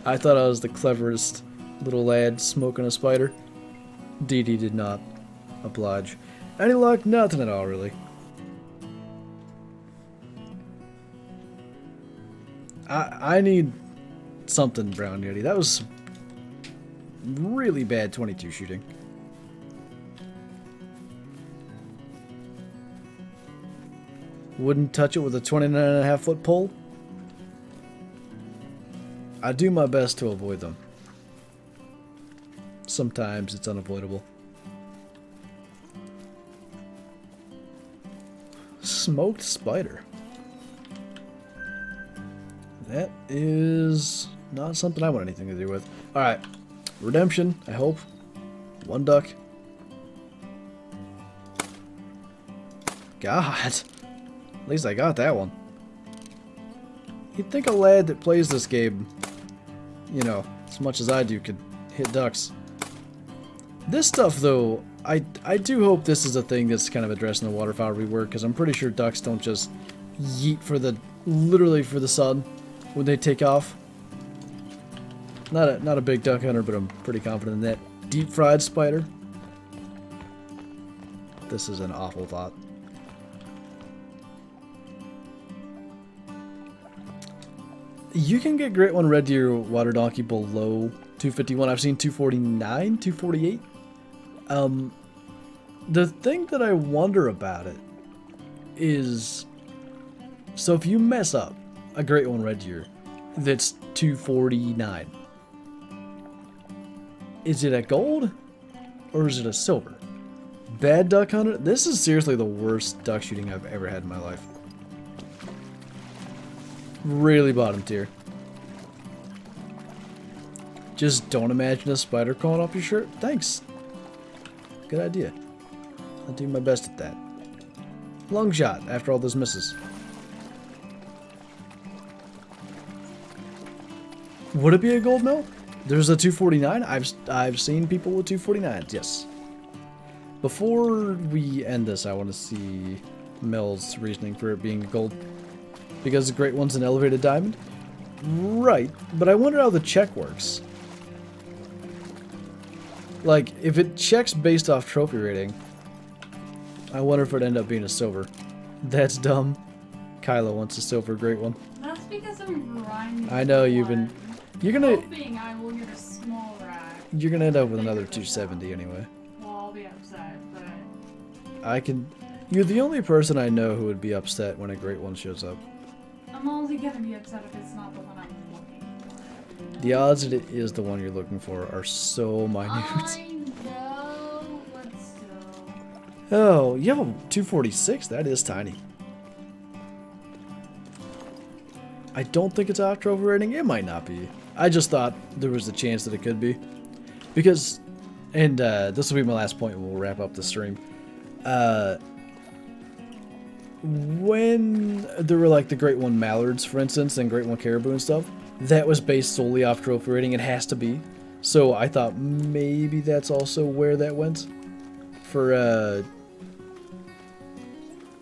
I thought I was the cleverest little lad smoking a spider. Dee Dee did not oblige. Any luck? Nothing at all, really. I need something, Brown Yeti. That was really bad 22 shooting. Wouldn't touch it with a 29.5-foot pole. I do my best to avoid them. Sometimes it's unavoidable. Smoked spider. That is not something I want anything to do with. Alright. Redemption, I hope. 1 duck. God. At least I got that one. You'd think a lad that plays this game, you know, as much as I do, could hit ducks. This stuff, though, I do hope this is a thing that's kind of addressed in the waterfowl rework, because I'm pretty sure ducks don't just yeet for the, literally for the sun when they take off. Not a big duck hunter, but I'm pretty confident in that. Deep fried spider. This is an awful thought. You can get great one red deer water donkey below 251. I've seen 249, 248. The thing that I wonder about it is, so if you mess up a great one red deer that's 249, is it a gold or is it a silver? Bad duck hunter? This is seriously the worst duck shooting I've ever had in my life. Really bottom tier. Just don't imagine a spider crawling up your shirt. Thanks. Good idea. I'll do my best at that. Long shot after all those misses. Would it be a gold mill? There's a 249. I've seen people with 249s. Yes. Before we end this, I want to see Mel's reasoning for it being a gold. Because the great one's an elevated diamond? Right, but I wonder how the check works. Like, if it checks based off trophy rating, I wonder if it'd end up being a silver. That's dumb. Kylo wants a silver great one. That's because I'm grinding. I know you've been... You're gonna... Hoping I will get a small rack. You're gonna end up with another 270 anyway. Well, I'll be upset, but... I can... You're the only person I know who would be upset when a great one shows up. I'm only gonna be upset if it's not the one I'm looking for. The odds that it is the one you're looking for are so minute. I know, but still. Oh, you have a 246? That is tiny. I don't think it's off trophy rating. It might not be. I just thought there was a chance that it could be. Because, and this will be my last point and we'll wrap up the stream. When there were like the Great One Mallards, for instance, and Great One Caribou and stuff, that was based solely off trophy rating. It has to be. So I thought maybe that's also where that went. For,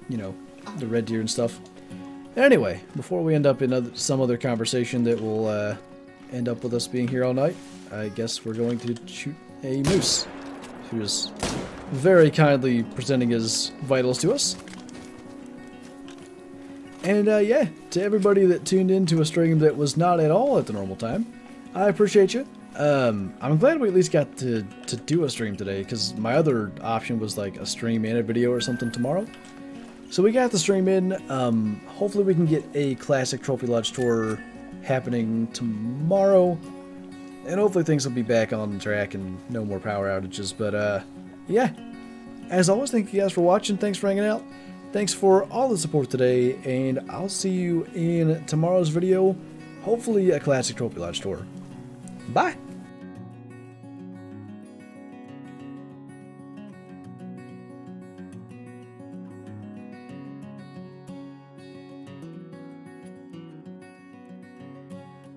you know, the red deer and stuff. Anyway, before we end up in some other conversation that will end up with us being here all night, I guess we're going to shoot a moose, who is very kindly presenting his vitals to us. And yeah, to everybody that tuned in to a stream that was not at all at the normal time, I appreciate you. I'm glad we at least got to do a stream today, because my other option was like a stream and a video or something tomorrow. So we got the stream in. Hopefully we can get a classic Trophy Lodge tour happening tomorrow. And hopefully things will be back on track and no more power outages. But yeah, as always, thank you guys for watching. Thanks for hanging out. Thanks for all the support today. And I'll see you in tomorrow's video. Hopefully a classic Trophy Lodge tour. Bye.